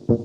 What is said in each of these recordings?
Good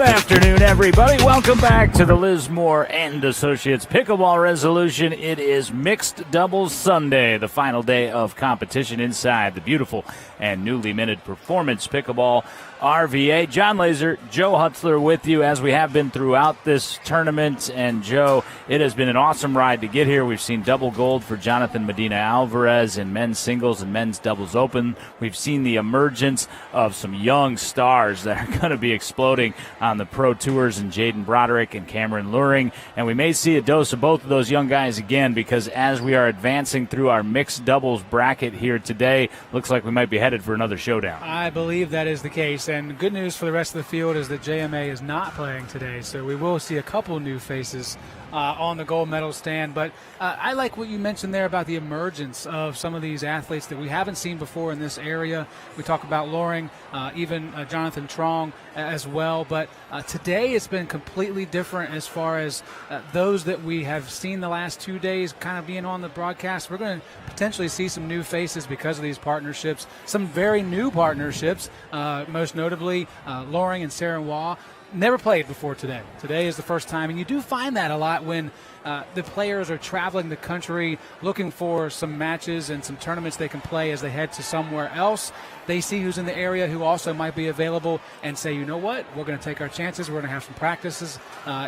afternoon, everybody. Welcome back to the Liz Moore and Associates Pickleball Resolution. It is Mixed Doubles Sunday, the final day of competition inside the beautiful and newly minted Performance Pickleball RVA. Jon Laaser, Joe Hutzler with you as we have been throughout this tournament. And Joe, it has been an awesome ride to get here. We've seen double gold for Jonathan Medina Alvarez in men's singles and men's doubles open. We've seen the emergence of some young stars that are going to be exploding on the pro tours, and Jaden Broderick and Cameron Luring. And we may see a dose of both of those young guys again, because as we are advancing through our mixed doubles bracket here today, looks like we might be headed for another showdown. I believe that is the case. And good news for the rest of the field is that JMA is not playing today, so we will see a couple new faces on the gold medal stand. But I like what you mentioned there about the emergence of some of these athletes that we haven't seen before in this area. We talk about Loring, even Jonathan Trong as well. But today it's been completely different as far as those that we have seen the last 2 days kind of being on the broadcast. We're going to potentially see some new faces because of these partnerships, some very new partnerships, most notably Loring and Sarah Waugh. Never played before today. Today is the first time, and you do find that a lot when the players are traveling the country looking for some matches and some tournaments they can play as they head to somewhere else. They see who's in the area who also might be available and say, you know what, we're going to take our chances. We're going to have some practices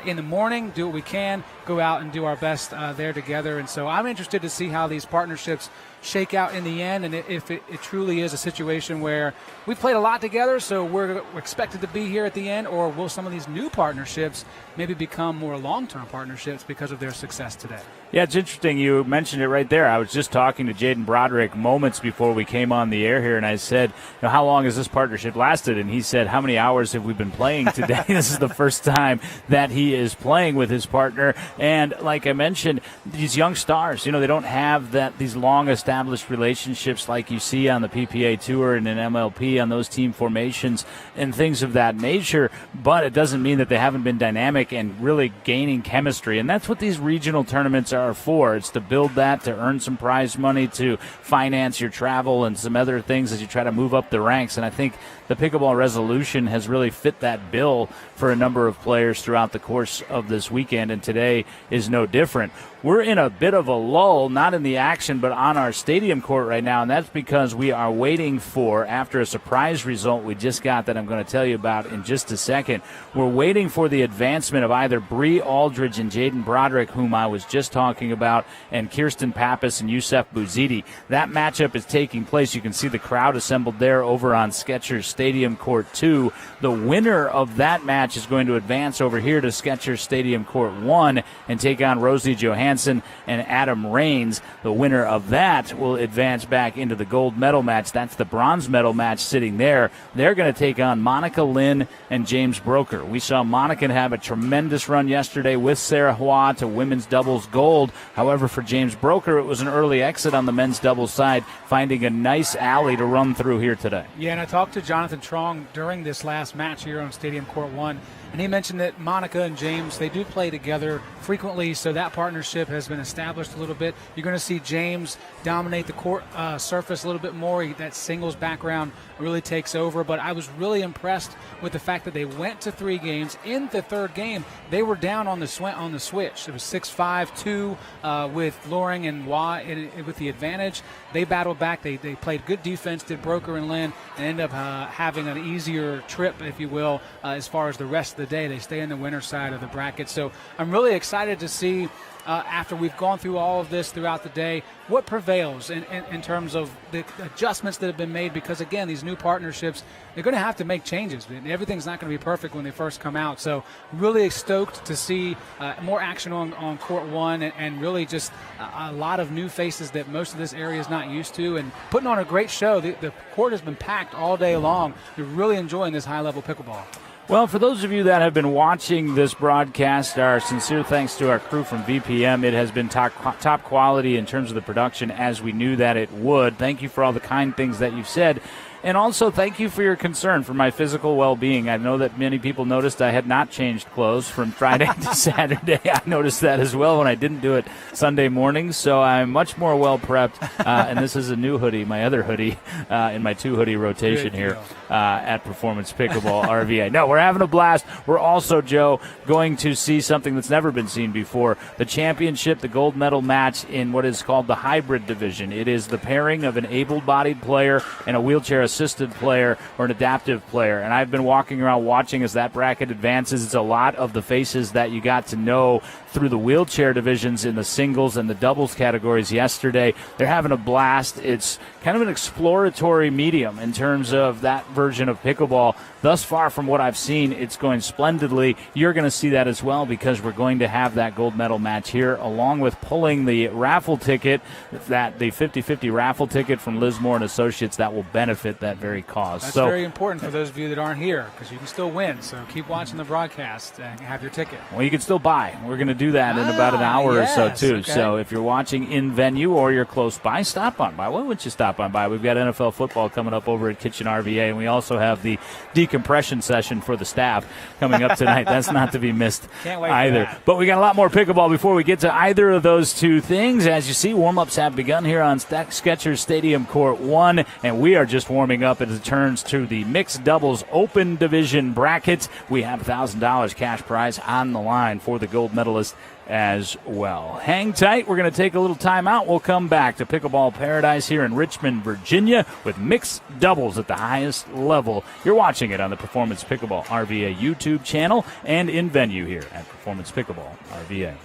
in the morning, do what we can, go out and do our best there together. And so I'm interested to see how these partnerships shake out in the end, and if it truly is a situation where we've played a lot together, so we're expected to be here at the end, or will some of these new partnerships maybe become more long-term partnerships because of their success today? Yeah, it's interesting. You mentioned it right there. I was just talking to Jaden Broderick moments before we came on the air here, and I said, how long has this partnership lasted? And he said, how many hours have we been playing today? This is the first time that he is playing with his partner. And like I mentioned, these young stars, they don't have these long established relationships like you see on the PPA Tour and in MLP on those team formations and things of that nature. But it doesn't mean that they haven't been dynamic and really gaining chemistry. And that's what these regional tournaments are for. It's to build that, to earn some prize money, to finance your travel and some other things as you try to move up the ranks. And I think the Pickleball Resolution has really fit that bill for a number of players throughout the course of this weekend, and today is no different. We're in a bit of a lull, not in the action, but on our stadium court right now, and that's because we are waiting for, after a surprise result we just got that I'm going to tell you about in just a second, we're waiting for the advancement of either Bree Aldridge and Jaden Broderick, whom I was just talking about, and Kirsten Pappas and Youssef Bouzidi. That matchup is taking place. You can see the crowd assembled there over on Skechers Stadium Court 2. The winner of that match is going to advance over here to Skechers Stadium Court 1 and take on Rosie Johansson and Adam Raines. The winner of that will advance back into the gold medal match. That's the bronze medal match sitting there. They're going to take on Monica Lynn and James Broker. We saw Monica have a tremendous run yesterday with Sarah Hua to women's doubles gold. However, for James Broker, it was an early exit on the men's doubles side, finding a nice alley to run through here today. Yeah, and I talked to Jonathan Trong during this last match here on Stadium Court 1, and he mentioned that Monica and James, they do play together frequently, so that partnership has been established a little bit. You're going to see James dominate the court surface a little bit more. That singles background really takes over, but I was really impressed with the fact that they went to 3 games. In the third game, they were down on the switch. It was 6-5-2 with Loring and Waugh with the advantage. They battled back. They played good defense, did Broker and Lynn, and ended up having an easier trip, if you will, as far as the rest of the day. They stay in the winner side of the bracket. So I'm really excited to see, after we've gone through all of this throughout the day, what prevails in terms of the adjustments that have been made, because, again, these new partnerships, they're going to have to make changes. Everything's not going to be perfect when they first come out. So really stoked to see more action on Court 1 and really just a lot of new faces that most of this area is not used to, and putting on a great show. The court has been packed all day long. They're really enjoying this high-level pickleball. Well, for those of you that have been watching this broadcast, our sincere thanks to our crew from VPM. It has been top quality in terms of the production, as we knew that it would. Thank you for all the kind things that you've said. And also, thank you for your concern for my physical well-being. I know that many people noticed I had not changed clothes from Friday to Saturday. I noticed that as well when I didn't do it Sunday morning, so I'm much more well-prepped. And this is a new hoodie, my other hoodie, in my two-hoodie rotation here at Performance Pickleball RVA. No, we're having a blast. We're also, Joe, going to see something that's never been seen before, the championship, the gold medal match in what is called the hybrid division. It is the pairing of an able-bodied player and a wheelchair-assisted player or an adaptive player. And I've been walking around watching as that bracket advances. It's a lot of the faces that you got to know through the wheelchair divisions in the singles and the doubles categories yesterday. They're having a blast. It's kind of an exploratory medium in terms of that version of pickleball. Thus far, from what I've seen, it's going splendidly. You're going to see that as well, because we're going to have that gold medal match here, along with pulling the raffle ticket, that the 50-50 raffle ticket from Liz Moore and Associates that will benefit that very cause. That's very important for those of you that aren't here, because you can still win. So keep watching the broadcast and have your ticket. Well, you can still buy. We're going to do that in about an hour or so, too. Okay. So if you're watching in venue or you're close by, stop on by. Why wouldn't you stop on by? We've got NFL football coming up over at Kitchen RVA, and we also have the decompression session for the staff coming up tonight. That's not to be missed either. But we got a lot more pickleball before we get to either of those two things. As you see, warm-ups have begun here on Skechers Stadium Court 1, and we are just warming up as it turns to the mixed doubles open division bracket. We have $1,000 cash prize on the line for the gold medalist as well. Hang tight. We're going to take a little time out. We'll come back to Pickleball Paradise here in Richmond, Virginia, with mixed doubles at the highest level. You're watching it on the Performance Pickleball RVA YouTube channel and in venue here at Performance Pickleball RVA.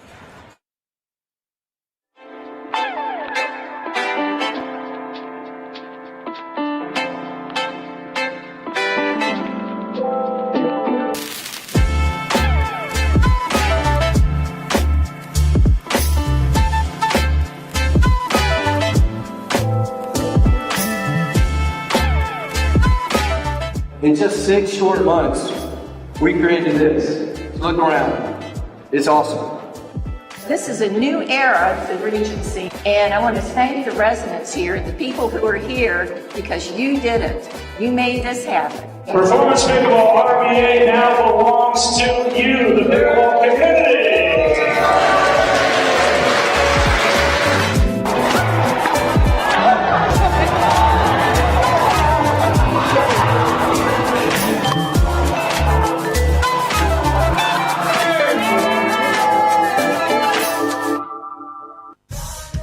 In just 6 short months, we created this. Look around. It's awesome. This is a new era for the Regency, and I want to thank the residents here, the people who are here, because you did it. You made this happen. Performance Pickleball RVA now belongs to you, the pickleball community.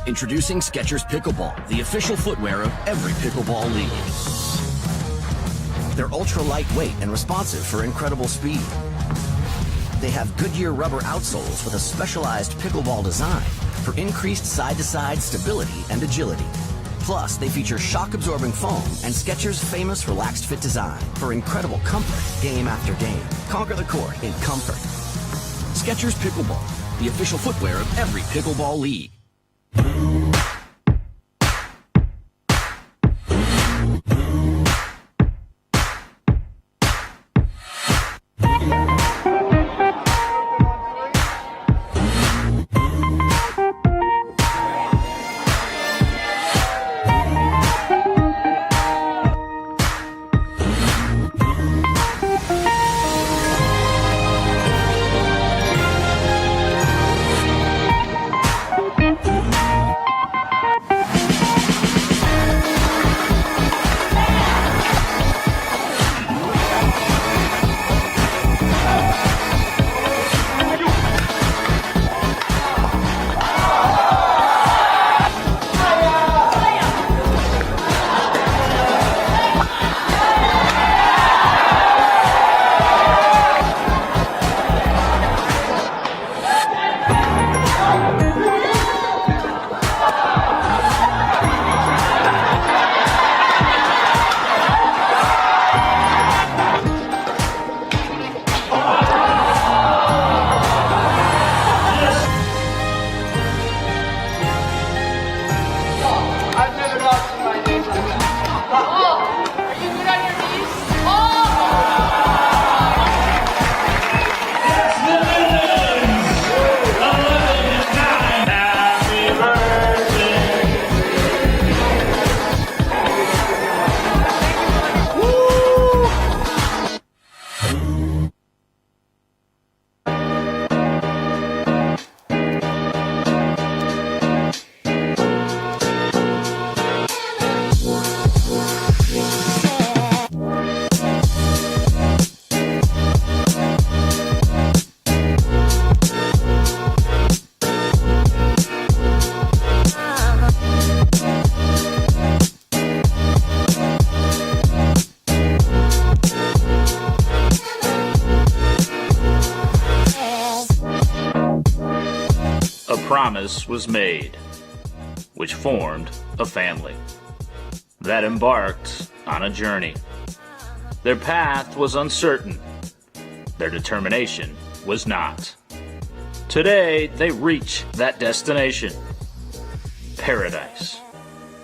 Introducing Skechers Pickleball, the official footwear of every pickleball league. They're ultra lightweight and responsive for incredible speed. They have Goodyear rubber outsoles with a specialized pickleball design for increased side-to-side stability and agility. Plus, they feature shock-absorbing foam and Skechers' famous relaxed fit design for incredible comfort game after game. Conquer the court in comfort. Skechers Pickleball, the official footwear of every pickleball league. promise was made, which formed a family that embarked on a journey. Their path was uncertain. Their determination was not. Today, they reach that destination. Paradise.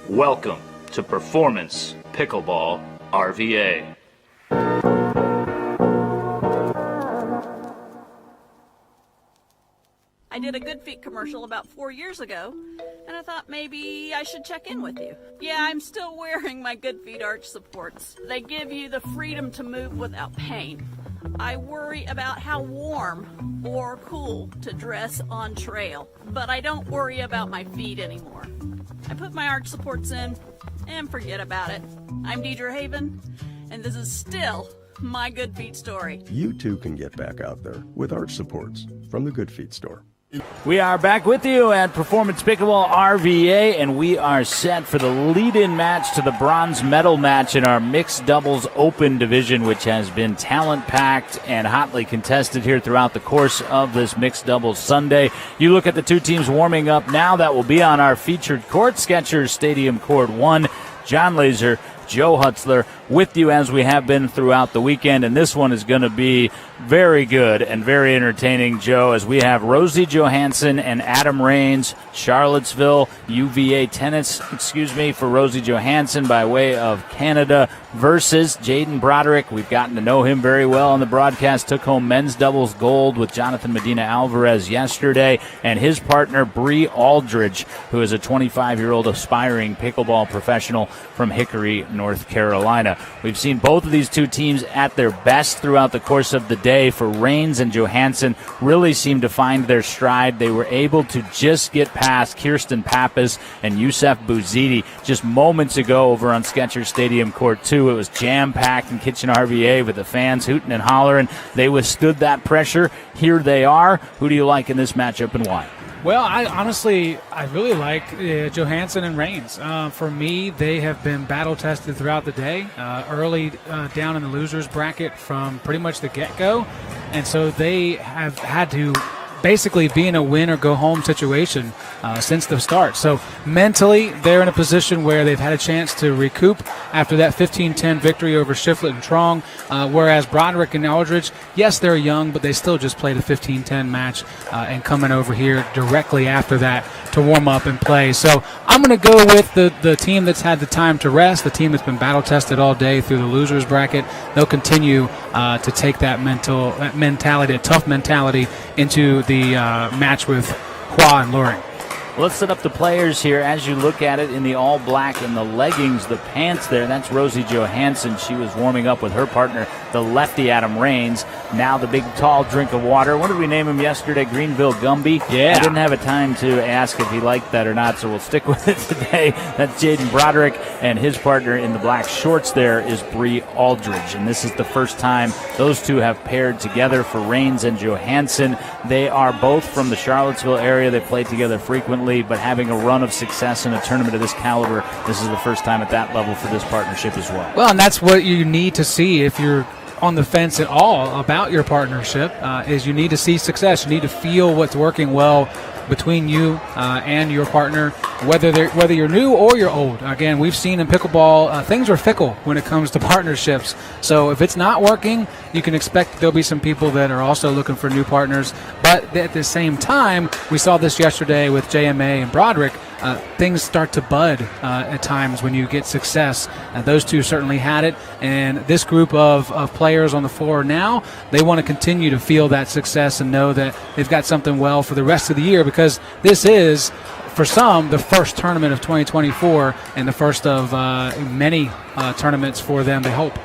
Welcome to Performance Pickleball RVA. I did a Good Feet commercial about 4 years ago, and I thought maybe I should check in with you. Yeah, I'm still wearing my Good Feet arch supports. They give you the freedom to move without pain. I worry about how warm or cool to dress on trail, but I don't worry about my feet anymore. I put my arch supports in and forget about it. I'm Deidre Haven, and this is still my Good Feet story. You too can get back out there with arch supports from the Good Feet store. We are back with you at Performance Pickleball RVA, and we are set for the lead-in match to the bronze medal match in our mixed doubles open division, which has been talent-packed and hotly contested here throughout the course of this mixed doubles Sunday. You look at the two teams warming up now. That will be on our featured court, Skechers Stadium Court 1. Jon Laaser, Joe Hutzler with you as we have been throughout the weekend, and this one is going to be very good and very entertaining, Joe, as we have Rosie Johansson and Adam Rains, Charlottesville UVA tennis, for Rosie Johansson by way of Canada versus Jaden Broderick. We've gotten to know him very well on the broadcast, took home men's doubles gold with Jonathan Medina Alvarez yesterday, and his partner Bree Aldridge, who is a 25-year-old aspiring pickleball professional from Hickory, North Carolina. We've seen both of these two teams at their best throughout the course of the day. For Rains and Johansson, really seemed to find their stride. They were able to just get past Kirsten Pappas and Youssef Bouzidi just moments ago over on Skechers Stadium Court 2. It was jam-packed in Kitchen RVA with the fans hooting and hollering. They withstood that pressure. Here they are. Who do you like in this matchup and why? Well, I really like Johansson and Rains. For me, they have been battle-tested throughout the day, early down in the losers bracket from pretty much the get-go. And so they have had to basically be in a win-or-go-home situation since the start. So mentally, they're in a position where they've had a chance to recoup after that 15-10 victory over Shiflett and Trong, whereas Broderick and Aldridge, yes, they're young, but they still just played a 15-10 match and coming over here directly after that to warm up and play. So I'm going to go with the team that's had the time to rest, the team that's been battle-tested all day through the losers bracket. They'll continue to take that mentality, a tough mentality, into the match with Hua and Loring. Well, let's set up the players here. As you look at it in the all black and the leggings, the pants there, that's Rosie Johansson. She was warming up with her partner, the lefty Adam Rains. Now the big tall drink of water. What did we name him yesterday? Greenville Gumby? Yeah. I didn't have a time to ask if he liked that or not, so we'll stick with it today. That's Jaden Broderick, and his partner in the black shorts there is Bree Aldridge. And this is the first time those two have paired together for Rains and Johansson. They are both from the Charlottesville area. They play together frequently, but having a run of success in a tournament of this caliber, this is the first time at that level for this partnership as well. Well, and that's what you need to see if you're on the fence at all about your partnership, is you need to see success. You need to feel what's working well between you and your partner, whether you're new or you're old. Again, we've seen in pickleball, things are fickle when it comes to partnerships. So if it's not working, you can expect there'll be some people that are also looking for new partners. But at the same time, we saw this yesterday with JMA and Broderick. Things start to bud at times when you get success. Those two certainly had it. And this group of players on the floor now, they want to continue to feel that success and know that they've got something well for the rest of the year, because this is, for some, the first tournament of 2024 and the first of many tournaments for them, they hope.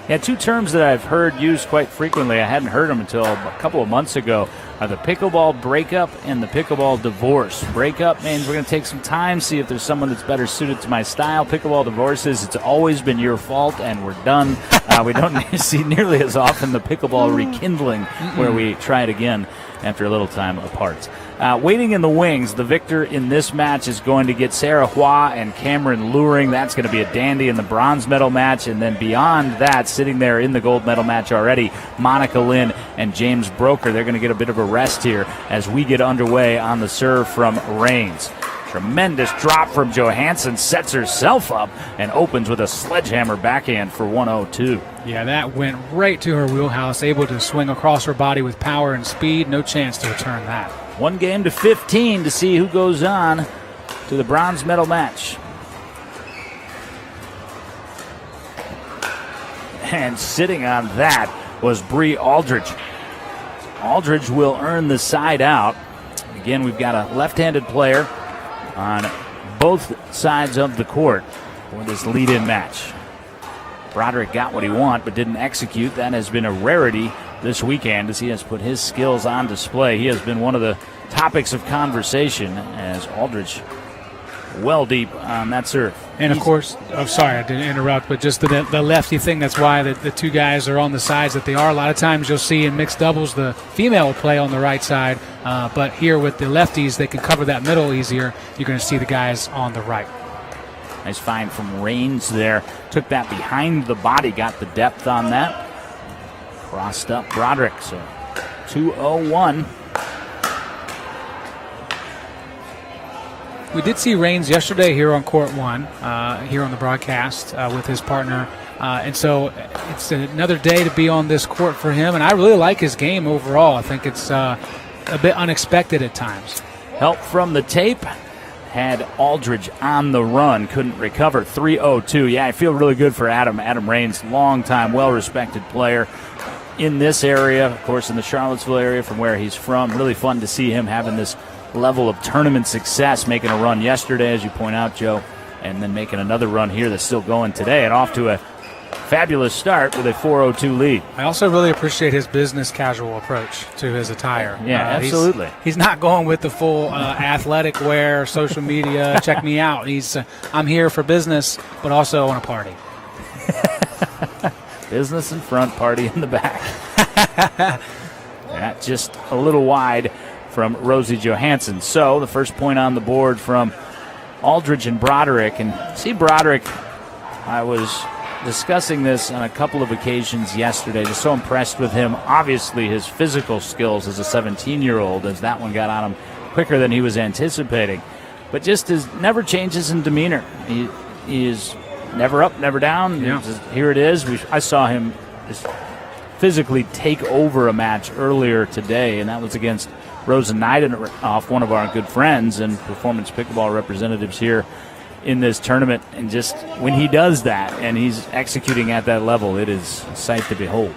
Yeah, two terms that I've heard used quite frequently, I hadn't heard them until a couple of months ago, are the pickleball breakup and the pickleball divorce. Breakup means we're going to take some time, see if there's someone that's better suited to my style. Pickleball divorce is it's always been your fault and we're done. We don't see nearly as often the pickleball rekindling where we try it again after a little time apart. Waiting in the wings, the victor in this match is going to get Sarah Hua and Cameron Luring. That's going to be a dandy in the bronze medal match. And then beyond that, sitting there in the gold medal match already, Monica Lynn and James Broker. They're going to get a bit of a rest here as we get underway on the serve from Rains. Tremendous drop from Johansson, sets herself up and opens with a sledgehammer backhand for 102. Yeah, that went right to her wheelhouse, able to swing across her body with power and speed. No chance to return that. 1-15 to see who goes on to the bronze medal match. And sitting on that was Bree Aldridge. Aldridge will earn the side out. Again, we've got a left-handed player on both sides of the court for this lead-in match. Broderick got what he wanted but didn't execute. That has been a rarity this weekend as he has put his skills on display. He has been one of the topics of conversation as Aldridge well deep on that serve. And, of course, sorry, I didn't interrupt, but just the lefty thing, that's why the two guys are on the sides that they are. A lot of times you'll see in mixed doubles the female will play on the right side, but here with the lefties, they can cover that middle easier. You're going to see the guys on the right. Nice find from Rains there. Took that behind the body, got the depth on that. Crossed up Broderick, so 2-0-1. We did see Rains yesterday here on Court 1, here on the broadcast with his partner. And so it's another day to be on this court for him. And I really like his game overall. I think it's a bit unexpected at times. Help from the tape. Had Aldridge on the run. Couldn't recover. 3-0-2. Yeah, I feel really good for Adam. Adam Rains, long-time, well-respected player in this area. Of course, in the Charlottesville area from where he's from. Really fun to see him having this level of tournament success, making a run yesterday, as you point out, Joe, and then making another run here that's still going today, and off to a fabulous start with a 4-0-2 lead. I also really appreciate his business casual approach to his attire. Yeah, absolutely. He's not going with the full athletic wear, social media, check me out. I'm here for business, but also on a party. Business in front, party in the back. That just a little wide from Rosie Johansson. So the first point on the board from Aldridge and Broderick. And see, Broderick, I was discussing this on a couple of occasions yesterday. Just so impressed with him. Obviously, his physical skills as a 17-year-old, as that one got on him quicker than he was anticipating. But just never changes in demeanor. He is never up, never down. Yeah. Here it is. I saw him just physically take over a match earlier today, and that was against Rosa Neidenoff, one of our good friends and performance pickleball representatives here in this tournament. And just when he does that and he's executing at that level, it is a sight to behold.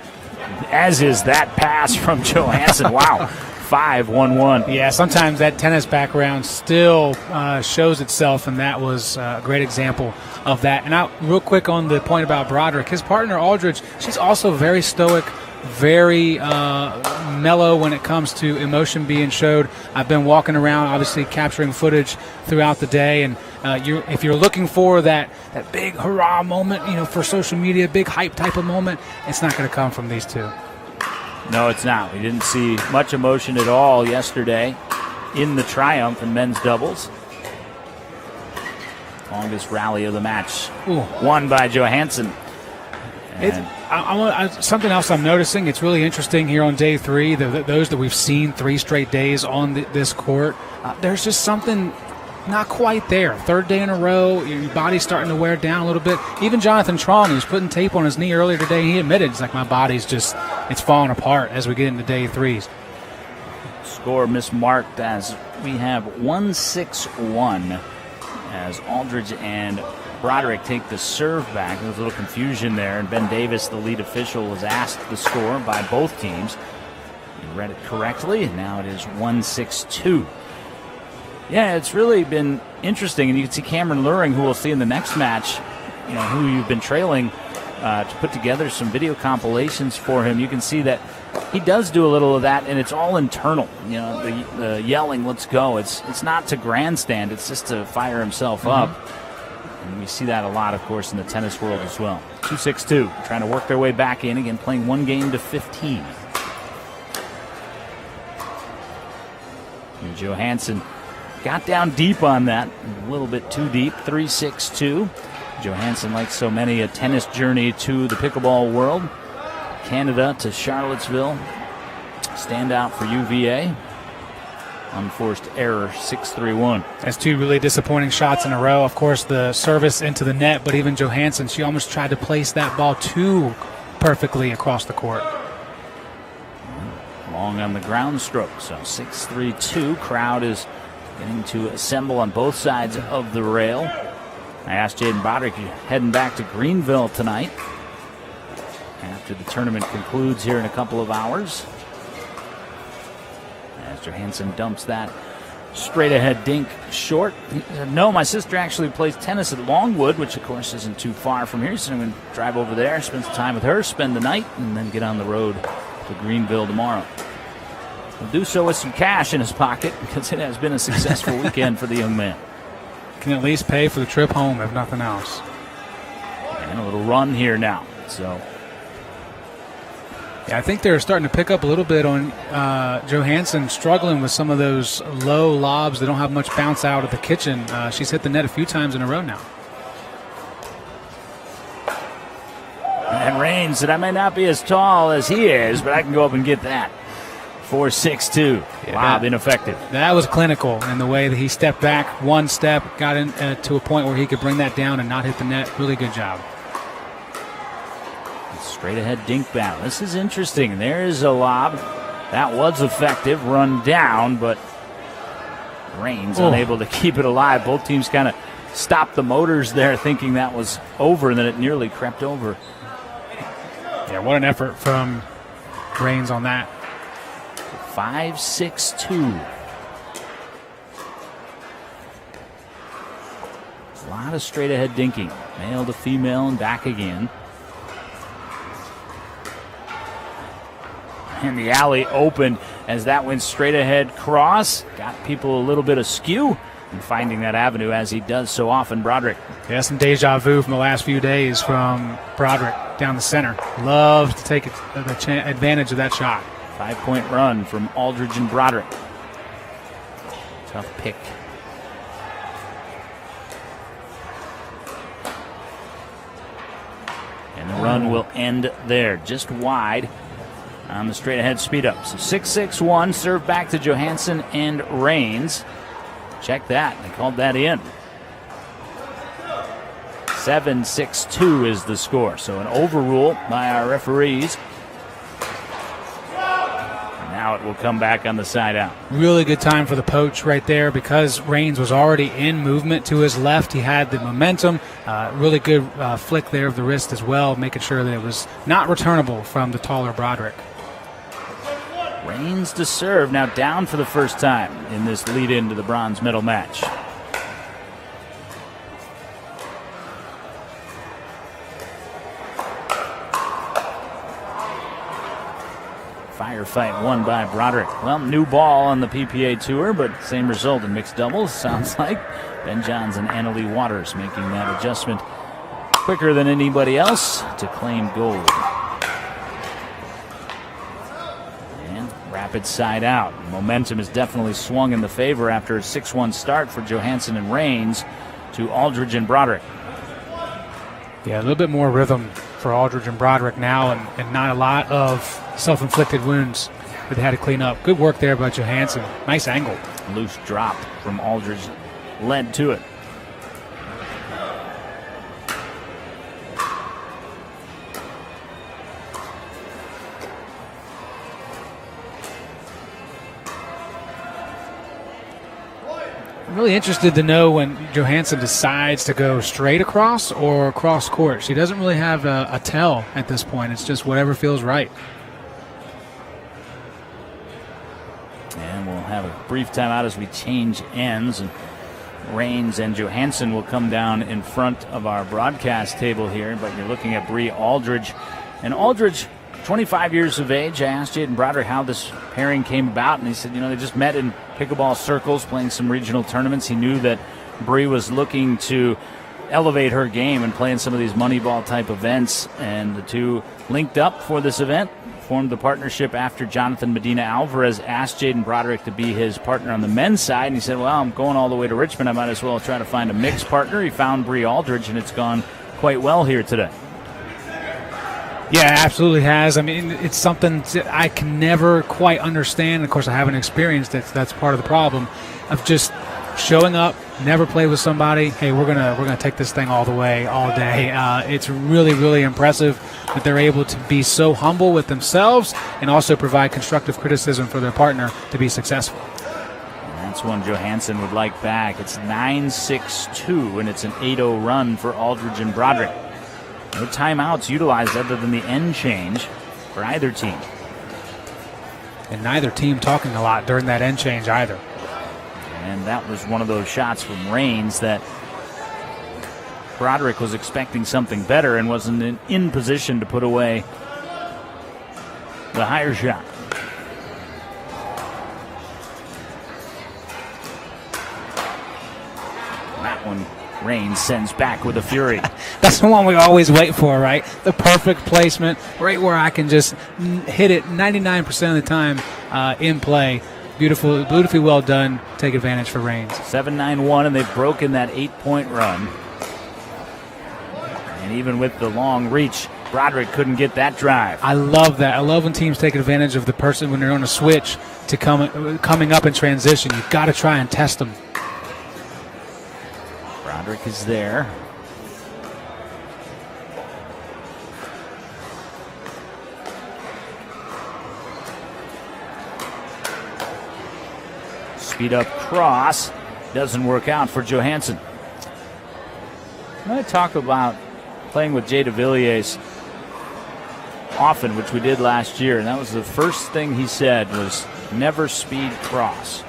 As is that pass from Johansson. Wow. 5-1-1. Yeah, sometimes that tennis background still shows itself, and that was a great example of that. And real quick on the point about Broderick, his partner Aldridge, she's also very stoic, very mellow when it comes to emotion being showed. I've been walking around, obviously capturing footage throughout the day, and if you're looking for that big hurrah moment, for social media, big hype type of moment, it's not going to come from these two. No, it's not. We didn't see much emotion at all yesterday in the triumph in men's doubles. Longest rally of the match. Ooh. Won by Johansson. Something else I'm noticing, it's really interesting here on day 3, those that we've seen 3 straight days on this court, there's just something not quite there. Third day in a row, your body's starting to wear down a little bit. Even Jonathan Trong, he was putting tape on his knee earlier today, he admitted, it's like my body's just, it's falling apart as we get into day 3s. Score mismarked as we have 1-6-1 as Aldridge and Broderick take the serve back. There's a little confusion there, and Ben Davis, the lead official, was asked the score by both teams. He read it correctly, and now it is 1-6-2. Yeah, it's really been interesting, and you can see Cameron Luring, who we'll see in the next match, who you've been trailing, to put together some video compilations for him. You can see that he does do a little of that, and it's all internal. The yelling, let's go. It's not to grandstand. It's just to fire himself up. And we see that a lot, of course, in the tennis world as well. 2-6-2, trying to work their way back in, again, playing 1 game to 15. Johansson got down deep on that, a little bit too deep, 3-6-2. Johansson, like so many, a tennis journey to the pickleball world. Canada to Charlottesville. Standout for UVA. Unforced error, 6-3-1. That's two really disappointing shots in a row. Of course, the service into the net, but even Johansson, she almost tried to place that ball too perfectly across the court. Long on the ground stroke, so 6-3-2. Crowd is getting to assemble on both sides of the rail. I asked Jaden Broderick, you heading back to Greenville tonight after the tournament concludes here in a couple of hours. As Johansson dumps that straight ahead dink short. He said, no, my sister actually plays tennis at Longwood, which of course isn't too far from here, so I'm going to drive over there, spend some time with her, spend the night, and then get on the road to Greenville tomorrow. He'll do so with some cash in his pocket because it has been a successful weekend for the young man. Can at least pay for the trip home, if nothing else. And a little run here now. So, yeah, I think they're starting to pick up a little bit on Johansson struggling with some of those low lobs that don't have much bounce out of the kitchen. She's hit the net a few times in a row now. And Raines said, I may not be as tall as he is, but I can go up and get that. 4-6-2. Lob ineffective. That was clinical in the way that he stepped back one step, got in to a point where he could bring that down and not hit the net. Really good job. Straight ahead dink battle. This is interesting. There is a lob. That was effective. Run down, but Raines unable to keep it alive. Both teams kind of stopped the motors there thinking that was over, and then it nearly crept over. Yeah, what an effort from Raines on that. 5-6-2. A lot of straight ahead dinking. Male to female and back again. And the alley opened as that went straight ahead cross. Got people a little bit askew and finding that avenue as he does so often. Broderick. Yeah, some deja vu from the last few days from Broderick down the center. Loves to take advantage of that shot. 5-point run from Aldridge and Broderick. Tough pick. And the run will end there, just wide on the straight ahead speed up. So 6-6-1, serve back to Johansson and Raines. Check that, they called that in. 7-6-2 is the score. So an overrule by our referees. Now it will come back on the side out. Really good time for the poach right there because Raines was already in movement to his left. He had the momentum. Really good flick there of the wrist as well, making sure that it was not returnable from the taller Broderick. Raines to serve, now down for the first time in this lead into the bronze medal match. Firefight won by Broderick. Well, new ball on the PPA Tour, but same result in mixed doubles, sounds like. Ben Johns and Annalie Waters making that adjustment quicker than anybody else to claim gold. And rapid side out. Momentum is definitely swung in the favor after a 6-1 start for Johansson and Raines to Aldridge and Broderick. Yeah, a little bit more rhythm for Aldridge and Broderick now, and not a lot of self-inflicted wounds that they had to clean up. Good work there by Johansson. Nice angle. Loose drop from Aldridge led to it. I'm really interested to know when Johansson decides to go straight across or cross court. She doesn't really have a tell at this point. It's just whatever feels right. And we'll have a brief timeout as we change ends. And Raines and Johansson will come down in front of our broadcast table here. But you're looking at Bree Aldridge. And Aldridge, 25 years of age. I asked Jaden Broderick how this pairing came about, and he said, they just met in pickleball circles playing some regional tournaments. He knew that Bree was looking to elevate her game and play in some of these money ball type events, and the two linked up for this event. formed the partnership after Jonathan Medina Alvarez asked Jaden Broderick to be his partner on the men's side, and he said, well, I'm going all the way to Richmond. I might as well try to find a mixed partner. He found Bree Aldridge, and it's gone quite well here today. Yeah, absolutely has. I mean, it's something I can never quite understand. Of course, I haven't experienced it. That's part of the problem of just showing up, never play with somebody. Hey, we're gonna take this thing all the way, all day. It's really, really impressive that they're able to be so humble with themselves and also provide constructive criticism for their partner to be successful. And that's one Johansson would like back. It's 9-6-2, and it's an 8-0 run for Aldridge and Broderick. No timeouts utilized other than the end change for either team. And neither team talking a lot during that end change either. And that was one of those shots from Raines that Broderick was expecting something better and wasn't in position to put away the higher shot. That one Raines sends back with a fury. That's the one we always wait for, right? The perfect placement, right where I can just hit it 99% of the time in play. Beautifully well done. Take advantage for Raines. 7-9-1, and they've broken that 8-point run. And even with the long reach, Broderick couldn't get that drive. I love that. I love when teams take advantage of the person when they're on a switch to coming up in transition. You've got to try and test them. Broderick is there. Speed up cross. Doesn't work out for Johansson. I'm going to talk about playing with Jay DeVilliers often, which we did last year, and that was the first thing he said was never speed cross.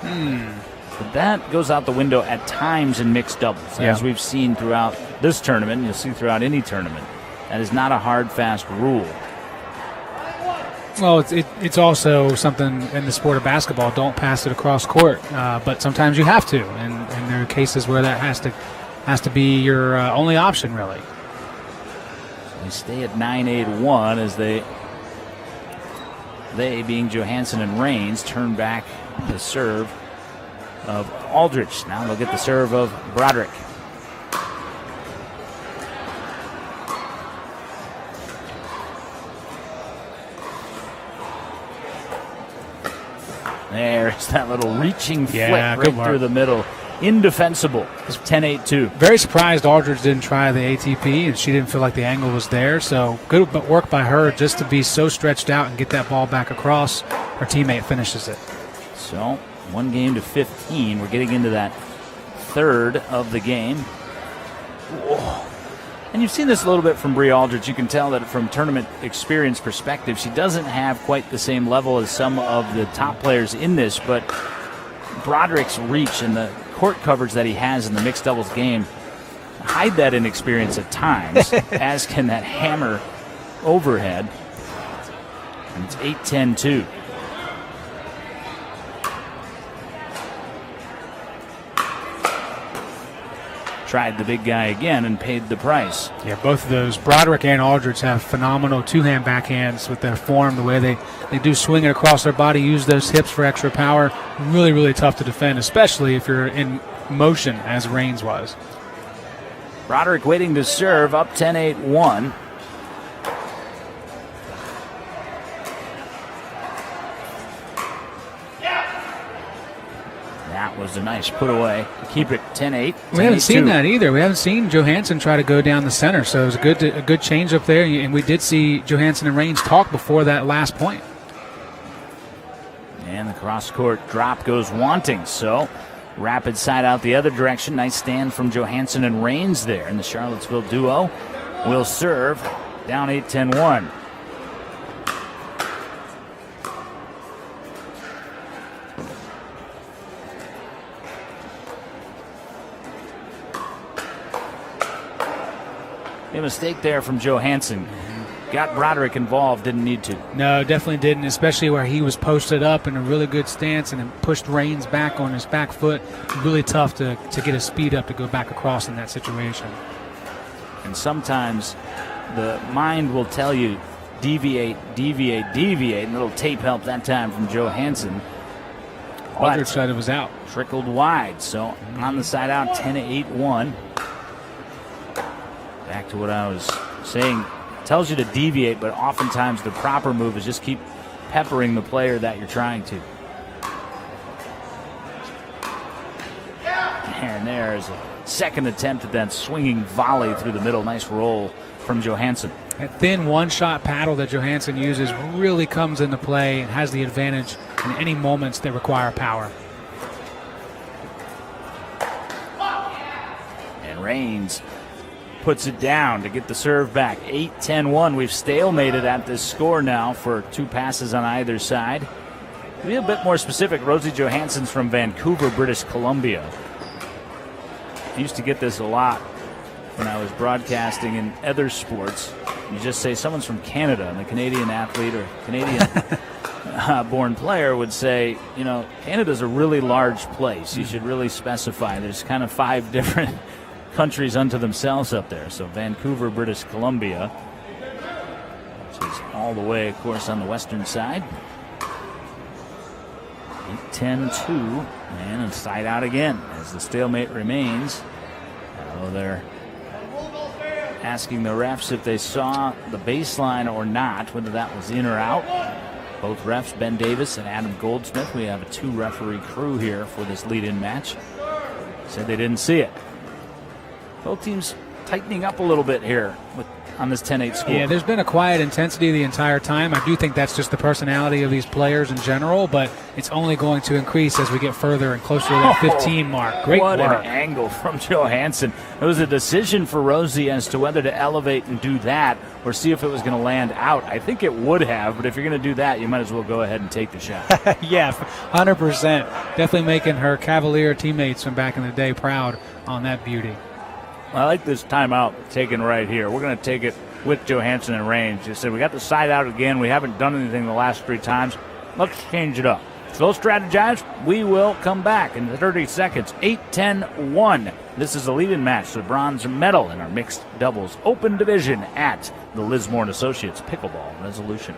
But that goes out the window at times in mixed doubles, as we've seen throughout this tournament. You'll see throughout any tournament. That is not a hard, fast rule. Well, it's also something in the sport of basketball. Don't pass it across court, but sometimes you have to, and there are cases where that has to be your only option, really. So they stay at 9-8-1 as they being Johansson and Raines turn back the serve of Aldridge. Now they'll get the serve of Broderick. There's that little reaching flick right through the middle. Indefensible. It's 10-8-2. Very surprised Aldridge didn't try the ATP, and she didn't feel like the angle was there. So good work by her just to be so stretched out and get that ball back across. Her teammate finishes it. So 1-15. We're getting into that third of the game. Whoa. And you've seen this a little bit from Bree Aldridge. You can tell that from tournament experience perspective, she doesn't have quite the same level as some of the top players in this, but Broderick's reach and the court coverage that he has in the mixed doubles game hide that inexperience at times, as can that hammer overhead. And it's 8-10-2. Tried the big guy again and paid the price. Yeah, both of those, Broderick and Aldridge, have phenomenal two-hand backhands with their form, the way they do swing it across their body, use those hips for extra power. Really, really tough to defend, especially if you're in motion, as Raines was. Broderick waiting to serve, up 10-8-1. That was a nice put away to keep it 10-8. We haven't seen that either. We haven't seen Johansson try to go down the center, so it was a good change up there, and we did see Johansson and Raines talk before that last point. And the cross-court drop goes wanting, so rapid side out the other direction. Nice stand from Johansson and Raines there, and the Charlottesville duo will serve down 8-10-1. A mistake there from Johansson. Got Broderick involved, didn't need to. No, definitely didn't, especially where he was posted up in a really good stance and then pushed Raines back on his back foot. Really tough to get his speed up to go back across in that situation. And sometimes the mind will tell you deviate, and a little tape help that time from Johansson. Aldridge said it was out. Trickled wide, so on the side out, 10-8-1. Back to what I was saying, tells you to deviate, but oftentimes the proper move is just keep peppering the player that you're trying to. And there's a second attempt at that swinging volley through the middle. Nice roll from Johansson. That thin one-shot paddle that Johansson uses really comes into play and has the advantage in any moments that require power. And Raines puts it down to get the serve back. 8-10-1. We've stalemated at this score now for 2 passes on either side. To be a bit more specific, Rosie Johansson's from Vancouver, British Columbia. I used to get this a lot when I was broadcasting in other sports. You just say someone's from Canada, and the Canadian athlete or Canadian born player would say, you know, Canada's a really large place. You should really specify. There's kind of 5 different countries unto themselves up there. So Vancouver, British Columbia, which is all the way, of course, on the western side. 8-10-2, and a side out again as the stalemate remains. They're asking the refs if they saw the baseline or not, whether that was in or out. Both refs, Ben Davis and Adam Goldsmith, we have a 2-referee crew here for this lead-in match, said they didn't see it. Both teams tightening up a little bit here on this 10-8 score. Yeah, there's been a quiet intensity the entire time. I do think that's just the personality of these players in general, but it's only going to increase as we get further and closer to that 15 mark. Great what work. An angle from Johansson. It was a decision for Rosie as to whether to elevate and do that or see if it was going to land out. I think it would have, but if you're going to do that, you might as well go ahead and take the shot. Yeah, 100%. Definitely making her Cavalier teammates from back in the day proud on that beauty. I like this timeout taken right here. We're going to take it with Johansson and Raines. Just said we got the side out again. We haven't done anything the last 3 times. Let's change it up. So they'll strategize. We will come back in 30 seconds. 8-10-1. This is a lead-in match for the bronze medal in our mixed doubles open division at the Lismore & Associates Pickleball Resolution.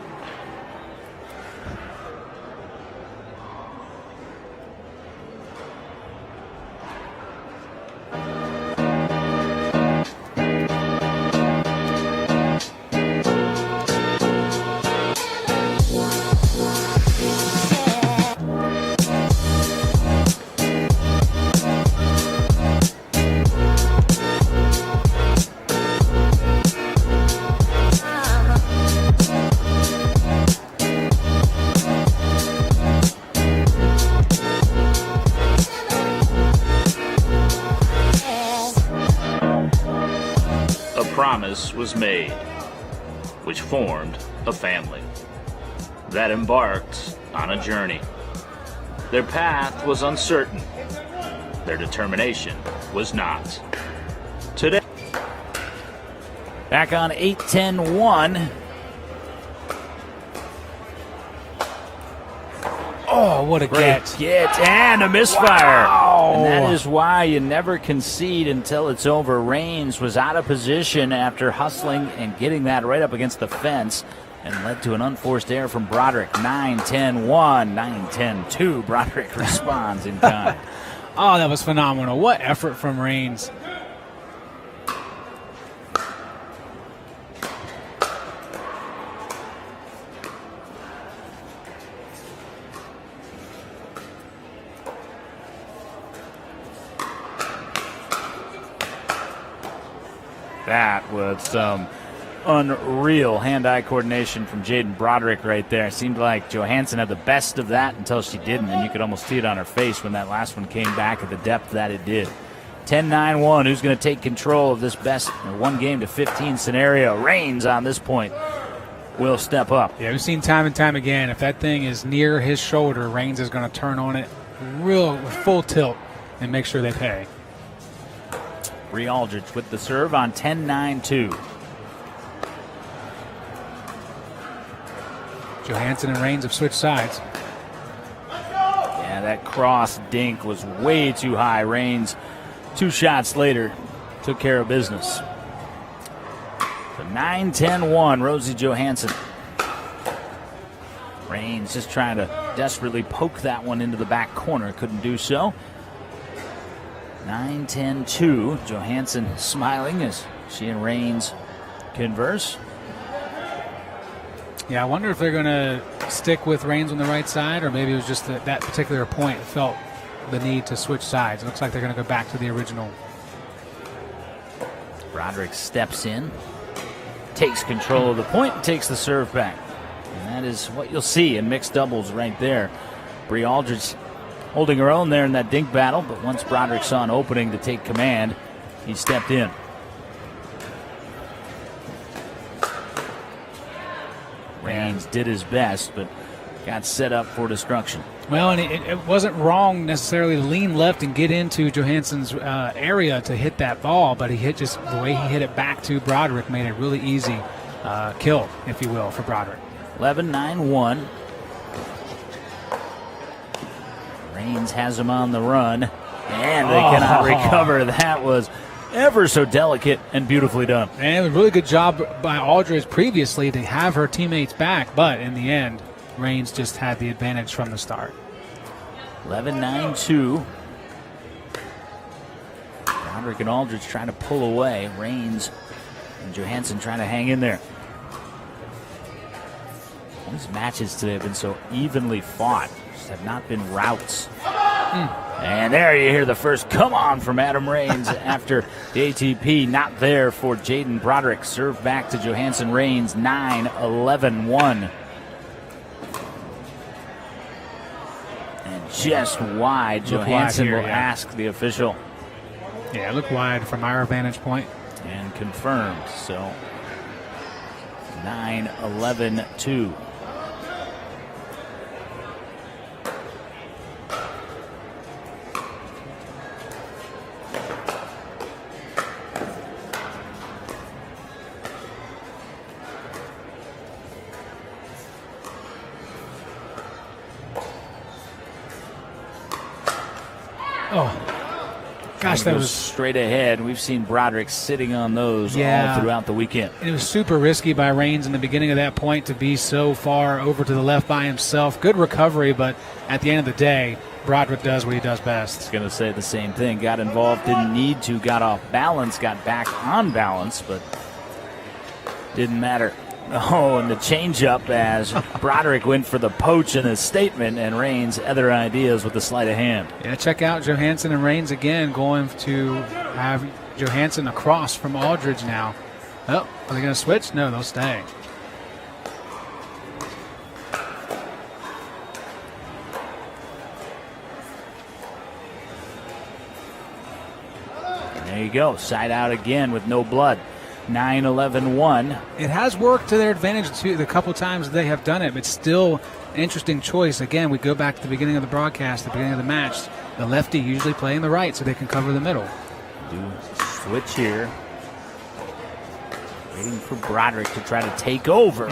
Was made, which formed a family that embarked on a journey. Their path was uncertain. Their determination was not. Today, back on 8-10-1. Oh, what a get. And a misfire. Wow. And that is why you never concede until it's over. Raines was out of position after hustling and getting that right up against the fence and led to an unforced error from Broderick. 9-10-1, 9-10-2. Broderick responds in kind. Oh, that was phenomenal. What effort from Raines. That was some unreal hand-eye coordination from Jaden Broderick right there. It seemed like Johansson had the best of that until she didn't, and you could almost see it on her face when that last one came back at the depth that it did. 10-9-1, who's going to take control of this best 1-game-to-15 scenario? Raines on this point will step up. Yeah, we've seen time and time again, if that thing is near his shoulder, Raines is going to turn on it real full tilt and make sure they pay. Bree Aldridge with the serve on 10-9-2. Johansson and Raines have switched sides. Yeah, that cross dink was way too high. Raines, 2 shots later, took care of business. So 9-10-1, Rosie Johansson Raines just trying to desperately poke that one into the back corner. Couldn't do so. 9-10-2. Johansson smiling as she and Raines converse. Yeah, I wonder if they're going to stick with Raines on the right side, or maybe it was just that particular point felt the need to switch sides. It looks like they're going to go back to the original. Broderick steps in, takes control of the point, and takes the serve back. And that is what you'll see in mixed doubles right there. Bree Aldridge holding her own there in that dink battle, but once Broderick saw an opening to take command, he stepped in. Raines did his best, but got set up for destruction. Well, and it wasn't wrong necessarily to lean left and get into Johansson's area to hit that ball, but he hit just the way he hit it back to Broderick made it really easy kill, if you will, for Broderick. 11-9-1. Raines has him on the run, and they cannot recover. That was ever so delicate and beautifully done. And a really good job by Aldridge previously to have her teammates back, but in the end, Raines just had the advantage from the start. 11-9-2. Broderick and Aldridge trying to pull away. Raines and Johansson trying to hang in there. These matches today have been so evenly fought. Just have not been routes. And there you hear the first come on from Adam Raines after the ATP. Not there for Jaden Broderick. Serve back to Johansson. Raines 9-11-1. And just wide. Johansson will ask the official. Yeah, look wide from our vantage point. And confirmed. So 9-11-2. Gosh, that was straight ahead. We've seen Broderick sitting on those all throughout the weekend. It was super risky by Raines in the beginning of that point to be so far over to the left by himself. Good recovery, but at the end of the day, Broderick does what he does best. I was going to say the same thing. Got involved, didn't need to, got off balance, got back on balance, but didn't matter. Oh, and the changeup as Broderick went for the poach in his statement, and Raines other ideas with the sleight of hand. Yeah, check out Johansson and Raines again, going to have Johansson across from Aldridge now. Oh, are they going to switch? No, they'll stay. There you go, side out again with no blood. 9-11-1. It has worked to their advantage too. The couple times they have done it, but still an interesting choice. Again, we go back to the beginning of the broadcast, the beginning of the match. The lefty usually playing the right so they can cover the middle. Do switch here. Waiting for Broderick to try to take over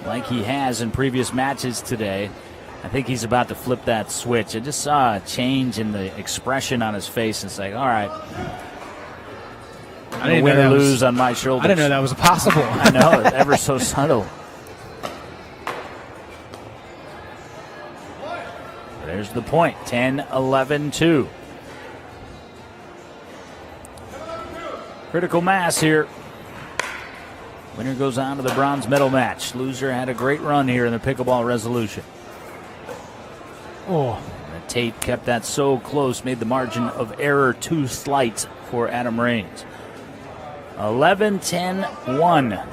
like he has in previous matches today. I think he's about to flip that switch. I just saw a change in the expression on his face. It's like, all right. I didn't win know or that lose on my shoulders. I didn't know that was possible. I know, it's ever so subtle. There's the point, 10-11-2. Critical mass here. Winner goes on to the bronze medal match. Loser had a great run here in the pickleball resolution. Oh, the tape kept that so close, made the margin of error too slight for Adam Raines. 11-10-1.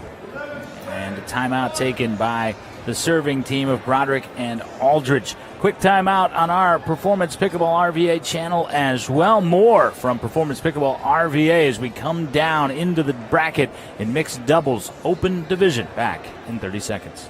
And a timeout taken by the serving team of Broderick and Aldridge. Quick timeout on our Performance Pickleball RVA channel as well. More from Performance Pickleball RVA as we come down into the bracket in mixed doubles open division. Back in 30 seconds.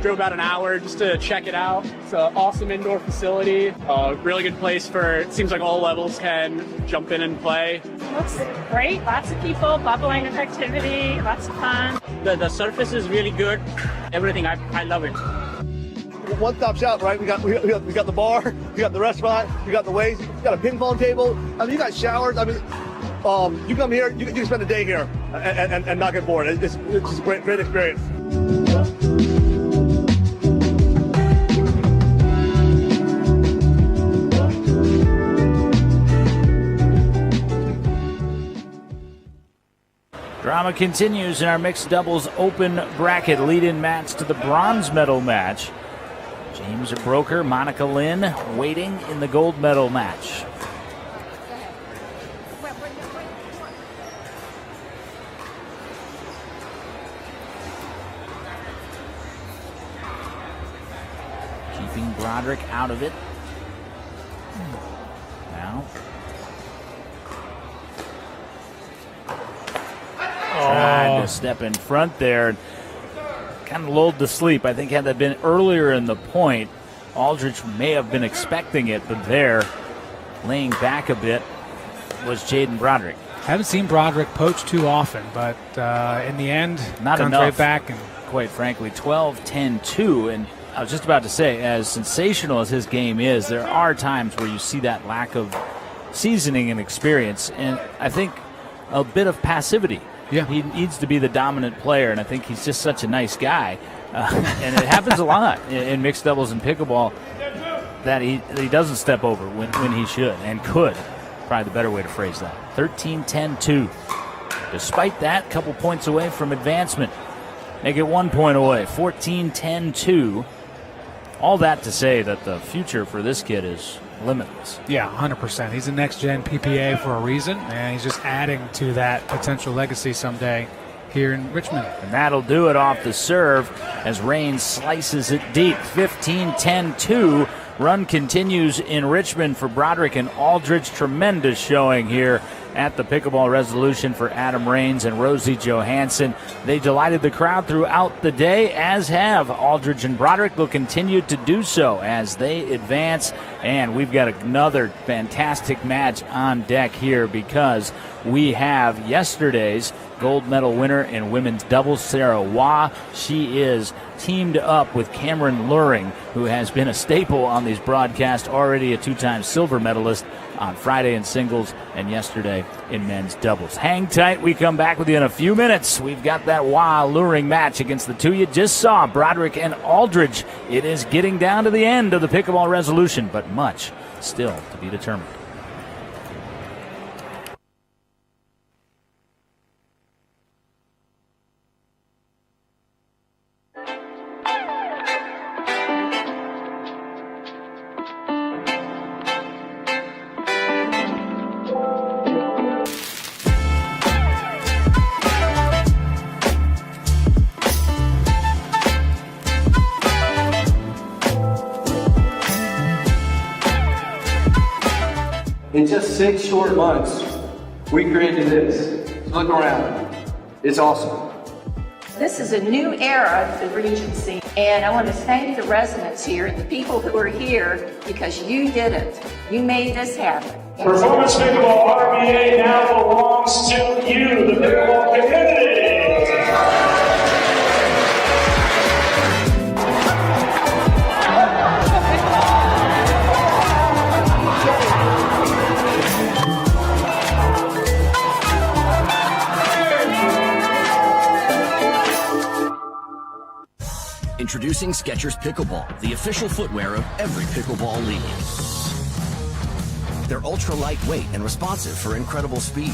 Drove about an hour just to check it out. It's an awesome indoor facility. Really good place for, it seems like all levels can jump in and play. Looks great. Lots of people, bubbling with activity, lots of fun. The surface is really good. Everything, I love it. one-stop shop, right? We got the bar, we got the restaurant, we got the ways, we got a ping pong table. I mean, you got showers. I mean, you come here, you can spend a day here and not get bored. It's just a great experience. Drama continues in our mixed doubles open bracket lead-in match to the bronze medal match. James Broker, Monica Lynn waiting in the gold medal match. Keeping Broderick out of it. Now. Tried to step in front there. Kind of lulled to sleep. I think had that been earlier in the point, Aldridge may have been expecting it, but there, laying back a bit, was Jaden Broderick. Haven't seen Broderick poach too often, but in the end, not comes enough. Right back. And quite frankly, 12-10-2. And I was just about to say, as sensational as his game is, there are times where you see that lack of seasoning and experience, and I think a bit of passivity. Yeah. He needs to be the dominant player, and I think he's just such a nice guy. And it happens a lot in mixed doubles and pickleball that he doesn't step over when he should and could. Probably the better way to phrase that. 13-10-2. Despite that, couple points away from advancement. Make it 1 point away. 14-10-2. All that to say that the future for this kid is limitless. Yeah, 100%. He's a next-gen PPA for a reason, and he's just adding to that potential legacy someday here in Richmond. And that'll do it off the serve as Rain slices it deep. 15-10-2. Run continues in Richmond for Broderick and Aldridge. Tremendous showing here at the Pickleball Resolution for Adam Raines and Rosie Johansson. They delighted the crowd throughout the day, as have Aldridge and Broderick. Will continue to do so as they advance. And we've got another fantastic match on deck here because we have yesterday's gold medal winner in women's doubles, Sarah Waugh. She is teamed up with Cameron Luring, who has been a staple on these broadcasts, already a two-time silver medalist on Friday in singles and yesterday in men's doubles. Hang tight. We come back with you in a few minutes. We've got that Waugh Luring match against the two you just saw, Broderick and Aldridge. It is getting down to the end of the Pickleball Resolution, but much still to be determined. In just 6 short months, we created this. Look around. It's awesome. This is a new era of the Regency, and I want to thank the residents here and the people who are here because you did it. You made this happen. Performance Pickleball RVA now belongs to you, the pickleball community. Introducing Skechers Pickleball, the official footwear of every pickleball league. They're ultra lightweight and responsive for incredible speed.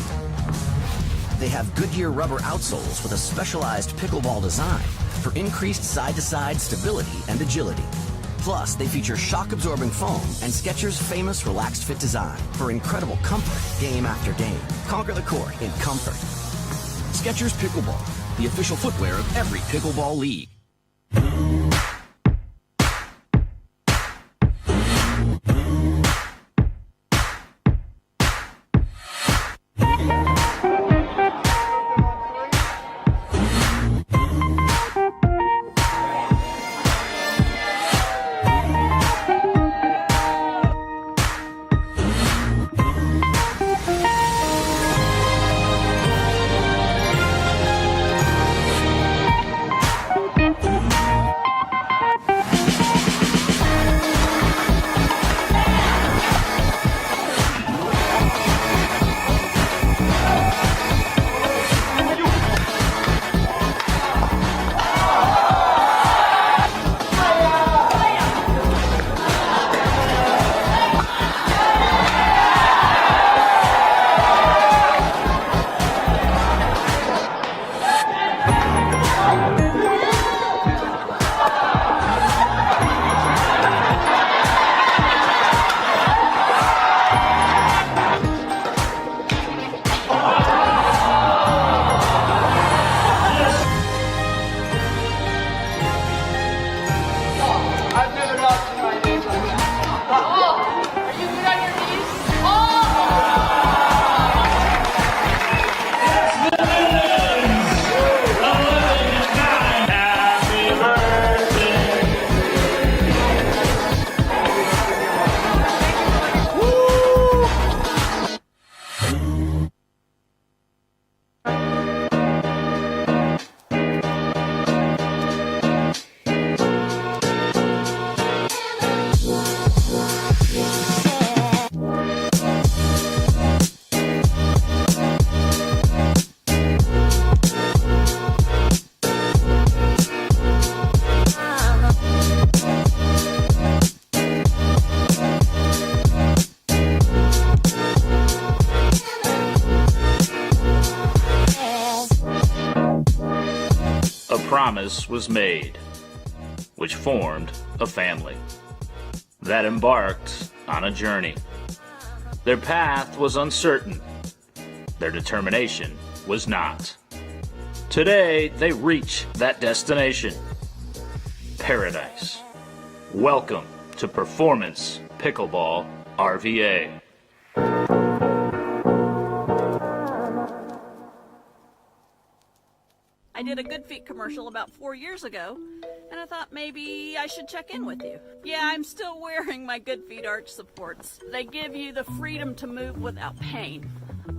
They have Goodyear rubber outsoles with a specialized pickleball design for increased side-to-side stability and agility. Plus, they feature shock-absorbing foam and Skechers' famous relaxed fit design for incredible comfort game after game. Conquer the court in comfort. Skechers Pickleball, the official footwear of every pickleball league. promise was made, which formed a family that embarked on a journey. Their path was uncertain. Their determination was not. Today, they reach that destination. Paradise. Welcome to Performance Pickleball RVA. I did a Good Feet commercial about 4 years ago, and I thought maybe I should check in with you. Yeah, I'm still wearing my Good Feet arch supports. They give you the freedom to move without pain.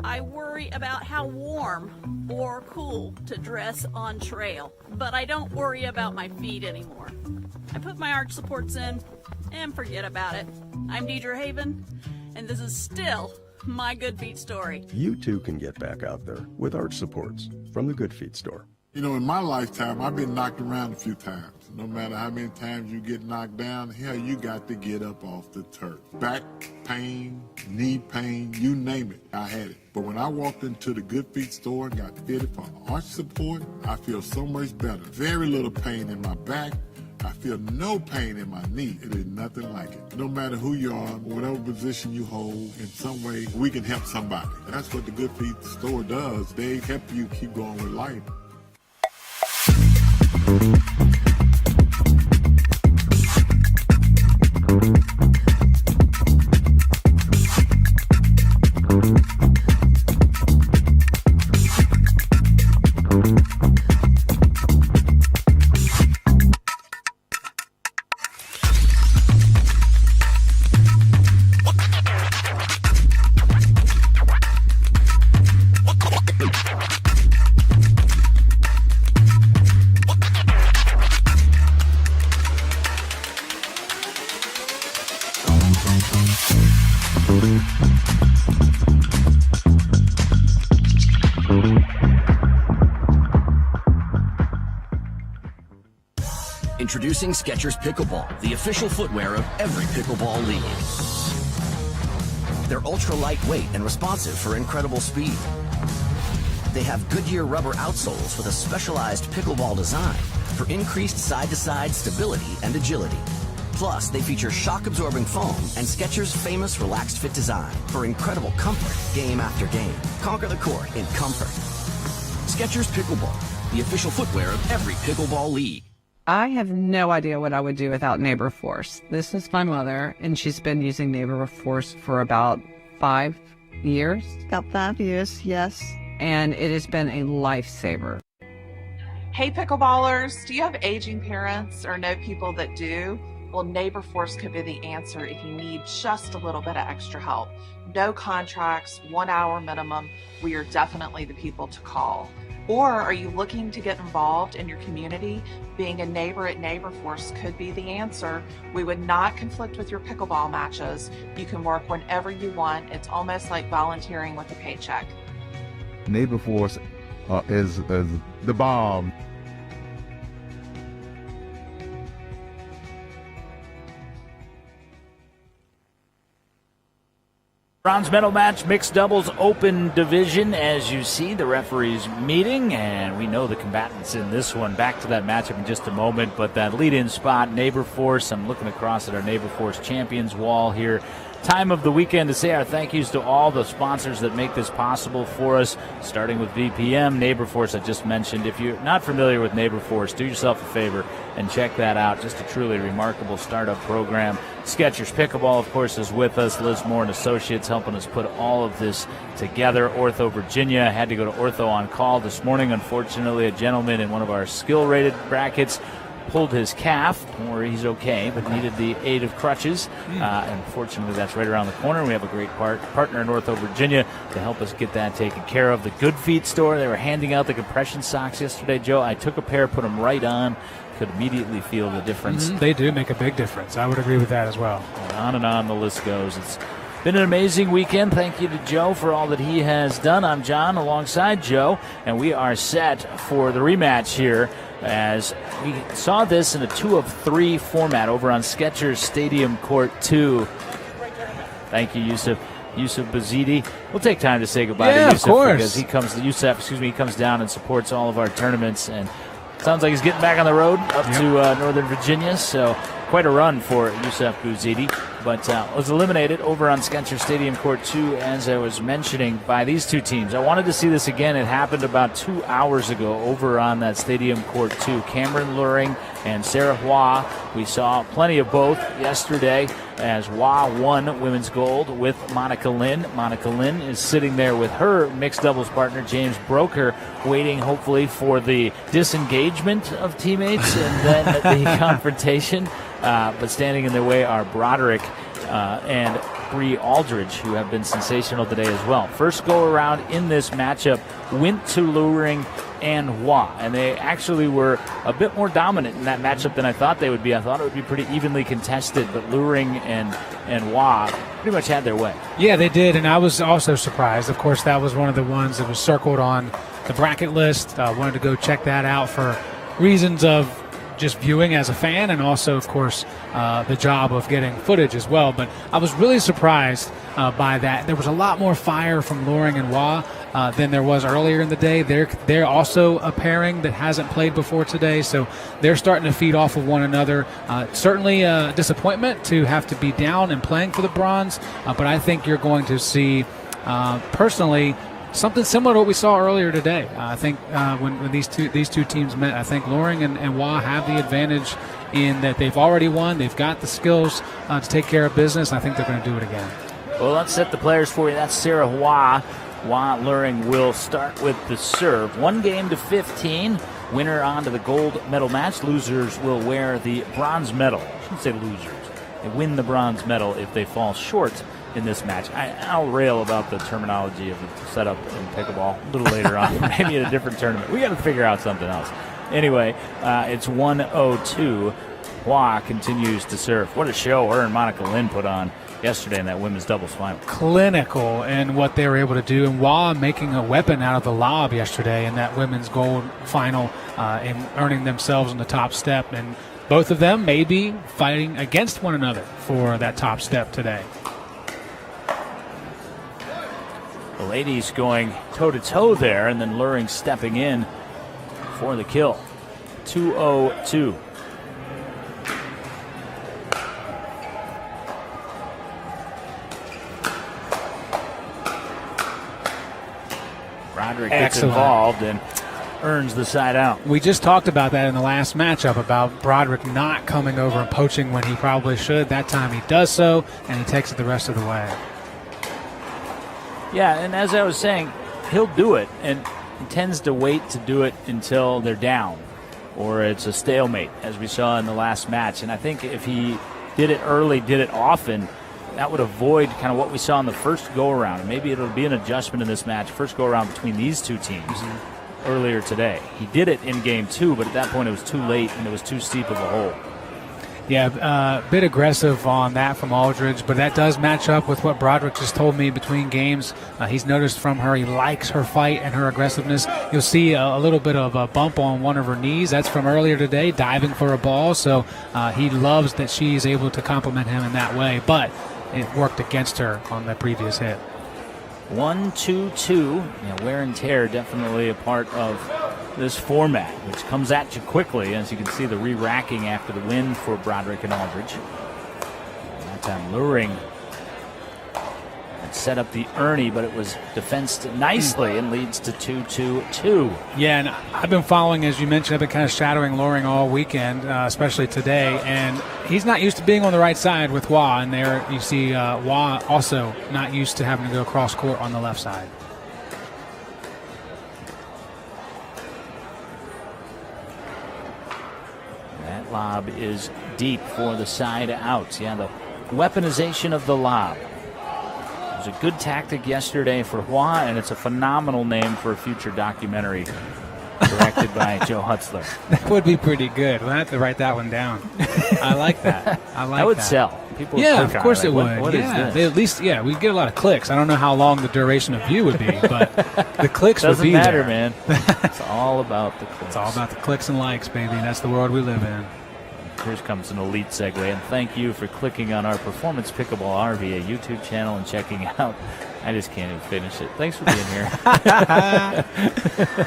I worry about how warm or cool to dress on trail, but I don't worry about my feet anymore. I put my arch supports in and forget about it. I'm Deidre Haven, and this is still my Good Feet story. You too can get back out there with arch supports from the Good Feet store. You know, in my lifetime, I've been knocked around a few times. No matter how many times you get knocked down, hell, you got to get up off the turf. Back pain, knee pain, you name it, I had it. But when I walked into the Good Feet store and got fitted for arch support, I feel so much better. Very little pain in my back. I feel no pain in my knee. It is nothing like it. No matter who you are, whatever position you hold, in some way, we can help somebody. And that's what the Good Feet store does. They help you keep going with life. Introducing Skechers Pickleball, the official footwear of every pickleball league. They're ultra lightweight and responsive for incredible speed. They have Goodyear rubber outsoles with a specialized pickleball design for increased side-to-side stability and agility. Plus, they feature shock-absorbing foam and Skechers' famous relaxed fit design for incredible comfort game after game. Conquer the court in comfort. Skechers Pickleball, the official footwear of every pickleball league. I have no idea what I would do without Neighbor Force. This is my mother, and she's been using Neighbor Force for about 5 years. About 5 years, yes. And it has been a lifesaver. Hey pickleballers, do you have aging parents or know people that do? Well, Neighbor Force could be the answer if you need just a little bit of extra help. No contracts, 1 hour minimum. We are definitely the people to call. Or are you looking to get involved in your community? Being a neighbor at Neighbor Force could be the answer. We would not conflict with your pickleball matches. You can work whenever you want. It's almost like volunteering with a paycheck. Neighbor Force is the bomb. Bronze medal match, mixed doubles open division. As you see, the referees meeting, and we know the combatants in this one. Back to that matchup in just a moment, but that lead-in spot, Neighbor Force. I'm looking across at our Neighbor Force champions wall here. Time of the weekend to say our thank yous to all the sponsors that make this possible for us, starting with VPM, Neighbor Force I just mentioned. If you're not familiar with Neighbor Force, do yourself a favor and check that out. Just a truly remarkable startup program. Skechers Pickleball, of course, is with us. Liz Moore and Associates helping us put all of this together. Ortho Virginia had to go to Ortho on call this morning. Unfortunately, a gentleman in one of our skill-rated brackets pulled his calf. Don't worry, he's okay, but needed the aid of crutches. And fortunately, that's right around the corner. We have a great partner in Ortho Virginia to help us get that taken care of. The Good Feet store, they were handing out the compression socks yesterday, Joe. I took a pair, put them right on. Could immediately feel the difference. They do make a big difference. I would agree with that as well. And on the list goes. It's been an amazing weekend. Thank you to Joe for all that he has done. I'm John alongside Joe, and we are set for the rematch here as we saw this in a 2 of 3 format over on Skechers Stadium Court 2. Thank you, Yusuf Bazidi. We'll take time to say goodbye to Yusuf, of course, because he comes down and supports all of our tournaments, and sounds like he's getting back on the road up to Northern Virginia. So quite a run for Yusuf Bouzidi, but was eliminated over on Skencer Stadium Court 2, as I was mentioning, by these two teams. I wanted to see this again. It happened about 2 hours ago over on that Stadium Court 2. Cameron Luring and Sarah Hua. We saw plenty of both yesterday as Hua won women's gold with Monica Lin. Monica Lin is sitting there with her mixed doubles partner, James Broker, waiting hopefully for the disengagement of teammates and then the confrontation. But standing in their way are Broderick and Bree Aldridge, who have been sensational today as well. First go around in this matchup went to Luring and Hua, and they actually were a bit more dominant in that matchup than I thought they would be. I thought it would be pretty evenly contested, but Luring and Hua pretty much had their way. Yeah, they did, and I was also surprised. Of course, that was one of the ones that was circled on the bracket list. Wanted to go check that out for reasons of just viewing as a fan, and also, of course, the job of getting footage as well. But I was really surprised by that. There was a lot more fire from Luring and Hua than there was earlier in the day. They're also a pairing that hasn't played before today, so they're starting to feed off of one another. Certainly a disappointment to have to be down and playing for the bronze, but I think you're going to see, personally, something similar to what we saw earlier today. I think when these two teams met, I think Luring and Hua have the advantage in that they've already won. They've got the skills to take care of business. I think they're going to do it again. Well, let's set the players for you. That's Sarah Hua. Hua Luring will start with the serve. 1-15. Winner on to the gold medal match. Losers will wear the bronze medal. I shouldn't say losers. They win the bronze medal if they fall short in this match. I'll rail about the terminology of the setup in pickleball a little later on, maybe in a different tournament. We got to figure out something else. Anyway, it's 1-2. Hua continues to serve. What a show her and Monica Lin put on yesterday in that women's doubles final. Clinical in what they were able to do, and Hua making a weapon out of the lob yesterday in that women's gold final and earning themselves on the top step. And both of them may be fighting against one another for that top step today. The ladies going toe-to-toe there, and then Luring stepping in for the kill. 2-0-2. Broderick gets involved and earns the side out. We just talked about that in the last matchup, about Broderick not coming over and poaching when he probably should. That time he does so, and he takes it the rest of the way. Yeah, and as I was saying, he'll do it, and he tends to wait to do it until they're down or it's a stalemate, as we saw in the last match. And I think if he did it early, did it often, that would avoid kind of what we saw in the first go-around. And maybe it'll be an adjustment in this match, first go-around between these two teams earlier today. He did it in game 2, but at that point it was too late and it was too steep of a hole. Yeah, a bit aggressive on that from Aldridge, but that does match up with what Broderick just told me between games. He's noticed from her he likes her fight and her aggressiveness. You'll see a little bit of a bump on one of her knees. That's from earlier today, diving for a ball. So he loves that she's able to compliment him in that way, but it worked against her on the previous hit. 1-2-2. Yeah, wear and tear definitely a part of this format, which comes at you quickly, as you can see the re-racking after the win for Broderick and Aldridge. That time Luring set up the Ernie, but it was defensed nicely and leads to 2-2-2. Yeah, and I've been following, as you mentioned, I've been kind of shadowing Luring all weekend, especially today, and he's not used to being on the right side with Hua, and there you see Hua also not used to having to go cross court on the left side. That lob is deep for the side out. Yeah, the weaponization of the lob. It was a good tactic yesterday for Hua, and it's a phenomenal name for a future documentary directed by Joe Hutzler. That would be pretty good. We'll have to write that one down. I like that. I like that. Would that. sell. People would yeah, click of course on it would. What yeah, is this? they at least, we'd get a lot of clicks. I don't know how long the duration of view would be, but the clicks would be Doesn't matter, there. man. It's all about the clicks. It's all about the clicks and likes, baby. That's the world we live in. Here comes an elite segue, and thank you for clicking on our Performance Pickleball RVA YouTube channel and checking out I just can't even finish it. Thanks for being here.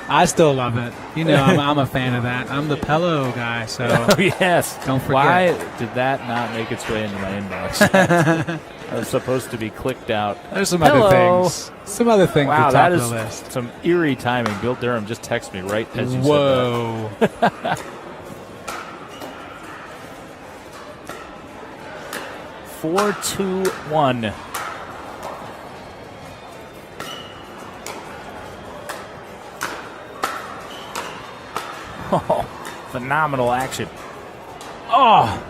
I still love it. You know, I'm a fan of that. I'm the pillow guy, so oh, yes. Don't forget. Why did that not make its way into my inbox? I was supposed to be clicked out. There's some Hello. other things. Some other things. Wow, at the that top is of the list. some eerie timing. Bill Durham just texted me right as you Whoa. said that. 4-2-1. Oh, phenomenal action. Oh,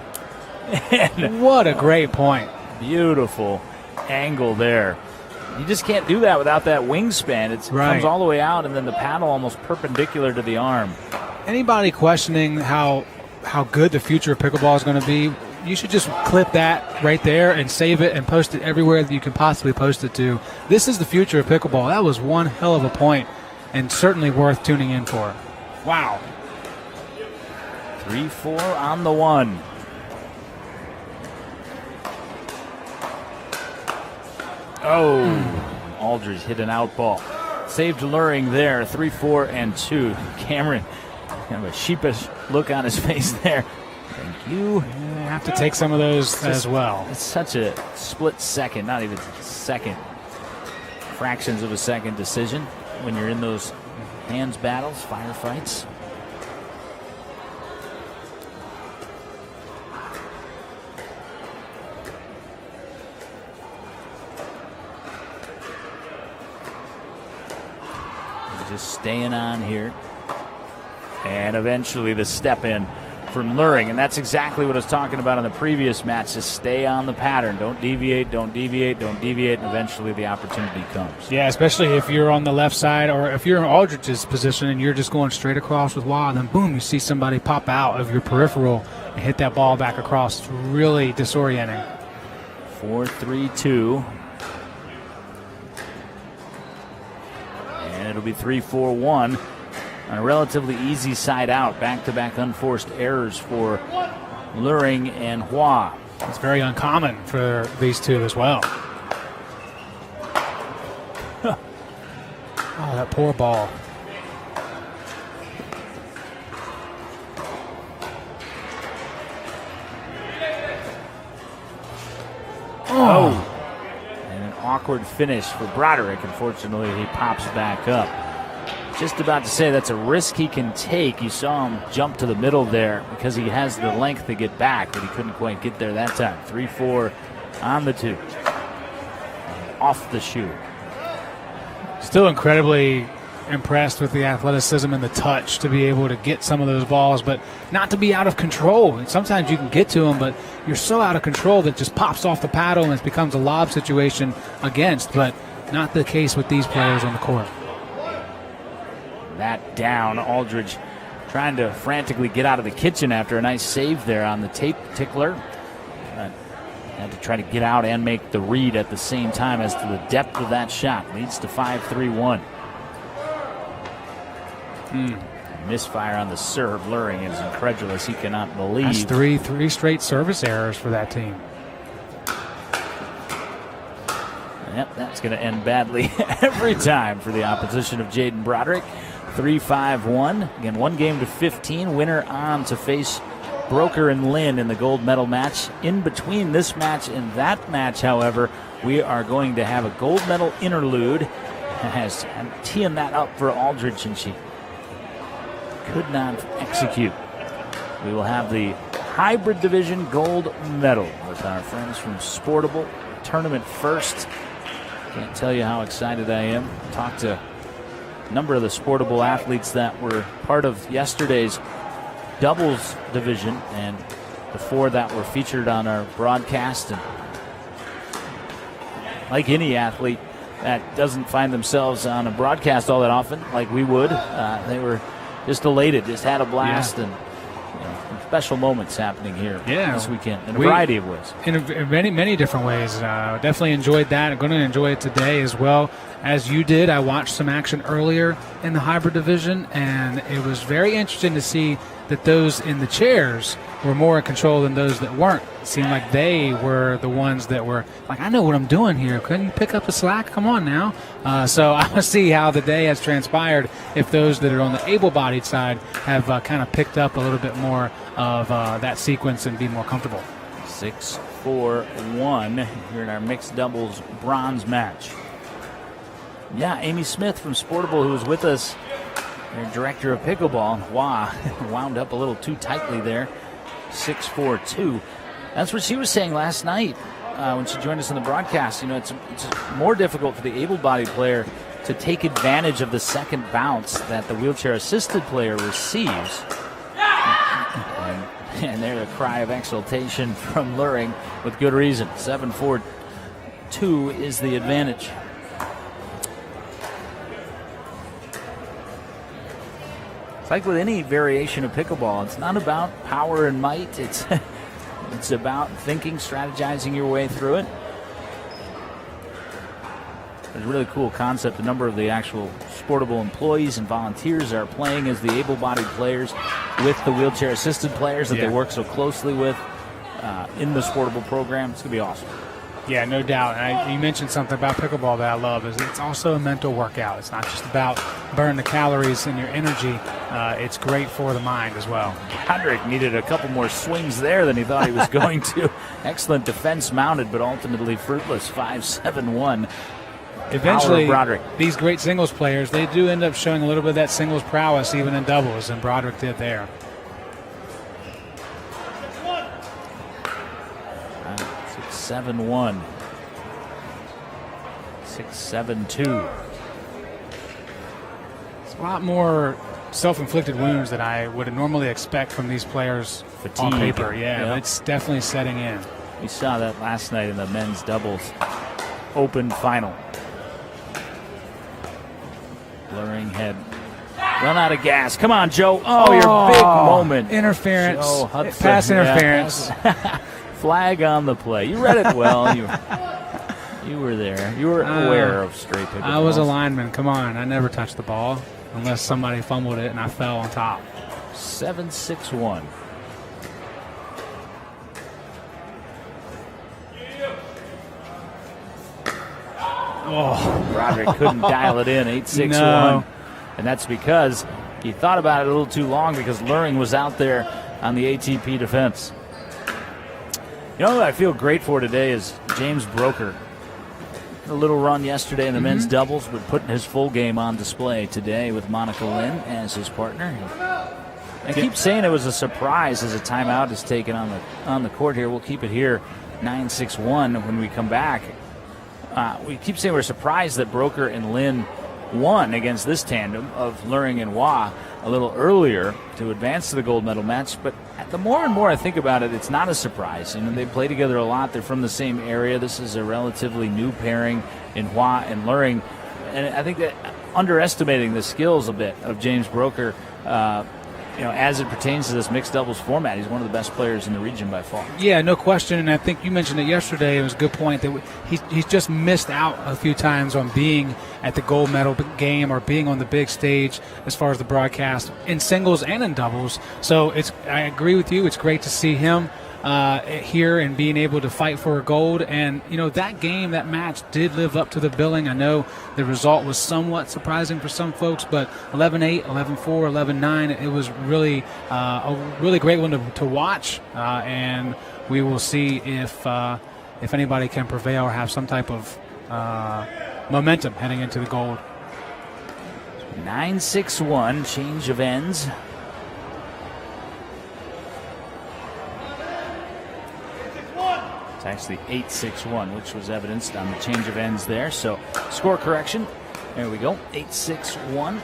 man. What a great point. Beautiful angle there. You just can't do that without that wingspan. It Right. comes all the way out, and then the paddle almost perpendicular to the arm. Anybody questioning how good the future of pickleball is going to be, you should just clip that right there and save it and post it everywhere that you can possibly post it to. This is the future of pickleball. That was one hell of a point and certainly worth tuning in for. Wow. 3-4 on the one. Oh, Aldridge hit an out ball. Saved luring there, 3-4 and 2. Cameron, kind of a sheepish look on his face there. Thank you. I have to take some of those as well. It's such a split second, not even second, fractions of a second decision when you're in those hands battles, firefights. Just staying on here. And eventually the step in from Luring. And that's exactly what I was talking about in the previous match. Just stay on the pattern. Don't deviate, don't deviate, don't deviate. And eventually the opportunity comes. Yeah, especially if you're on the left side or if you're in Aldridge's position and you're just going straight across with Wah, and then boom, you see somebody pop out of your peripheral and hit that ball back across. It's really disorienting. 4-3-2. And it'll be 3-4-1 on a relatively easy side out. Back-to-back unforced errors for Luring and Hua. It's very uncommon for these two as well. Oh, that poor ball. Oh. And an awkward finish for Broderick. Unfortunately, he pops back up. Just about to say that's a risk he can take. You saw him jump to the middle there because he has the length to get back, but he couldn't quite get there that time. 3-4 on the two. And off the shoe. Still incredibly impressed with the athleticism and the touch to be able to get some of those balls, but not to be out of control. And sometimes you can get to them, but you're so out of control that it just pops off the paddle and it becomes a lob situation against, but not the case with these players on the court. That down. Aldridge trying to frantically get out of the kitchen after a nice save there on the tape tickler. Had to try to get out and make the read at the same time as to the depth of that shot. Leads to 5-3-1. Misfire on the serve. Luring is incredulous. He cannot believe. That's three straight service errors for that team. Yep, that's going to end badly every time for the opposition of Jaden Broderick. 3-5-1. Again, 1 game to 15. Winner on to face Broker and Lynn in the gold medal match. In between this match and that match, however, we are going to have a gold medal interlude. I'm teeing that up for Aldridge, and she could not execute. We will have the hybrid division gold medal with our friends from Sportable. Tournament first. Can't tell you how excited I am. Talked to a number of the Sportable athletes that were part of yesterday's doubles division and the 4 that were featured on our broadcast. And like any athlete that doesn't find themselves on a broadcast all that often, like we would, they were just elated, just had a blast, and some special moments happening here this weekend in a variety of ways. In many different ways. Definitely enjoyed that. I'm going to enjoy it today as well as you did. I watched some action earlier in the hybrid division, and it was very interesting to see that those in the chairs were more in control than those that weren't. It seemed like they were the ones that were like, I know what I'm doing here. Couldn't you pick up the slack? Come on now. So I want to see how the day has transpired if those that are on the able-bodied side have kind of picked up a little bit more of that sequence and be more comfortable. 6-4-1 here in our mixed doubles bronze match. Yeah, Amy Smith from Sportable, who was with us, their director of pickleball, wound up a little too tightly there. 6-4-2. That's what she was saying last night when she joined us in the broadcast. You know, it's more difficult for the able-bodied player to take advantage of the second bounce that the wheelchair-assisted player receives. And there's a cry of exultation from Luring with good reason. 7-4-2 is the advantage. It's like with any variation of pickleball. It's not about power and might. It's about thinking, strategizing your way through it. It's a really cool concept. A number of the actual Sportable employees and volunteers are playing as the able-bodied players with the wheelchair-assisted players that they work so closely with in the Sportable program. It's going to be awesome. Yeah, no doubt. And you mentioned something about pickleball that I love is it's also a mental workout. It's not just about burning the calories and your energy. It's great for the mind as well. Broderick needed a couple more swings there than he thought he was going to. Excellent defense mounted, but ultimately fruitless. 5-7-1. Eventually, these great singles players, they do end up showing a little bit of that singles prowess even in doubles, and Broderick did there. 6-7-1. 6-7-2. It's a lot more self-inflicted wounds than I would normally expect from these players on paper. Yeah, it's definitely setting in. We saw that last night in the men's doubles open final. Luring had run out of gas. Come on, Joe. Oh, your big moment. Interference. Joe Hudson. Pass interference. Flag on the play. You read it well. You were there. You were aware of straight pickleball. I was a lineman. Come on. I never touched the ball unless somebody fumbled it and I fell on top. 7-6-1. Oh, Broderick couldn't dial it in. 8-6-1. No. And that's because he thought about it a little too long because Luring was out there on the ATP defense. You know what I feel great for today is James Broker. A little run yesterday in the men's doubles, but putting his full game on display today with Monica Lynn as his partner. I keep saying it was a surprise as a timeout is taken on the court here. We'll keep it here, 9-6-1 when we come back. We keep saying we're surprised that Broker and Lynn won against this tandem of Luring and Wah a little earlier to advance to the gold medal match. But the more and more I think about it, it's not a surprise. And they play together a lot. They're from the same area. This is a relatively new pairing in Wah and Luring. And I think that underestimating the skills a bit of James Broker, as it pertains to this mixed doubles format, he's one of the best players in the region by far. Yeah, no question. And I think you mentioned it yesterday. It was a good point that he's just missed out a few times on being at the gold medal game or being on the big stage as far as the broadcast in singles and in doubles. So I agree with you. It's great to see him here and being able to fight for a gold. And, that match did live up to the billing. I know the result was somewhat surprising for some folks, but 11-8, 11-4, 11-9, it was really a really great one to watch. And we will see if anybody can prevail or have some type of momentum heading into the gold. 9-6-1, change of ends. It's actually 8-6-1, which was evidenced on the change of ends there. So score correction. There we go. 8-6-1.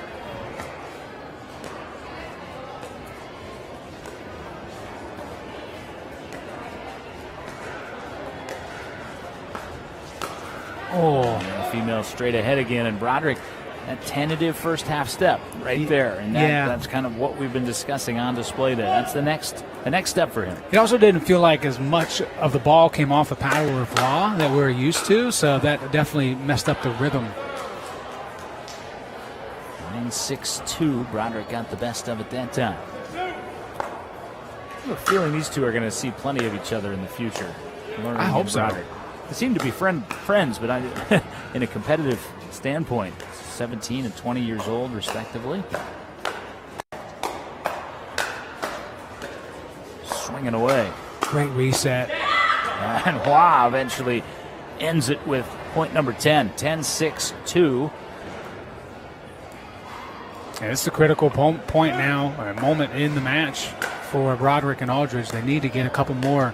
Oh, female straight ahead again, and Broderick, that tentative first half step right there, and that's kind of what we've been discussing on display there. That's the next step for him. It also didn't feel like as much of the ball came off the paddle or claw that we're used to, so that definitely messed up the rhythm. 9-6-2, Broderick got the best of it that time. I have a feeling these two are going to see plenty of each other in the future. I hope so. They seem to be friends, but in a competitive standpoint, 17 and 20 years old, respectively. Swinging away. Great reset. And Hua eventually ends it with point number 10, 10-6-2. Yeah, it's a critical point now, or a moment in the match for Broderick and Aldridge. They need to get a couple more.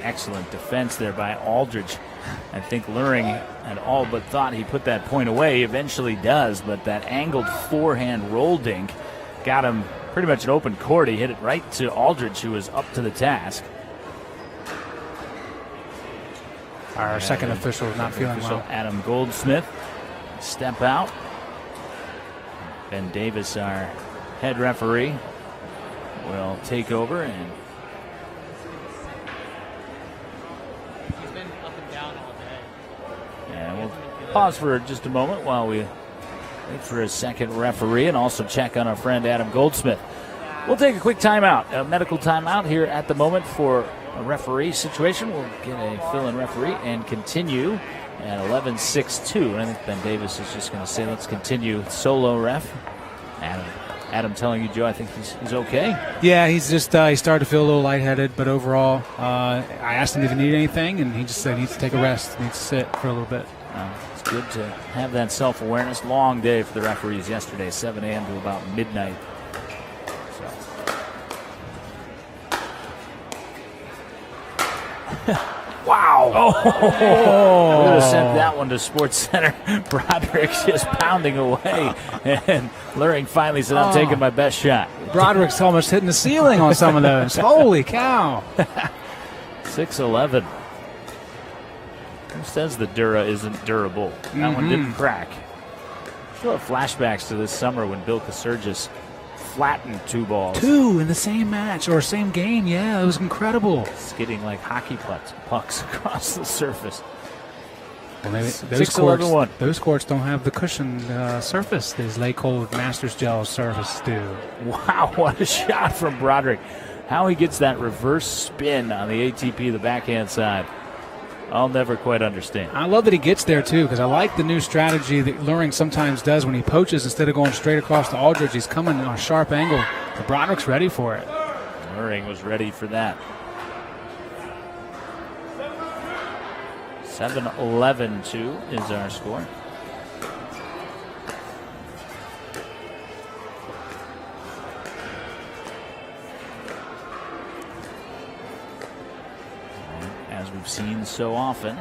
Excellent defense there by Aldridge. I think Luring had all but thought he put that point away. He eventually does, but that angled forehand roll dink got him pretty much an open court. He hit it right to Aldridge, who was up to the task. Our second official is not feeling well. Adam Goldsmith, step out. Ben Davis, our head referee, will take over and pause for just a moment while we wait for a second referee and also check on our friend Adam Goldsmith. We'll take a quick timeout, a medical timeout here at the moment for a referee situation. We'll get a fill-in referee and continue at 11-6-2. And I think Ben Davis is just going to say, let's continue solo ref. Adam telling you, Joe, I think he's okay. Yeah, he's just he started to feel a little lightheaded, but overall, I asked him if he needed anything, and he just said he needs to take a rest, he needs to sit for a little bit. It's good to have that self-awareness. Long day for the referees yesterday, 7 a.m. to about midnight. Wow. Oh. We're going to send that one to Sports Center. Broderick just pounding away. And Luring finally said, I'm taking my best shot. Broderick's almost hitting the ceiling on some of those. Holy cow. 6-11. Who says the Dura isn't durable? That one didn't crack. Still have flashbacks to this summer when Bill Kasurgis flattened two balls. Two in the same match or same game. Yeah, it was incredible. Skidding like hockey pucks across the surface. Well, maybe those courts don't have the cushioned surface these Lay Cold Masters Gel surface do. Wow, what a shot from Broderick. How he gets that reverse spin on the ATP, the backhand side, I'll never quite understand. I love that he gets there, too, because I like the new strategy that Luring sometimes does when he poaches. Instead of going straight across to Aldridge, he's coming on a sharp angle. But Broderick's ready for it. Luring was ready for that. 7-11-2 is our score. As we've seen so often,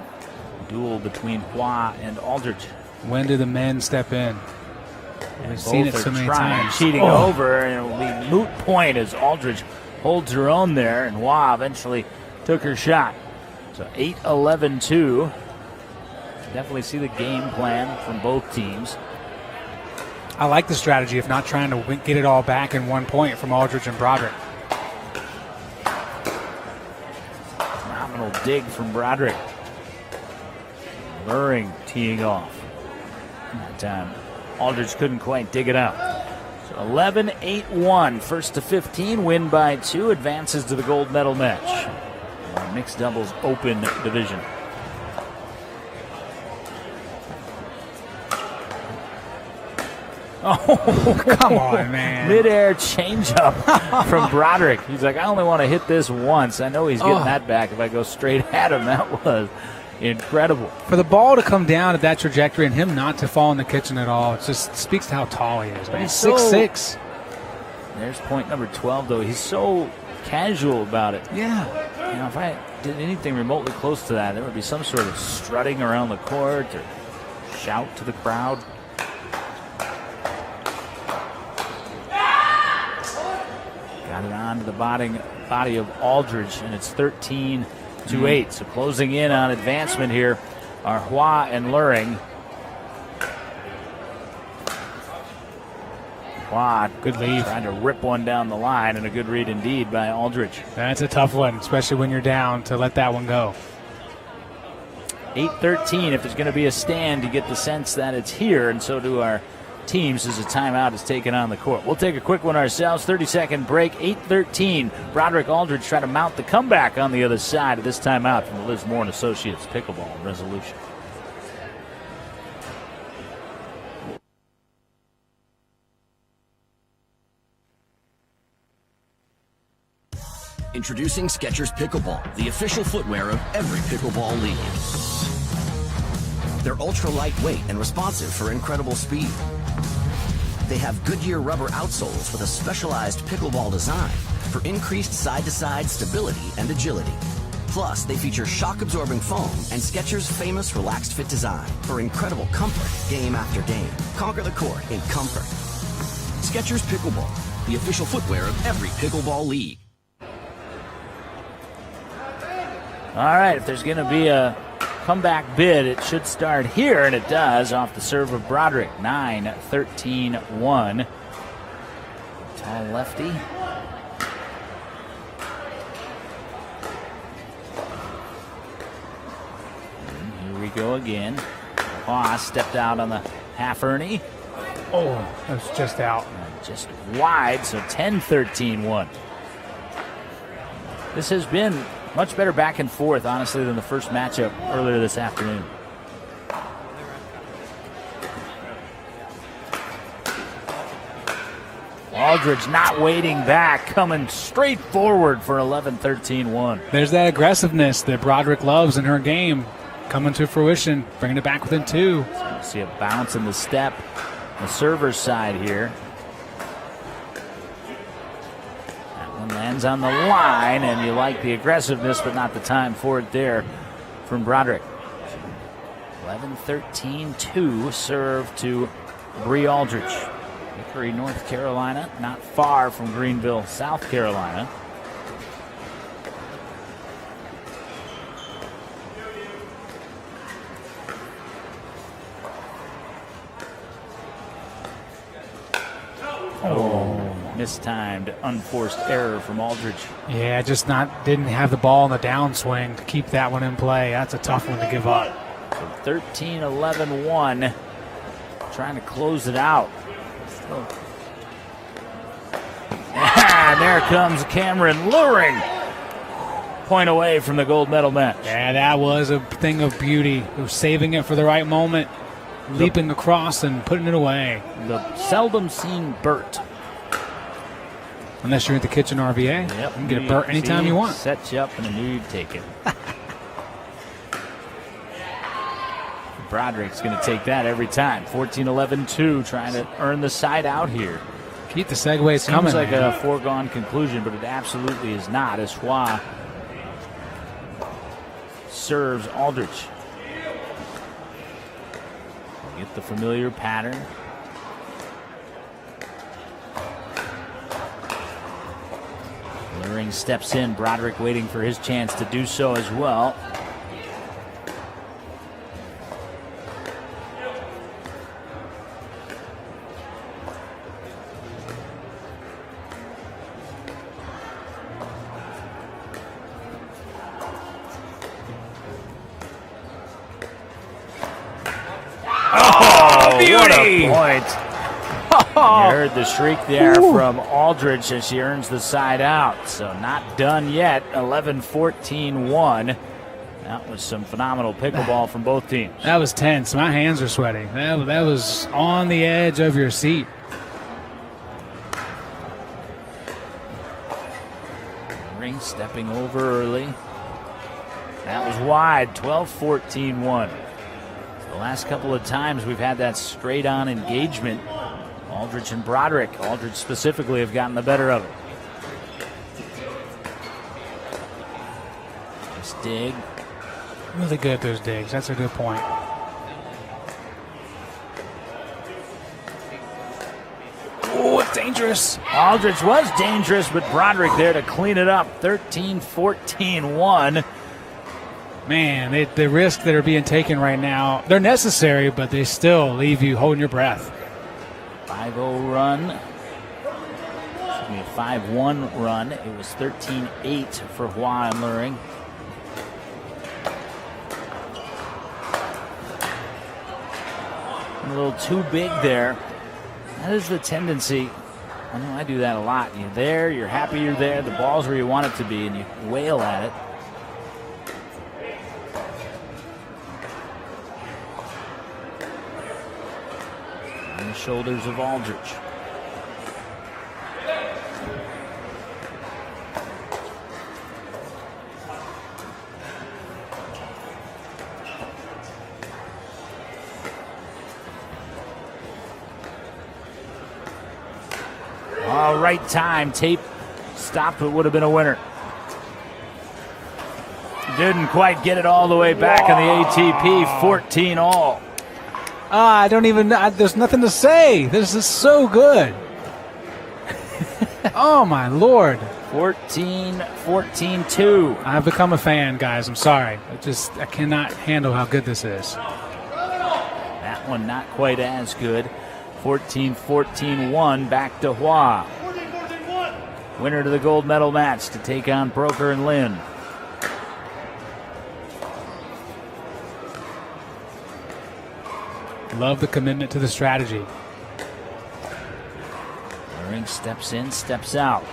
duel between Hua and Aldridge. When do the men step in? We've seen it so many times. Cheating over, and it will be moot point as Aldridge holds her own there, and Hua eventually took her shot. So 8-11-2. Definitely see the game plan from both teams. I like the strategy of not trying to get it all back in 1 point from Aldridge and Broderick. Dig from Broderick. Luring teeing off. That time, Aldridge couldn't quite dig it out. So 11-8-1, first to 15, win by 2, advances to the gold medal match. Mixed doubles open division. Oh, come on, man. Mid-air changeup from Broderick. He's like, I only want to hit this once. I know he's getting that back if I go straight at him. That was incredible. For the ball to come down at that trajectory and him not to fall in the kitchen at all, it just speaks to how tall he is. But he's 6'6". There's point number 12, though. He's so casual about it. Yeah. You know, if I did anything remotely close to that, there would be some sort of strutting around the court or shout to the crowd. Got it onto the body of Aldridge, and it's 13-8. So closing in on advancement here are Hua and Luring. Hua, good lead. Trying to rip one down the line, and a good read indeed by Aldridge. That's a tough one, especially when you're down, to let that one go. 8:13. If there's going to be a stand, you get the sense that it's here, and so do our teams as a timeout is taken on the court. We'll take a quick one ourselves. 30-second break. 8:13. Broderick Aldridge try to mount the comeback on the other side of this timeout from the Liz Moore and Associates Pickleball Resolution. Introducing Skechers Pickleball, the official footwear of every pickleball league. They're ultra lightweight and responsive for incredible speed. They have Goodyear rubber outsoles with a specialized pickleball design for increased side-to-side stability and agility. Plus, they feature shock-absorbing foam and Skechers' famous relaxed fit design for incredible comfort game after game. Conquer the court in comfort. Skechers Pickleball, the official footwear of every pickleball league. All right, if there's going to be a comeback bid, it should start here, and it does off the serve of Broderick. 9-13-1. Tall lefty. And here we go again. Haas stepped out on the half Ernie. Oh, that was just out. Just wide, so 10-13-1. This has been much better back and forth, honestly, than the first matchup earlier this afternoon. Aldridge not waiting back, coming straight forward for 11-13-1. There's that aggressiveness that Broderick loves in her game coming to fruition, bringing it back within 2. So see a bounce in the step on the server's side here. Lands on the line, and you like the aggressiveness, but not the time for it there from Broderick. 11-13-2 serve to Bree Aldridge. Hickory, North Carolina, not far from Greenville, South Carolina. Mistimed, unforced error from Aldridge. Yeah, just didn't have the ball in the downswing to keep that one in play. That's a tough one to give up. So 13-11-1, trying to close it out. And there comes Cameron Luring. Point away from the gold medal match. Yeah, that was a thing of beauty. It was saving it for the right moment, leaping across and putting it away. The seldom seen Burt. Unless you're at the Kitchen RVA. Yep. You can get a Burt anytime you want. Set you up, and I knew you'd take it. Broderick's going to take that every time. 14-11-2, trying to earn the side out here. Keep the segues coming. Seems like a foregone conclusion, but it absolutely is not. As Schwa serves Aldridge. Get the familiar pattern. Luring steps in. Broderick waiting for his chance to do so as well. Beauty! What a point. You heard the shriek there from Aldridge as she earns the side out. So not done yet. 11-14-1. That was some phenomenal pickleball from both teams. That was tense. My hands are sweating. That was on the edge of your seat. Ring stepping over early. That was wide. 12-14-1. The last couple of times we've had that straight-on engagement. Aldridge and Broderick. Aldridge specifically have gotten the better of it. Nice dig. Really good at those digs. That's a good point. Oh, it's dangerous. Aldridge was dangerous, but Broderick there to clean it up. 13-14-1. Man, the risks that are being taken right now, they're necessary, but they still leave you holding your breath. 5-0 run. Excuse me, a 5-1 run. It was 13-8 for Hua and Luring. a little too big there. That is the tendency. I know I do that a lot. You're there, you're happy you're there, the ball's where you want it to be, and you wail at it. On the shoulders of Aldrich. All right time. Tape stopped, but would have been a winner. Didn't quite get it all the way back in the ATP. 14 all. I don't even, there's nothing to say. This is so good. Oh, my Lord. 14-2. I've become a fan, guys. I'm sorry. I cannot handle how good this is. That one not quite as good. 14-14-1, back to Hua. Winner to the gold medal match to take on Broker and Lin. Love the commitment to the strategy. Luring steps in, steps out.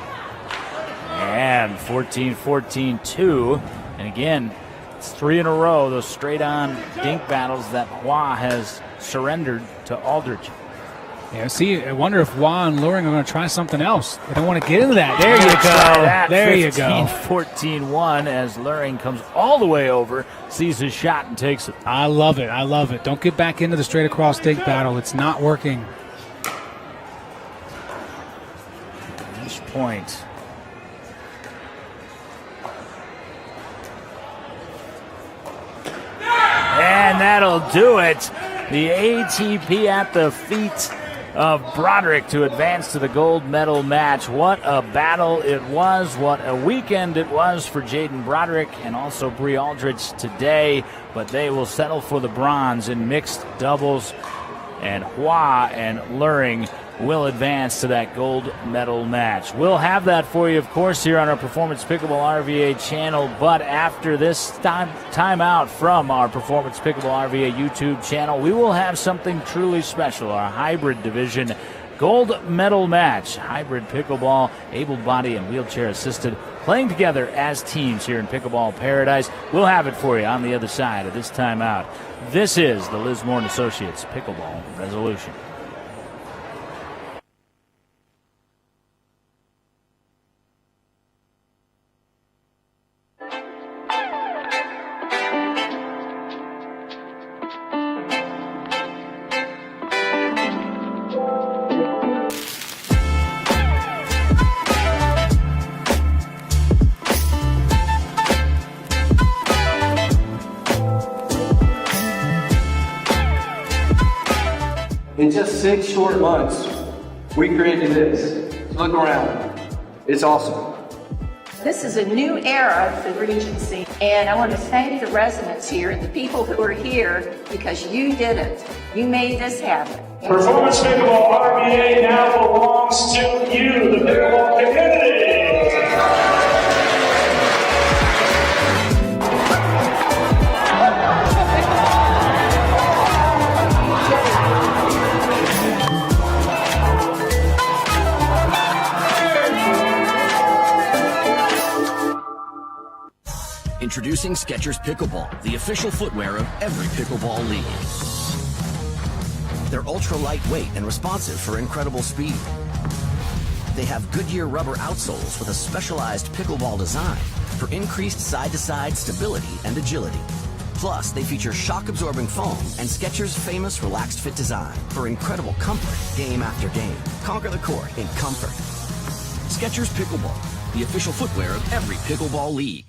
And 14-14-2. And again, it's 3 in a row, those straight-on dink battles that Hua has surrendered to Aldrich. Yeah, see, I wonder if Hua and Luring are going to try something else. They don't want to get into that. There you go. There you go. 14-14-1 as Luring comes all the way over, sees his shot and takes it. I love it. I love it. Don't get back into the straight across dink battle. It's not working. Each point. And that'll do it. The ATP at the feet of Broderick to advance to the gold medal match. What a battle it was. What a weekend it was for Jaden Broderick and also Bree Aldrich today. But they will settle for the bronze in mixed doubles. And Hua and Luring will advance to that gold medal match. We'll have that for you, of course, here on our Performance Pickleball RVA channel. But after this time out from our Performance Pickleball RVA YouTube channel, we will have something truly special, our hybrid division gold medal match. Hybrid pickleball, able body and wheelchair assisted, playing together as teams here in Pickleball Paradise. We'll have it for you on the other side of this timeout. This is the Lismore & Associates Pickleball Resolution. In just 6 short months, we created this. Look around. It's awesome. This is a new era for the Regency, and I want to thank the residents here and the people who are here because you did it. You made this happen. Performance Pickleball RVA now belongs to you, the pickleball community. Introducing Skechers Pickleball, the official footwear of every pickleball league. They're ultra lightweight and responsive for incredible speed. They have Goodyear rubber outsoles with a specialized pickleball design for increased side-to-side stability and agility. Plus, they feature shock-absorbing foam and Skechers' famous relaxed fit design for incredible comfort game after game. Conquer the court in comfort. Skechers Pickleball, the official footwear of every pickleball league.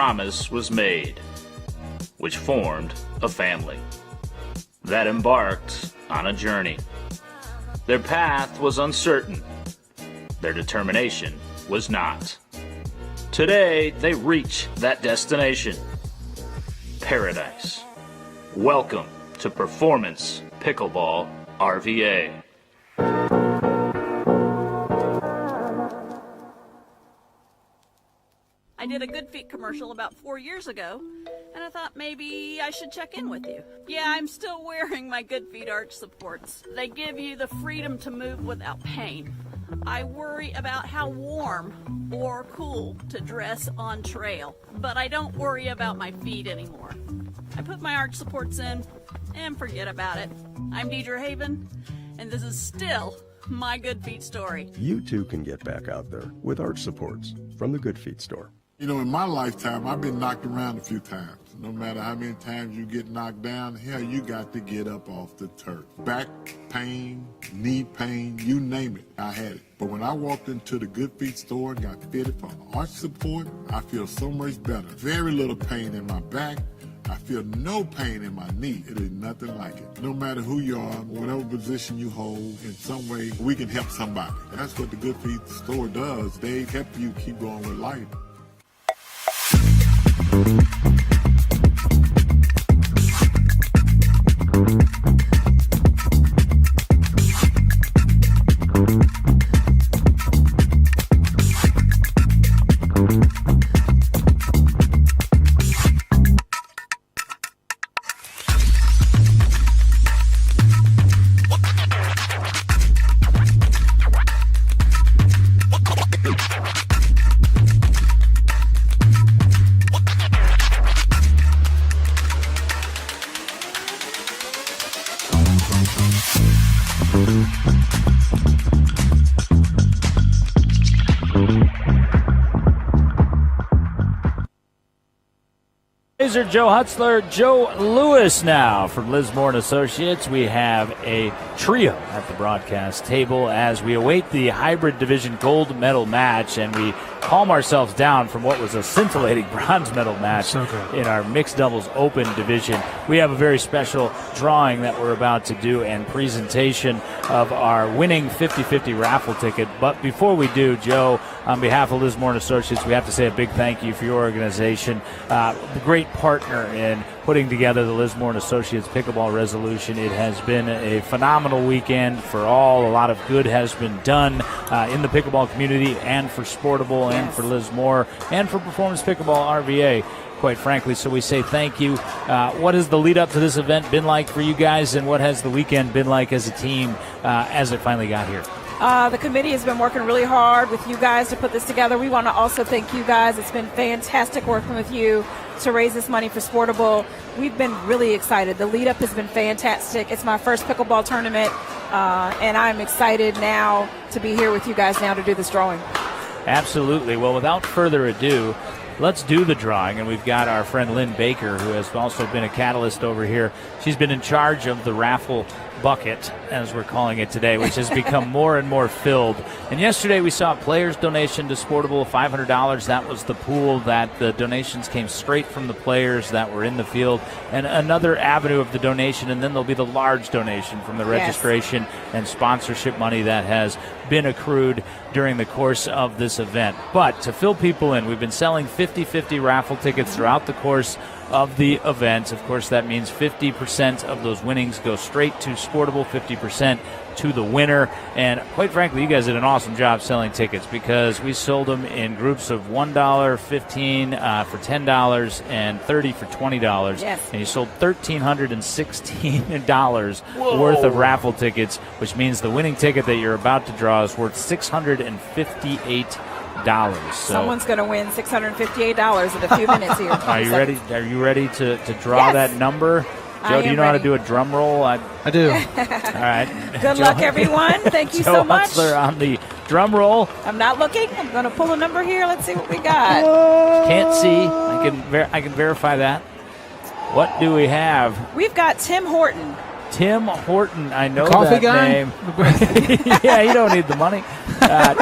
promise was made, which formed a family that embarked on a journey. Their path was uncertain. Their determination was not. Today, they reach that destination. Paradise. Welcome to Performance Pickleball RVA. I did a Good Feet commercial about 4 years ago, and I thought maybe I should check in with you. Yeah, I'm still wearing my Good Feet arch supports. They give you the freedom to move without pain. I worry about how warm or cool to dress on trail, but I don't worry about my feet anymore. I put my arch supports in and forget about it. I'm Deidre Haven, and this is still my Good Feet story. You too can get back out there with arch supports from the Good Feet store. You know, in my lifetime, I've been knocked around a few times. No matter how many times you get knocked down, hell, you got to get up off the turf. Back pain, knee pain, you name it, I had it. But when I walked into the Good Feet store and got fitted for arch support, I feel so much better. Very little pain in my back. I feel no pain in my knee. It is nothing like it. No matter who you are, whatever position you hold, in some way, we can help somebody. That's what the Good Feet store does. They help you keep going with life. Joe Hutzler, Joe Lewis now from Lismore & Associates. We have a trio at the broadcast table as we await the hybrid division gold medal match, and we calm ourselves down from what was a scintillating bronze medal match in our mixed doubles open division. We have a very special drawing that we're about to do and presentation of our winning 50-50 raffle ticket. But before we do, Joe, on behalf of Lismore & Associates, we have to say a big thank you for your organization. The great partner in putting together the Lismore & Associates Pickleball Resolution. It has been a phenomenal weekend for all. A lot of good has been done in the pickleball community and for Sportable and for Lismore and for Performance Pickleball RVA, quite frankly. So we say thank you. What has the lead up to this event been like for you guys, and what has the weekend been like as a team as it finally got here? The committee has been working really hard with you guys to put this together. We want to also thank you guys. It's been fantastic working with you to raise this money for Sportable. We've been really excited. The lead up has been fantastic. It's my first pickleball tournament, and I'm excited now to be here with you guys now to do this drawing. Absolutely. Well, without further ado, let's do the drawing. And we've got our friend Lynn Baker, who has also been a catalyst over here. She's been in charge of the raffle bucket, as we're calling it today, which has become more and more filled. And yesterday we saw a player's donation to Sportable, $500. That was the pool that the donations came straight from the players that were in the field. And another avenue of the donation, and then there'll be the large donation from the registration and sponsorship money that has been accrued during the course of this event. But to fill people in, we've been selling 50-50 raffle tickets throughout the course of the event. Of course, that means 50% of those winnings go straight to Sportable, 50% to the winner. And quite frankly, you guys did an awesome job selling tickets, because we sold them in groups of $1, $15 for $10, and $30 for $20. Yes. And you sold $1,316 worth of raffle tickets, which means the winning ticket that you're about to draw is worth $658. So someone's going to win $658 in a few minutes here. Are you ready? Are you ready to draw that number? Joe, do you know how to do a drum roll? I do. All right. Good luck, everyone. Thank you so much. Joe Hutzler on the drum roll. I'm not looking. I'm going to pull a number here. Let's see what we got. Can't see. I can verify that. What do we have? We've got Tim Horton. Tim Horton, I know Coffee that guy? name. Yeah, you don't need the money.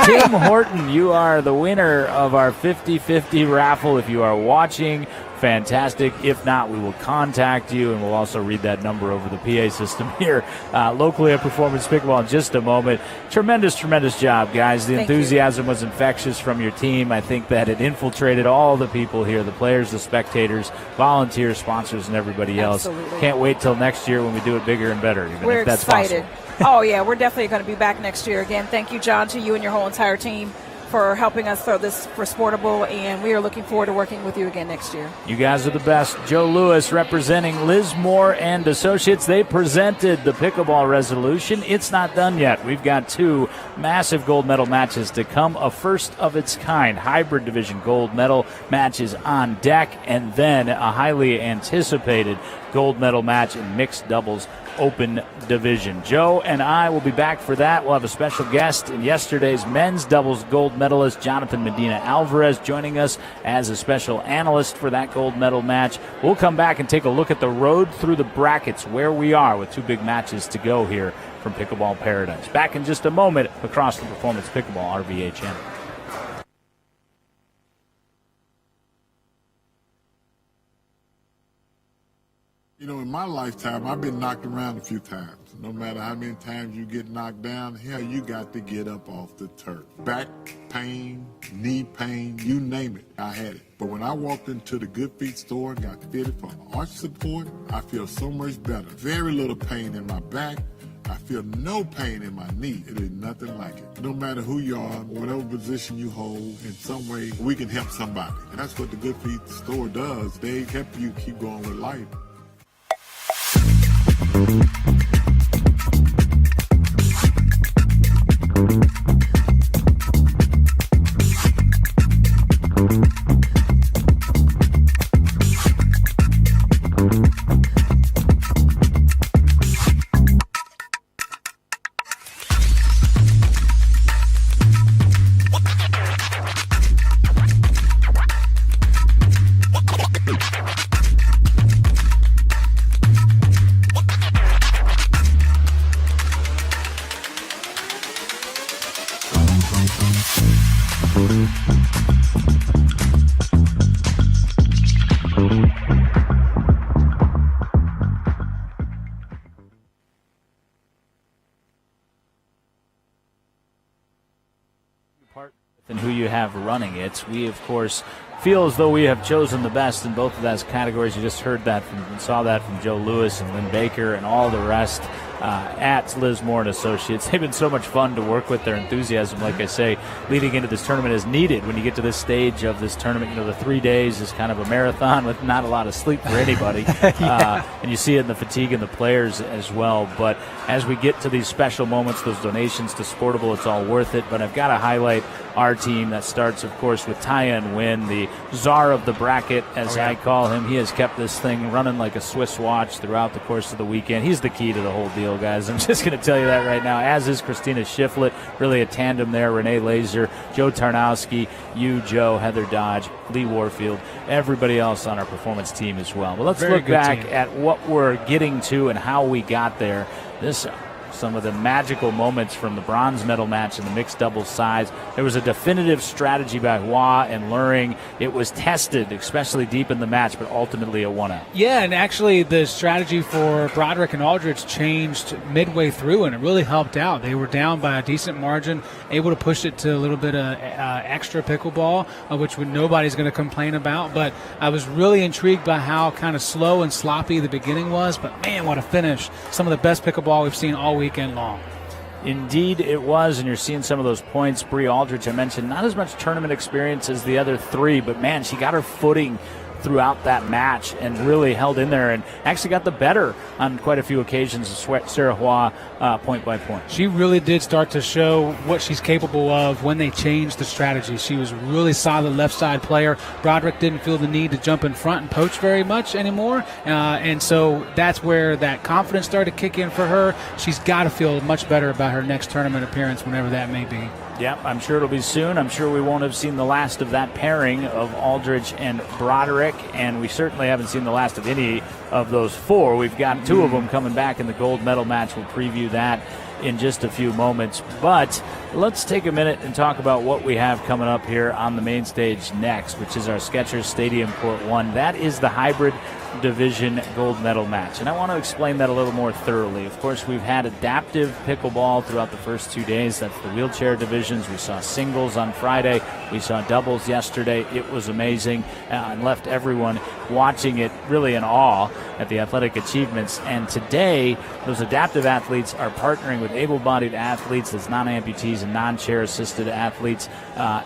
Tim Horton, you are the winner of our 50-50 raffle. If you are watching, fantastic. If not, we will contact you, and we'll also read that number over the PA system here locally at Performance Pickleball in just a moment. Tremendous job, guys. The enthusiasm was infectious from your team. I think that it infiltrated all the people here, the players, the spectators, volunteers, sponsors, and everybody else. Absolutely. Can't wait till next year when we do it bigger and better, even We're if that's excited. possible. Oh, yeah, we're definitely going to be back next year again. Thank you, John, to you and your whole entire team for helping us throw this for Sportable, and we are looking forward to working with you again next year. You guys are the best. Joe Lewis representing Liz Moore and Associates. They presented the Pickleball Resolution. It's not done yet. We've got 2 massive gold medal matches to come, a first of its kind hybrid division gold medal matches on deck, and then a highly anticipated gold medal match in mixed doubles open division. Joe and I will be back for that. We'll have a special guest in yesterday's men's doubles gold medalist, Jonathan Medina Alvarez, joining us as a special analyst for that gold medal match. We'll come back and take a look at the road through the brackets, where we are with 2 big matches to go here from Pickleball Paradise. Back in just a moment across the Performance Pickleball RVA channel. You know, in my lifetime, I've been knocked around a few times. No matter how many times you get knocked down, hell, you got to get up off the turf. Back pain, knee pain, you name it, I had it. But when I walked into the Good Feet store and got fitted for arch support, I feel so much better. Very little pain in my back. I feel no pain in my knee. It is nothing like it. No matter who you are, whatever position you hold, in some way, we can help somebody. And that's what the Good Feet store does. They help you keep going with life. And who you have running it. We, of course, feel as though we have chosen the best in both of those categories. You just heard that and saw that from Joe Lewis and Lynn Baker and all the rest at Liz Moore and Associates. They've been so much fun to work with. Their enthusiasm, like I say, leading into this tournament is needed when you get to this stage of this tournament. You know, the 3 days is kind of a marathon with not a lot of sleep for anybody. And you see it in the fatigue in the players as well. But as we get to these special moments, those donations to Sportable, it's all worth it. But I've got to highlight our team. That starts, of course, with Tyan Nguyen, the czar of the bracket, as I call him. He has kept this thing running like a Swiss watch throughout the course of the weekend. He's the key to the whole deal, guys. I'm just going to tell you that right now, as is Christina Shiflett. Really a tandem there. Renee Laaser, Joe Tarnowski, you, Joe, Heather Dodge, Lee Warfield, everybody else on our performance team as well. But let's look back at what we're getting to and how we got there. Some of the magical moments from the bronze medal match in the mixed doubles sides. There was a definitive strategy by Hua and Luring. It was tested, especially deep in the match, but ultimately a 1-out. Yeah, and actually the strategy for Broderick and Aldridge changed midway through, and it really helped out. They were down by a decent margin, able to push it to a little bit of extra pickleball, which nobody's going to complain about. But I was really intrigued by how kind of slow and sloppy the beginning was. But, man, what a finish. Some of the best pickleball we've seen all weekend long. Indeed it was, and you're seeing some of those points. Bree Aldridge, I mentioned, not as much tournament experience as the other 3, but man, she got her footing throughout that match and really held in there and actually got the better on quite a few occasions of Sarah Hua point by point. She really did start to show what she's capable of when they changed the strategy. She was a really solid left side player. Broderick didn't feel the need to jump in front and poach very much anymore, and so that's where that confidence started to kick in for her. She's got to feel much better about her next tournament appearance, whenever that may be. Yep, I'm sure it'll be soon. I'm sure we won't have seen the last of that pairing of Aldridge and Broderick, and we certainly haven't seen the last of any of those 4. We've got 2 of them coming back in the gold medal match. We'll preview that in just a few moments. But let's take a minute and talk about what we have coming up here on the main stage next, which is our Skechers Stadium Court 1. That is the hybrid division gold medal match. And I want to explain that a little more thoroughly. Of course, we've had adaptive pickleball throughout the first 2 days. That's the wheelchair divisions. We saw singles on Friday. We saw doubles yesterday. It was amazing and left everyone watching it really in awe at the athletic achievements. And today, those adaptive athletes are partnering with able-bodied athletes, that's non-amputees and non-chair assisted athletes,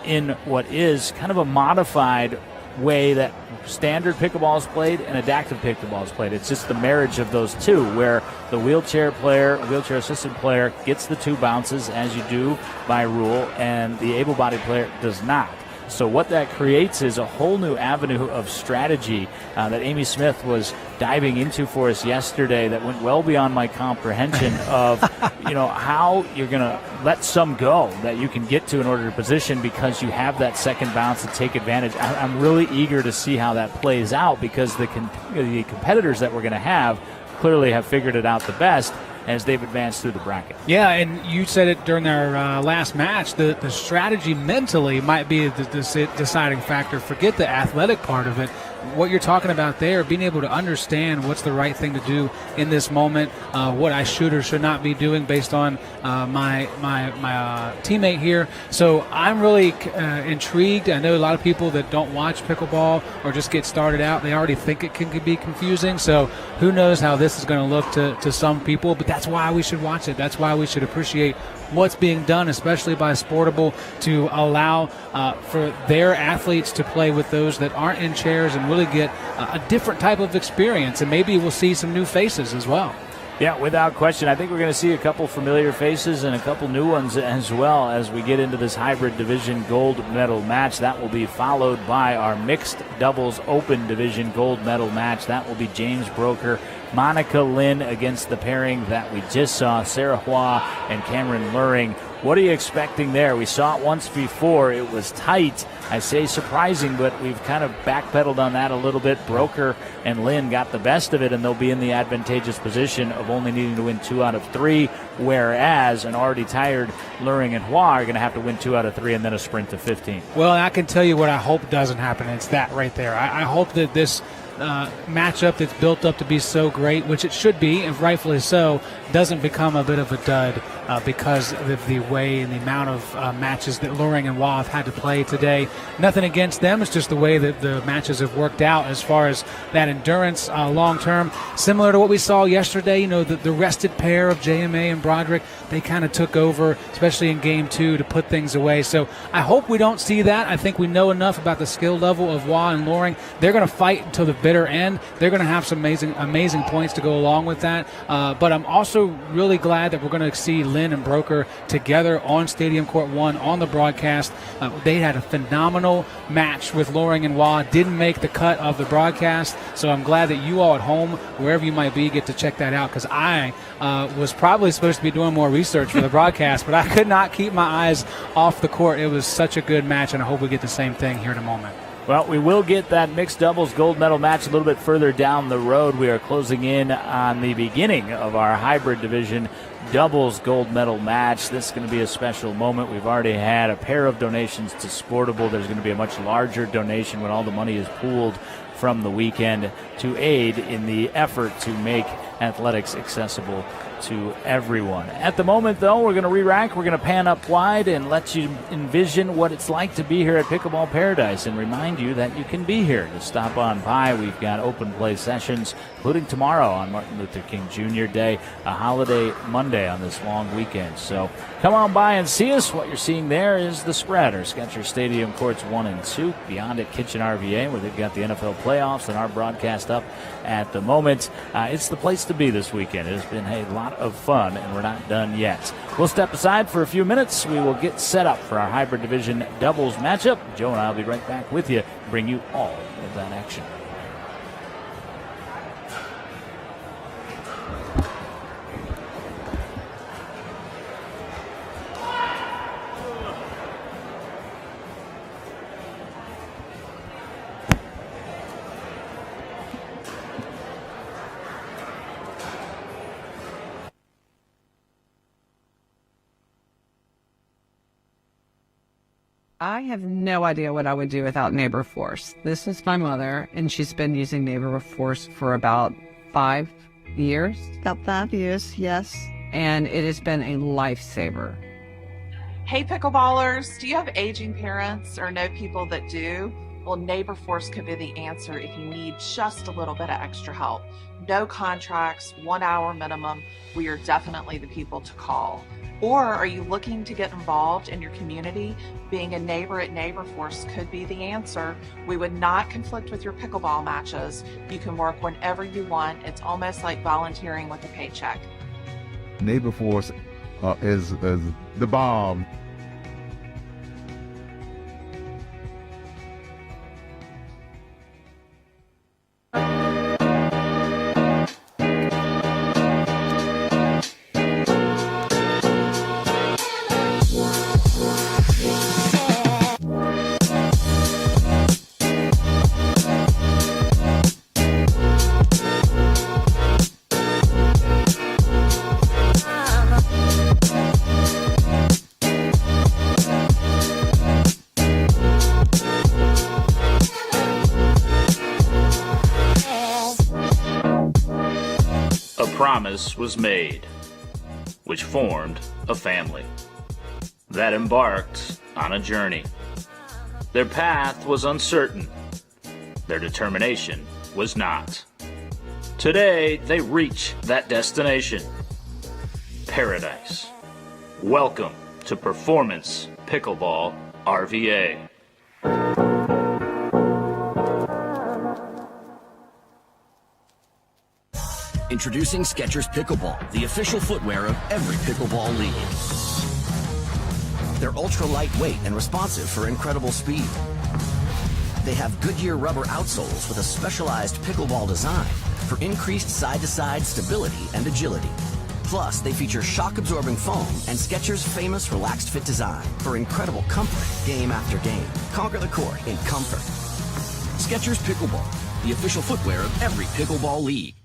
in what is kind of a modified way that standard pickleball is played and adaptive pickleball is played. It's just the marriage of those two, where the wheelchair assisted player gets the 2 bounces as you do by rule, and the able-bodied player does not. So what that creates is a whole new avenue of strategy that Amy Smith was diving into for us yesterday that went well beyond my comprehension of, how you're going to let some go that you can get to in order to position because you have that second bounce to take advantage. I'm really eager to see how that plays out because the competitors that we're going to have clearly have figured it out the best as they've advanced through the bracket. Yeah, and you said it during our last match, the strategy mentally might be the deciding factor. Forget the athletic part of it. What you're talking about there, being able to understand what's the right thing to do in this moment, what I should or should not be doing based on my teammate here. So I'm really intrigued. I know a lot of people that don't watch pickleball or just get started out, they already think it can be confusing. So who knows how this is going to look to some people, but that's why we should watch it. That's why we should appreciate what's being done, especially by Sportable, to allow for their athletes to play with those that aren't in chairs and really get a different type of experience. And maybe we'll see some new faces as well. Yeah, without question. I think we're going to see a couple familiar faces and a couple new ones as well as we get into this hybrid division gold medal match. That will be followed by our mixed doubles open division gold medal match. That will be James Broker, Monica Lynn against the pairing that we just saw, Sarah Hua and Cameron Luring. What are you expecting there? We saw it once before. It was tight. I say surprising, but we've kind of backpedaled on that a little bit. Broker and Lynn got the best of it, and they'll be in the advantageous position of only needing to win 2 out of 3, whereas an already tired Luring and Hua are going to have to win 2 out of 3 and then a sprint to 15. Well, I can tell you what I hope doesn't happen. It's that right there. I hope that this matchup that's built up to be so great, which it should be, and rightfully so, doesn't become a bit of a dud because of the way and the amount of matches that Luring and Hua have had to play today. Nothing against them. It's just the way that the matches have worked out as far as that endurance long term. Similar to what we saw yesterday, the rested pair of JMA and Broderick, they kind of took over, especially in game 2, to put things away. So I hope we don't see that. I think we know enough about the skill level of Hua and Luring. They're going to fight until the bitter end. They're going to have some amazing points to go along with that. But I'm also really glad that we're going to see Lynn and Broker together on Stadium Court 1 on the broadcast. They had a phenomenal match with Luring and Hua. Didn't make the cut of the broadcast. So I'm glad that you all at home, wherever you might be, get to check that out, because I was probably supposed to be doing more research for the broadcast, but I could not keep my eyes off the court. It was such a good match, and I hope we get the same thing here in a moment. Well, we will get that mixed doubles gold medal match a little bit further down the road. We are closing in on the beginning of our hybrid division doubles gold medal match. This is going to be a special moment. We've already had a pair of donations to Sportable. There's going to be a much larger donation when all the money is pooled from the weekend to aid in the effort to make athletics accessible to everyone. At the moment, though, we're going to re-rack. We're going to pan up wide and let you envision what it's like to be here at Pickleball Paradise and remind you that you can be here to stop on by. We've got open play sessions, including tomorrow on Martin Luther King Jr. Day, a holiday Monday on this long weekend. So come on by and see us. What you're seeing there is the spread, or Skechers Stadium Courts 1 and 2. Beyond it, Kitchen RVA, where they've got the NFL playoffs and our broadcast up at the moment. It's the place to be this weekend. It has been a lot of fun, and we're not done yet. We'll step aside for a few minutes. We will get set up for our hybrid division doubles matchup. Joe and I will be right back with you to bring you all of that action. I have no idea what I would do without Neighbor Force. This is my mother, and she's been using Neighbor Force for about 5 years. About 5 years, yes. And it has been a lifesaver. Hey, pickleballers, do you have aging parents or know people that do? Well, Neighbor Force could be the answer if you need just a little bit of extra help. No contracts, 1 hour minimum. We are definitely the people to call. Or are you looking to get involved in your community? Being a neighbor at Neighbor Force could be the answer. We would not conflict with your pickleball matches. You can work whenever you want. It's almost like volunteering with a paycheck. Neighbor Force is the bomb. Promise was made, which formed a family that embarked on a journey. Their path was uncertain. Their determination was not. Today, they reach that destination. Paradise. Welcome to Performance Pickleball RVA. Introducing Skechers Pickleball, the official footwear of every pickleball league. They're ultra lightweight and responsive for incredible speed. They have Goodyear rubber outsoles with a specialized pickleball design for increased side-to-side stability and agility. Plus, they feature shock-absorbing foam and Skechers' famous relaxed fit design for incredible comfort game after game. Conquer the court in comfort. Skechers Pickleball, the official footwear of every pickleball league.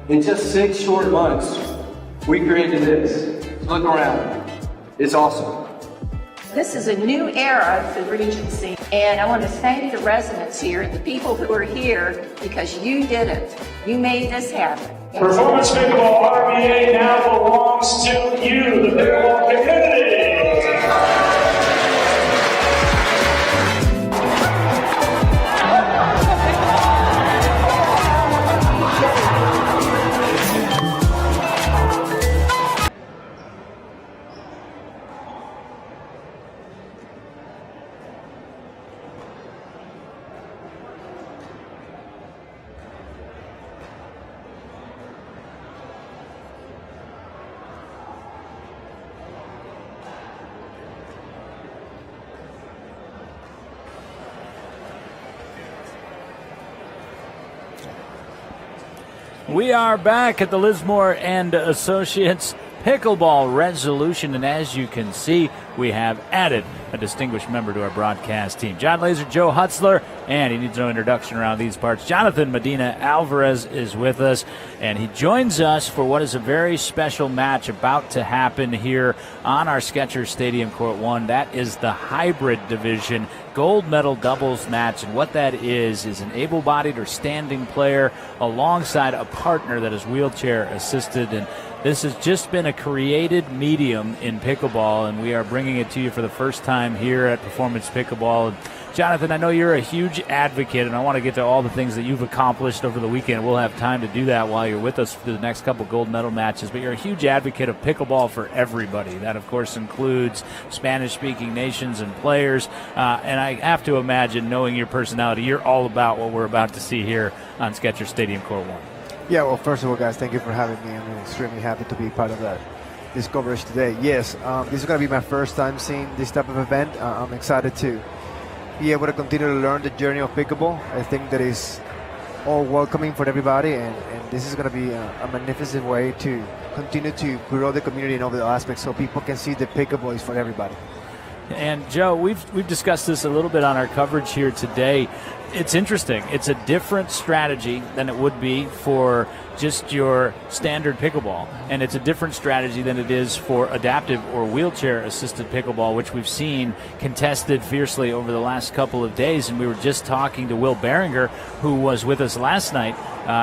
In just 6 short months, we created this. Look around. It's awesome. This is a new era for Regency, and I want to thank the residents here, the people who are here, because you did it. You made this happen. Performance Pickleball RVA now belongs to you, the pickleball community. We are back at the Lismore and Associates Pickleball Resolution, and as you can see, we have added a distinguished member to our broadcast team. Jon Laaser, Joe Hutzler, and he needs no introduction around these parts. Jonathan Medina Alvarez is with us, and he joins us for what is a very special match about to happen here on our Skechers Stadium Court 1. That is the hybrid division gold medal doubles match, and what that is an able-bodied or standing player alongside a partner that is wheelchair assisted, and this has just been a created medium in pickleball, and we are bringing it to you for the first time here at Performance Pickleball. And Jonathan, I know you're a huge advocate, and I want to get to all the things that you've accomplished over the weekend. We'll have time to do that while you're with us for the next couple gold medal matches, but you're a huge advocate of pickleball for everybody. That, of course, includes Spanish-speaking nations and players, and I have to imagine, knowing your personality, you're all about what we're about to see here on Skechers Stadium Court 1. Yeah, well, first of all, guys, thank you for having me. I'm extremely happy to be part of this coverage today. Yes, this is going to be my first time seeing this type of event. I'm excited to be able to continue to learn the journey of pickleball. I think that is all welcoming for everybody, and this is going to be a magnificent way to continue to grow the community in all the aspects so people can see that pickleball is for everybody. And Joe, we've discussed this a little bit on our coverage here today. It's interesting. It's a different strategy than it would be for just your standard pickleball, and it's a different strategy than it is for adaptive or wheelchair-assisted pickleball, which we've seen contested fiercely over the last couple of days. And we were just talking to Will Behringer, who was with us last night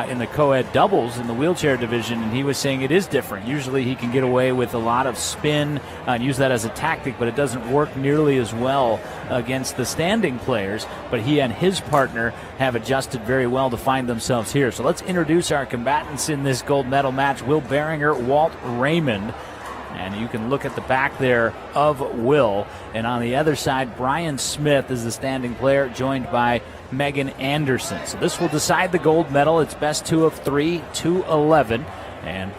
in the Coed doubles in the wheelchair division, and he was saying it is different. Usually he can get away with a lot of spin and use that as a tactic, but it doesn't work nearly as well against the standing players. But he and his partner have adjusted very well to find themselves here. So let's introduce our combatants in this gold medal match. Will Behringer, Walt Raymond. And you can look at the back there of Will. And on the other side, Brian Smith is the standing player, joined by Megan Anderson. So this will decide the gold medal. It's best 2 of 3, 2-11. And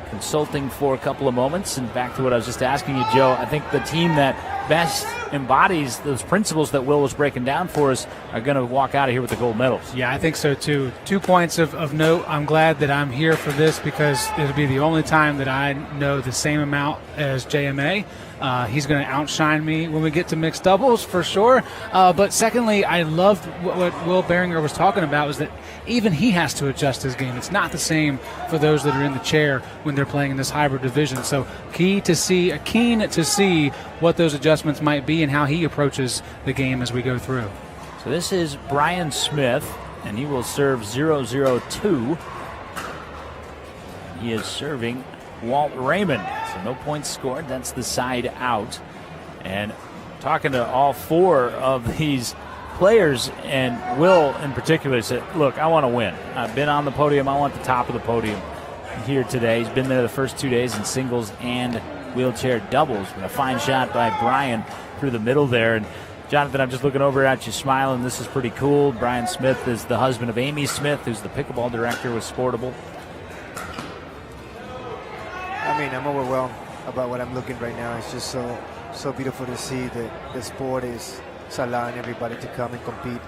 consulting for a couple of moments, and back to what I was just asking you, Joe, I think the team that best embodies those principles that Will was breaking down for us are going to walk out of here with the gold medals. Yeah, I think so too. 2 points of note. I'm glad that I'm here for this because it'll be the only time that I know the same amount as JMA. He's going to outshine me when we get to mixed doubles for sure. But secondly, I loved what Will Behringer was talking about, was that even he has to adjust his game. It's not the same for those that are in the chair when they're playing in this hybrid division. So keen to see what those adjustments might be and how he approaches the game as we go through. So this is Brian Smith, and he will serve 0-0-2. He is serving Walt Raymond. So no points scored. That's the side out. And talking to all 4 of these players, and Will in particular said, look, I want to win. I've been on the podium. I want the top of the podium here today. He's been there the first 2 days in singles and wheelchair doubles. But a fine shot by Brian through the middle there. And Jonathan, I'm just looking over at you smiling. This is pretty cool. Brian Smith is the husband of Amy Smith, who's the pickleball director with Sportable. I mean, I'm overwhelmed about what I'm looking right now. It's just so beautiful to see that the sport is allowing everybody to come and compete,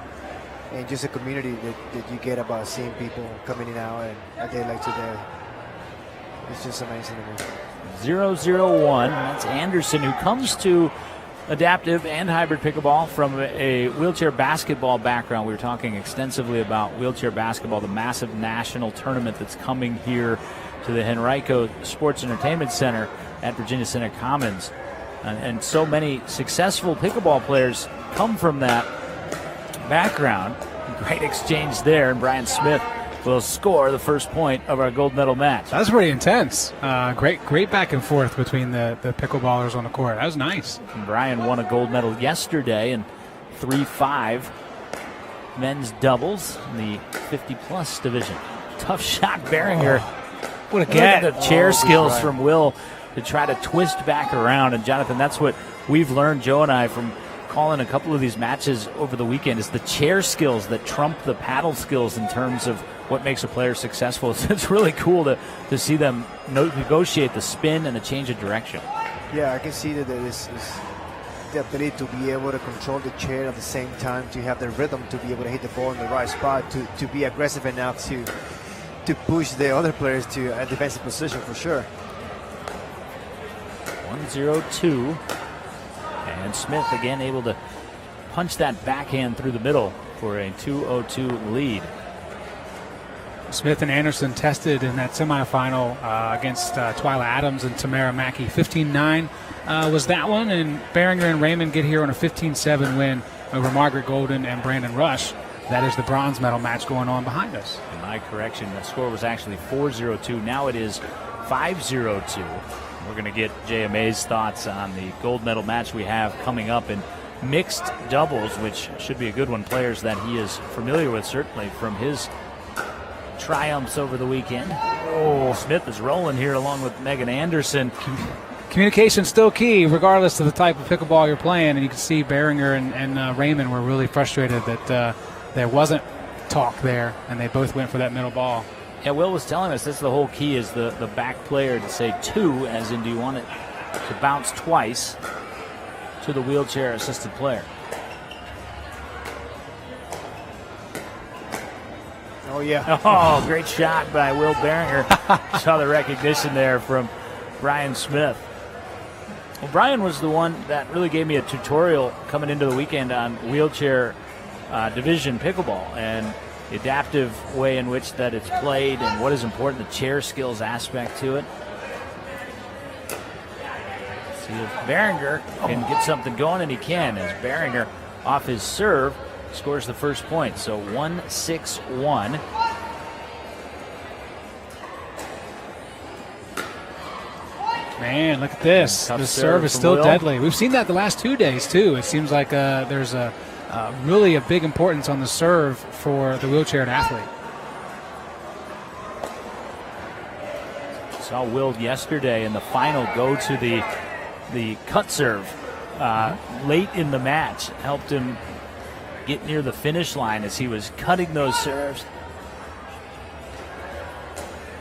and just a community that you get about seeing people coming in and out and a day like today. It's just amazing to me. 0-0-1. That's Anderson, who comes to adaptive and hybrid pickleball from a wheelchair basketball background. We were talking extensively about wheelchair basketball, the massive national tournament that's coming here to the Henrico Sports Entertainment Center at Virginia Center Commons. And so many successful pickleball players come from that background. Great exchange there, and Brian Smith will score the first point of our gold medal match. That was pretty intense. Great back and forth between the pickleballers on the court. That was nice. And Brian won a gold medal yesterday in 3-5 men's doubles in the 50-plus division. Tough shot, Behringer. What a get. Look at the chair skills from Will to try to twist back around. And Jonathan, that's what we've learned, Joe and I, from calling a couple of these matches over the weekend, is the chair skills that trump the paddle skills in terms of what makes a player successful. It's really cool to see them negotiate the spin and the change of direction. Yeah, I can see that there is the ability to be able to control the chair at the same time, to have the rhythm to be able to hit the ball in the right spot, to be aggressive enough to to push the other players to a defensive position for sure. 1-0-2. And Smith again able to punch that backhand through the middle for a 2-0-2 lead. Smith and Anderson tested in that semifinal against Twyla Adams and Tamara Mackey. 15-9 was that one, and Behringer and Raymond get here on a 15-7 win over Margaret Golden and Brandon Rush. That is the bronze medal match going on behind us. In my correction, the score was actually 4-0-2. Now it is 5-0-2. We're going to get JMA's thoughts on the gold medal match we have coming up in mixed doubles, which should be a good one. Players that he is familiar with, certainly from his triumphs over the weekend. Oh, Smith is rolling here along with Megan Anderson. Communication still key, regardless of the type of pickleball you're playing. And you can see Behringer and Raymond were really frustrated that there wasn't talk there, and they both went for that middle ball. Yeah, Will was telling us that's the whole key, is the back player to say two, as in do you want it to bounce twice to the wheelchair-assisted player. Oh, yeah. Oh, great shot by Will Behringer. Saw the recognition there from Brian Smith. Well, Brian was the one that really gave me a tutorial coming into the weekend on wheelchair division pickleball and the adaptive way in which that it's played and what is important, the chair skills aspect to it. See if Behringer can get something going, and he can, as Behringer off his serve scores the first point. So 1-6-1. Man, look at this. The serve is still deadly. We've seen that the last 2 days, too. It seems like there's really a big importance on the serve for the wheelchaired athlete. Saw Will yesterday in the final go to the cut serve late in the match. Helped him get near the finish line as he was cutting those serves.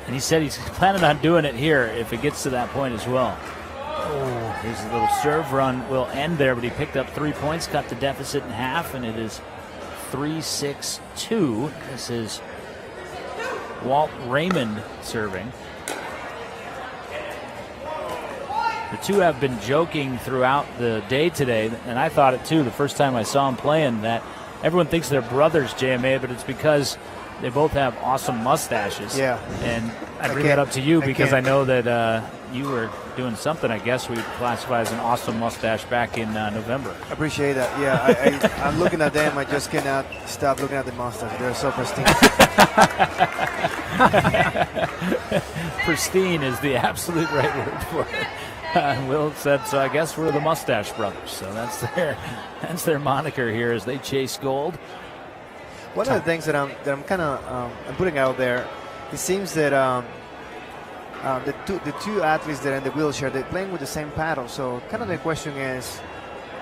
And he said he's planning on doing it here if it gets to that point as well. Oh, here's a little serve run. Will end there, but he picked up 3 points, cut the deficit in half, and it is 3-6-2. This is Walt Raymond serving. The two have been joking throughout the day today, and I thought it too the first time I saw them playing, that everyone thinks they're brothers, JMA, but it's because they both have awesome mustaches. Yeah. And I bring that up to you because I know that you were doing something, I guess we classify as an awesome mustache back in November. I appreciate that. Yeah, I'm looking at them. I just cannot stop looking at the mustache. They're so pristine. Pristine is the absolute right word for it. Will said, so I guess we're the Mustache Brothers. So that's their moniker here as they chase gold. One of the things that I'm kind of I'm putting out there, it seems that the two athletes that are in the wheelchair, they're playing with the same paddle. So kind of the question is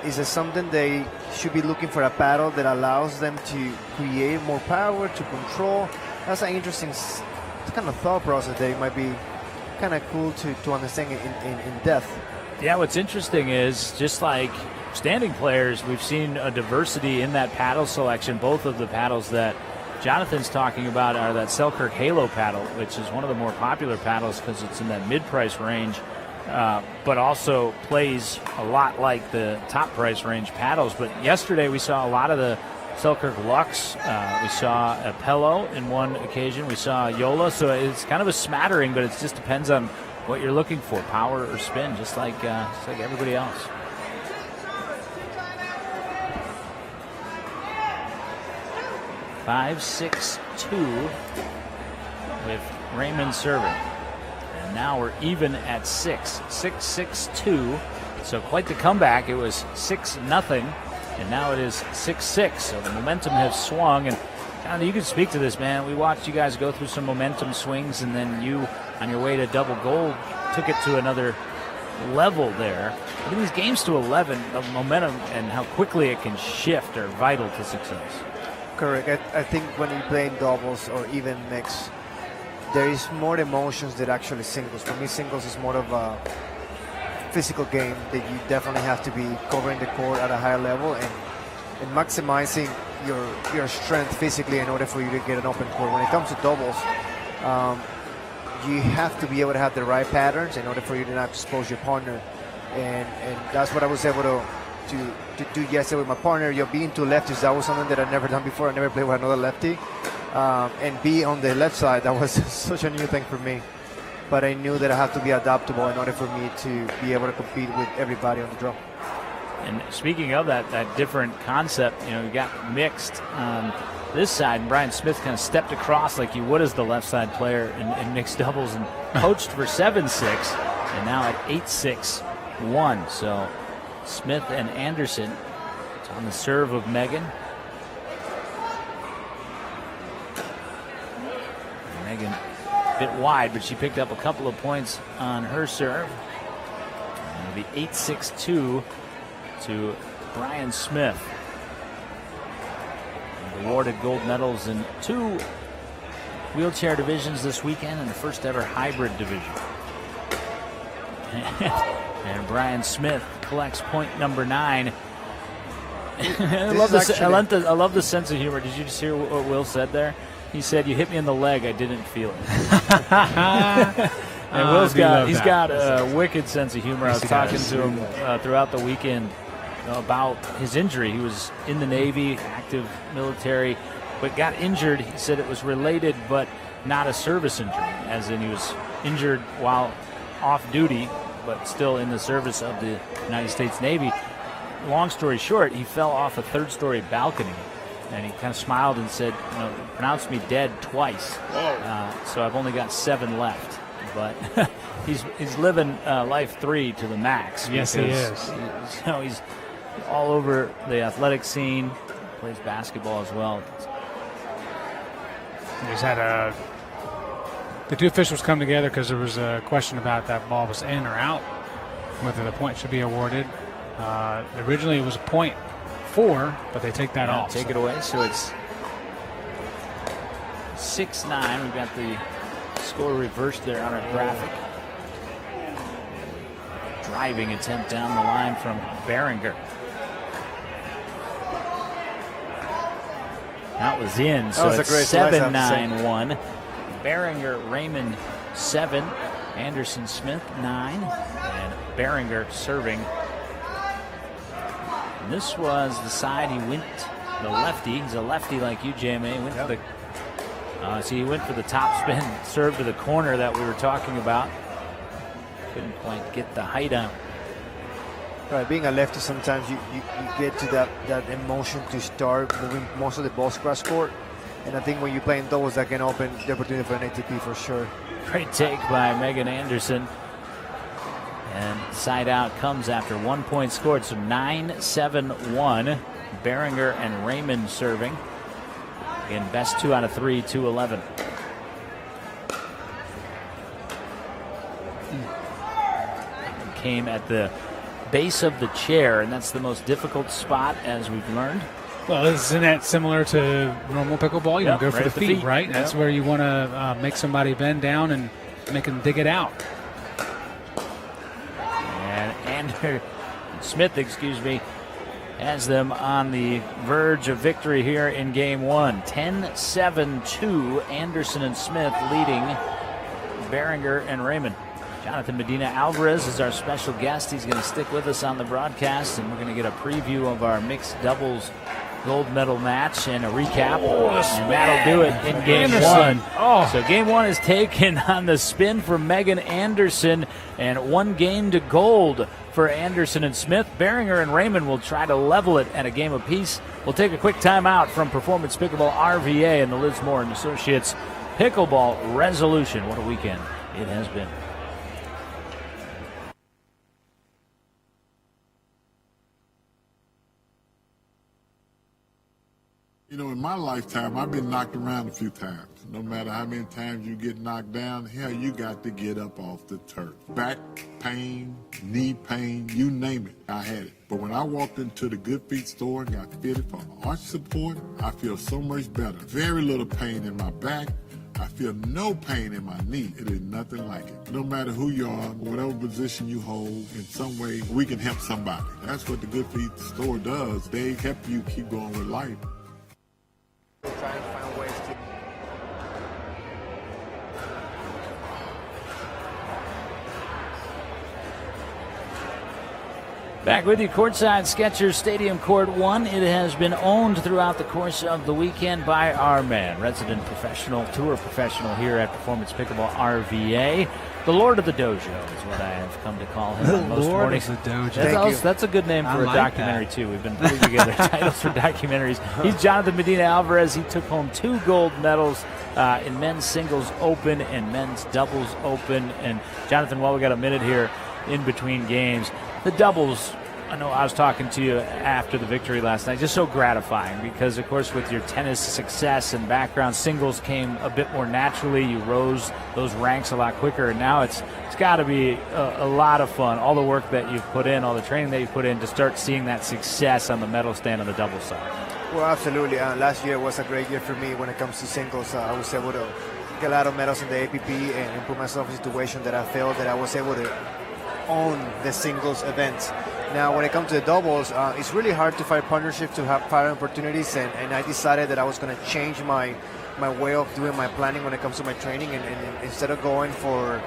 it something they should be looking for, a paddle that allows them to create more power, to control? That's an interesting kind of thought process that it might be kind of cool to understand in depth. Yeah, what's interesting is just like standing players, we've seen a diversity in that paddle selection. Both of the paddles that Jonathan's talking about are that Selkirk Halo paddle, which is one of the more popular paddles because it's in that mid-price range, but also plays a lot like the top-price range paddles. But yesterday we saw a lot of the Selkirk Lux. We saw a Pello in one occasion. We saw Yola. So it's kind of a smattering, but it just depends on what you're looking for, power or spin, just like everybody else. Five, 6-2 with Raymond serving. And now we're even at 6-6-2. So quite the comeback. It was 6-0. And now it is 6-6, so the momentum has swung. And John, you can speak to this, man. We watched you guys go through some momentum swings, and then you, on your way to double gold, took it to another level there. But in these games to 11, the momentum and how quickly it can shift are vital to success. Correct. I think when you play in doubles or even mix, there is more emotions than actually singles. For me, singles is more of a physical game that you definitely have to be covering the court at a higher level and maximizing your strength physically in order for you to get an open court. When it comes to doubles, you have to be able to have the right patterns in order for you to not expose your partner. And that's what I was able to do yesterday with my partner. Being two lefties, that was something that I'd never done before. I never played with another lefty. And be on the left side, that was such a new thing for me. But I knew that I have to be adaptable in order for me to be able to compete with everybody on the draw. And speaking of that different concept, you got mixed on this side, and Brian Smith kind of stepped across like you would as the left side player in mixed doubles and coached for 7-6, and now at 8-6-1. So Smith and Anderson, it's on the serve of Megan. Megan a bit wide, but she picked up a couple of points on her serve. It'll be 8-6-2 to Brian Smith. Awarded gold medals in 2 wheelchair divisions this weekend and the first ever hybrid division. And Brian Smith collects point number 9. I love the sense of humor. Did you just hear what Will said there? He said, "You hit me in the leg, I didn't feel it." And Will's got a wicked sense of humor. I was talking to him throughout the weekend about his injury. He was in the Navy, active military, but got injured. He said it was related, but not a service injury, as in he was injured while off duty, but still in the service of the United States Navy. Long story short, he fell off a 3rd-story balcony, and he kind of smiled and said, pronounced me dead twice. So I've only got 7 left. But he's living life 3 to the max. Yes, he is. He's all over the athletic scene, plays basketball as well. He's had the 2 officials come together because there was a question about that ball was in or out, whether the point should be awarded. Originally it was a .4, but they take that off. Take it away, so it's 6-9. We've got the score reversed there on our graphic. Driving attempt down the line from Behringer. That was in, so it's 7-9-1. Behringer, Raymond 7, Anderson Smith 9, and Behringer serving. And this was the side he went, the lefty. He's a lefty like you, JMA. He went for the top spin serve to the corner that we were talking about. Couldn't quite get the height on. Right, being a lefty, sometimes you get to that emotion to start moving most of the balls across court. And I think when you're playing doubles, that can open the opportunity for an ATP for sure. Great take by Megan Anderson. And side out comes after 1 point scored. So 9-7-1. Behringer and Raymond serving. Again, best 2 out of 3, 2-11. Came at the base of the chair, and that's the most difficult spot, as we've learned. Well, isn't that similar to normal pickleball? You go for the feet, right? Yep. That's where you want to make somebody bend down and make them dig it out. And Smith, has them on the verge of victory here in game 1. 10-7-2, Anderson and Smith leading Behringer and Raymond. Jonathan Medina Alvarez is our special guest. He's going to stick with us on the broadcast, and we're going to get a preview of our mixed doubles gold medal match and a recap. And that'll do it in game 1. So game 1 is taken on the spin for Megan Anderson, and 1 game to gold for Anderson and Smith. Behringer and Raymond will try to level it at a game apiece. We'll take a quick timeout from Performance Pickleball RVA and the Liz Moore and Associates Pickleball Resolution. What a weekend it has been. In my lifetime, I've been knocked around a few times. No matter how many times you get knocked down, hell, you got to get up off the turf. Back pain, knee pain, you name it, I had it. But when I walked into the Good Feet store and got fitted for arch support, I feel so much better. Very little pain in my back. I feel no pain in my knee. It is nothing like it. No matter who you are, whatever position you hold, in some way, we can help somebody. That's what the Good Feet store does. They help you keep going with life. Trying to find ways Back with you, courtside Skechers Stadium Court 1. It has been owned throughout the course of the weekend by our man, resident professional, tour professional here at Performance Pickleball RVA. The Lord of the Dojo is what I have come to call him on most Lord mornings. of the Dojo. That's a good name for a like documentary, that. too. We've been putting together titles for documentaries. He's Jonathan Medina Alvarez. He took home 2 gold medals in men's singles open and men's doubles open. And Jonathan, while we got a minute here in between games, the doubles, I know I was talking to you after the victory last night, just so gratifying because, of course, with your tennis success and background, singles came a bit more naturally. You rose those ranks a lot quicker, and now it's got to be a lot of fun. All the work that you've put in, all the training that you've put in to start seeing that success on the medal stand on the doubles side. Well, absolutely. Last year was a great year for me when it comes to singles. I was able to get a lot of medals in the APP and put myself in a situation that I felt that I was able to own the singles events. Now, when it comes to the doubles, it's really hard to find partnerships, to have find opportunities, and I decided that I was going to change my way of doing my planning when it comes to my training, and instead of going for,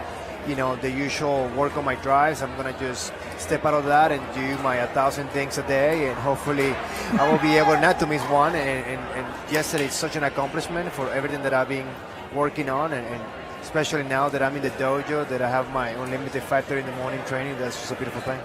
the usual work on my drives, I'm going to just step out of that and do my 1,000 things a day, and hopefully I will be able not to miss one. And yesterday, it's such an accomplishment for everything that I've been working on, and especially now that I'm in the dojo, that I have my unlimited 5:30 in the morning training. That's just a beautiful thing.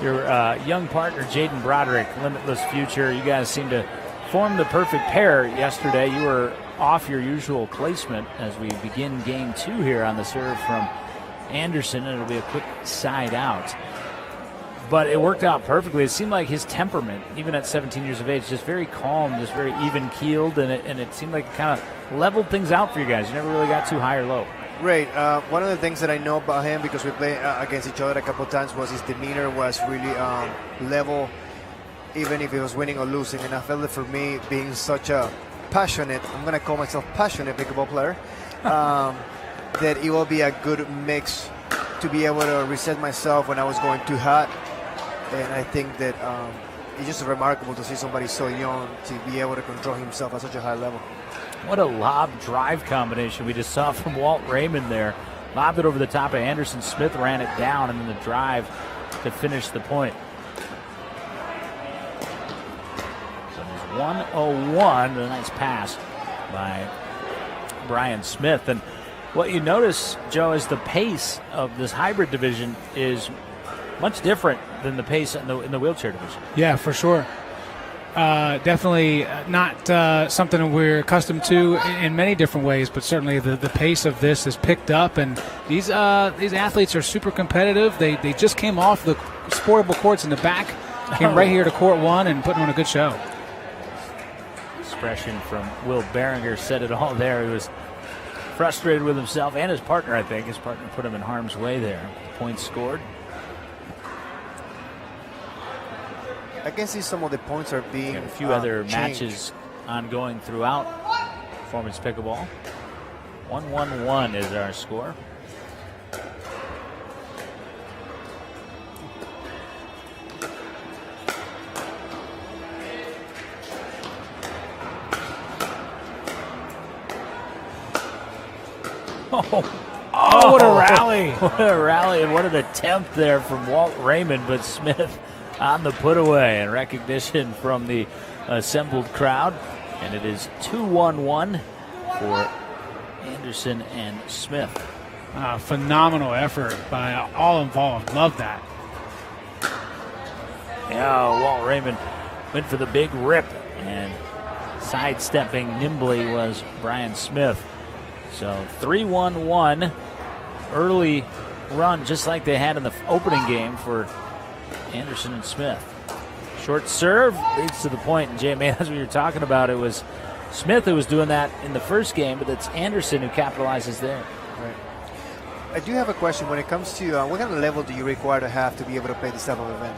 Your young partner, Jaden Broderick, Limitless Future, you guys seem to form the perfect pair yesterday. You were off your usual placement as we begin game 2 here on the serve from Anderson, and it'll be a quick side out. But it worked out perfectly. It seemed like his temperament, even at 17 years of age, just very calm, just very even-keeled, and it seemed like it kind of leveled things out for you guys. You never really got too high or low. Right. One of the things that I know about him, because we played against each other a couple of times, was his demeanor was really level, even if he was winning or losing. And I felt that for me, being such a passionate, I'm going to call myself passionate pickleball player, that it will be a good mix to be able to reset myself when I was going too hot. And I think that it's just remarkable to see somebody so young to be able to control himself at such a high level. What a lob drive combination we just saw from Walt Raymond there. Lobbed it over the top of Anderson. Smith ran it down, and then the drive to finish the point. So there's 101. A nice pass by Brian Smith. And what you notice, Joe, is the pace of this hybrid division is much different than the pace in the wheelchair division. Yeah, for sure. Definitely not something we're accustomed to in many different ways, but certainly the pace of this has picked up, and these athletes are super competitive. They just came off the sportable courts in the back, came right here to court 1 and putting on a good show. Expression from Will Behringer said it all there. He was frustrated with himself and his partner, I think. His partner put him in harm's way there. Points scored. I can see some of the points are being a few other changed. matches ongoing throughout Performance Pickleball. 1-1-1 is our score. Oh, what a rally. What a rally, and what an attempt there from Walt Raymond, but Smith on the put away, and recognition from the assembled crowd. And it is 2-1-1 for Anderson and Smith. Phenomenal effort by all involved. Love that. Yeah, Walt Raymond went for the big rip, and sidestepping nimbly was Brian Smith. So 3-1-1, early run just like they had in the opening game for Anderson and Smith. Short serve leads to the point, and JMA, that's what you're talking about. It was Smith who was doing that in the first game, but it's Anderson who capitalizes there. Right. I do have a question when it comes to what kind of level do you require to have to be able to play this type of event?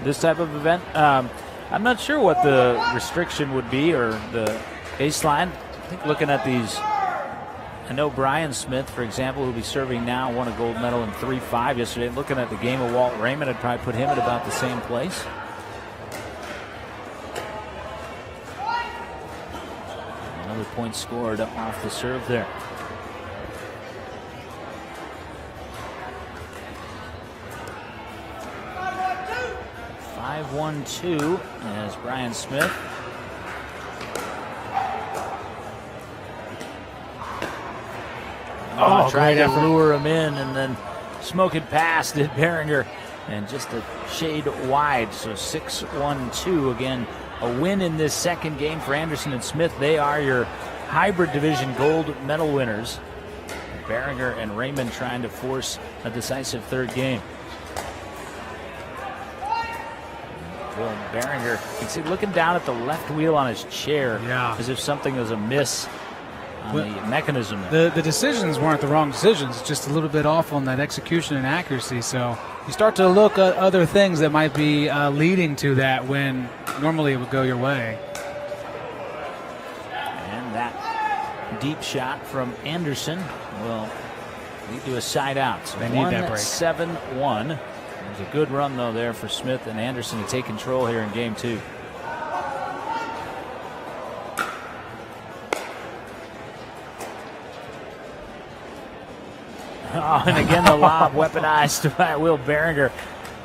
This type of event? I'm not sure what the restriction would be or the baseline. I think looking at these, I know Brian Smith, for example, who'll be serving now, won a gold medal in 3-5 yesterday. Looking at the game of Walt Raymond, I'd probably put him at about the same place. Another point scored off the serve there. 5-1-2 as Brian Smith. Tried to lure him in and then smoke it past it, Behringer, and just a shade wide. So 6-1-2. Again, a win in this second game for Anderson and Smith. They are your hybrid division gold medal winners. Behringer and Raymond trying to force a decisive third game. Will Behringer, you can see looking down at the left wheel on his chair, as if something was amiss on the mechanism there. The decisions weren't the wrong decisions, just a little bit off on that execution and accuracy. So you start to look at other things that might be leading to that when normally it would go your way. And that deep shot from Anderson will lead to a side out. So they need that break. 7-1. There's a good run, though, there for Smith and Anderson to take control here in game 2. Oh, and again, the lob weaponized by Will Behringer.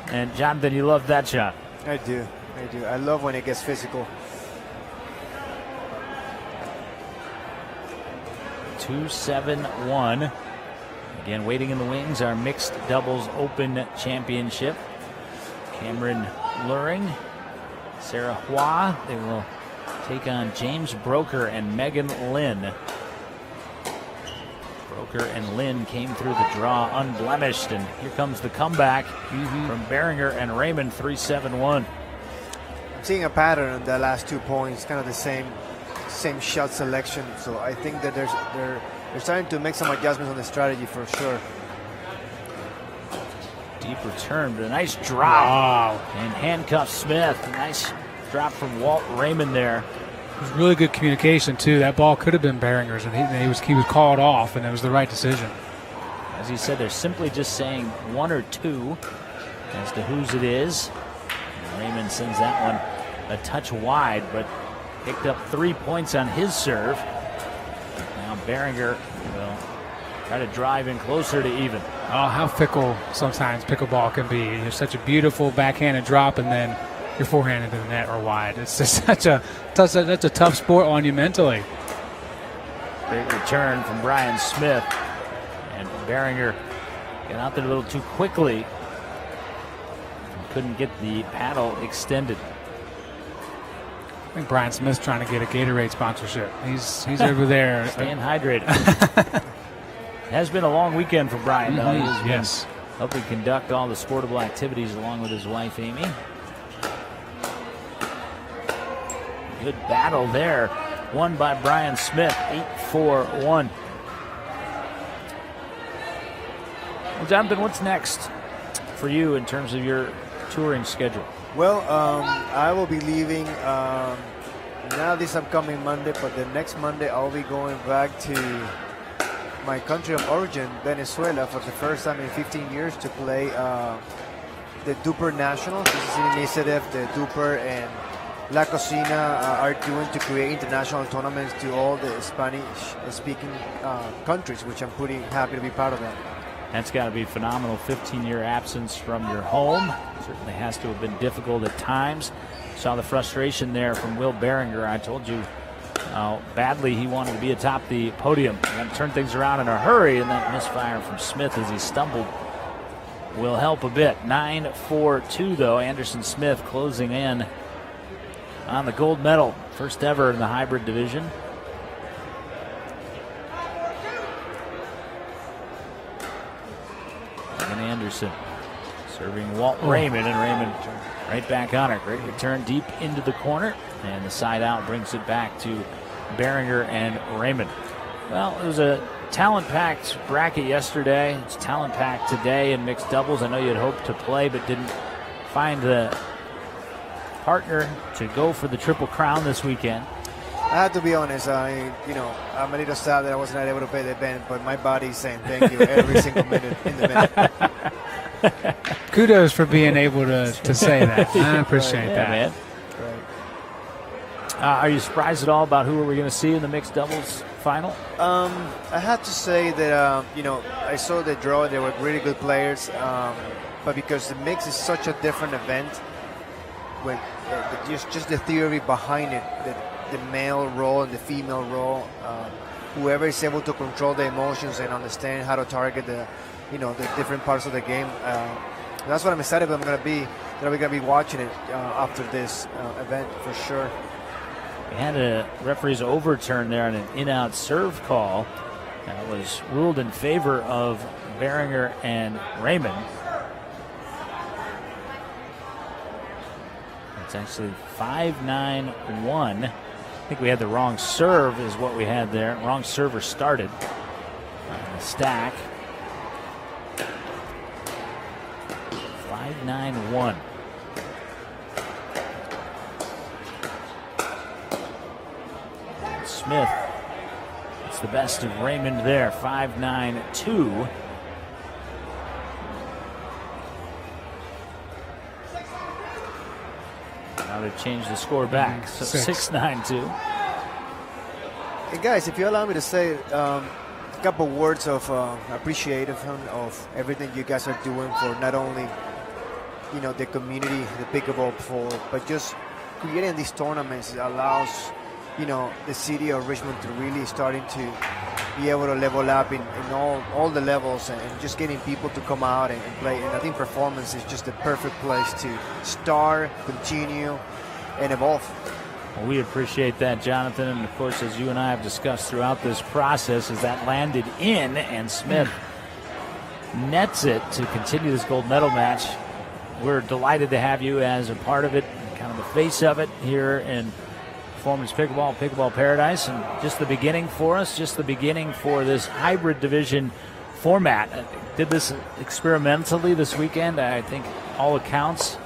And, Jonathan, you love that shot. I do. I love when it gets physical. 2-7-1. Again, waiting in the wings, our Mixed Doubles Open Championship. Cameron Luring, Sarah Hua. They will take on James Broker and Megan Lynn. Broker and Lynn came through the draw unblemished, and here comes the comeback from Behringer and Raymond, 3-7-1. I'm seeing a pattern in the last 2 points, kind of the same shot selection. So I think that they're starting to make some adjustments on the strategy for sure. Deep return, but a nice drop. And handcuff Smith. A nice drop from Walt Raymond there. It was really good communication too. That ball could have been Behringer's, and he was called off, and it was the right decision. As he said, they're simply just saying 1 or 2 as to whose it is. And Raymond sends that one a touch wide, but picked up 3 points on his serve. Now Behringer will try to drive in closer to even. Oh, how fickle sometimes pickleball can be. You're such a beautiful backhanded drop, and then your forehand into the net or wide. It's just such a tough sport on you mentally. Great return from Brian Smith. And Behringer got out there a little too quickly. Couldn't get the paddle extended. I think Brian Smith's trying to get a Gatorade sponsorship. He's over there. Staying hydrated. It has been a long weekend for Brian, though. He has been helping conduct all the sportable activities along with his wife, Amy. Good battle there. Won by Brian Smith, 8-4-1. Well, Jonathan, what's next for you in terms of your touring schedule? Well, I will be leaving now this upcoming Monday, but the next Monday I'll be going back to my country of origin, Venezuela, for the first time in 15 years to play the Duper Nationals. This is an initiative the Duper and La Cocina are doing to create international tournaments to all the Spanish-speaking countries, which I'm pretty happy to be part of that. That's got to be phenomenal. 15-year absence from your home. Certainly has to have been difficult at times. Saw the frustration there from Will Behringer. I told you how badly he wanted to be atop the podium and turn things around in a hurry, and that misfire from Smith as he stumbled will help a bit. 9-4-2, though. Anderson Smith closing in on the gold medal. First ever in the hybrid division. And Anderson serving Walt Raymond, and Raymond right back on it. Great return deep into the corner, and the side out brings it back to Behringer and Raymond. Well, it was a talent-packed bracket yesterday. It's talent-packed today in mixed doubles. I know you had hoped to play, but didn't find the partner to go for the Triple Crown this weekend. I have to be honest. I'm a little sad that I was not able to pay the event, but my body's saying thank you every single minute in the minute. Kudos for being able to say that. I appreciate that. Man. Are you surprised at all about who are we going to see in the mixed doubles final? I have to say that I saw the draw. There were really good players, but because the mix is such a different event, when just the theory behind it, the male role and the female role. Whoever is able to control the emotions and understand how to target the different parts of the game. That's what I'm excited about. We're gonna be watching it after this event for sure. We had a referee's overturn there on an in-out serve call that was ruled in favor of Behringer and Raymond. It's actually 5-9-1. I think we had the wrong serve is what we had there. Wrong server started. The stack. 5-9-1. Smith. It's the best of Raymond there. 5-9-2. Now they've changed the score back. So 6-9-2. Hey guys, if you allow me to say a couple words of appreciation of everything you guys are doing for not only the community, the pickleball pool, but just creating these tournaments that allows the city of Richmond to really starting to be able to level up in all the levels and just getting people to come out and play. And I think performance is just the perfect place to start, continue, and evolve. Well, we appreciate that, Jonathan. And, of course, as you and I have discussed throughout this process, as that landed in and Smith nets it to continue this gold medal match. We're delighted to have you as a part of it, kind of the face of it here in Performance Pickleball Paradise, and just the beginning for us, just the beginning for this hybrid division format. Did this experimentally this weekend. I think all accounts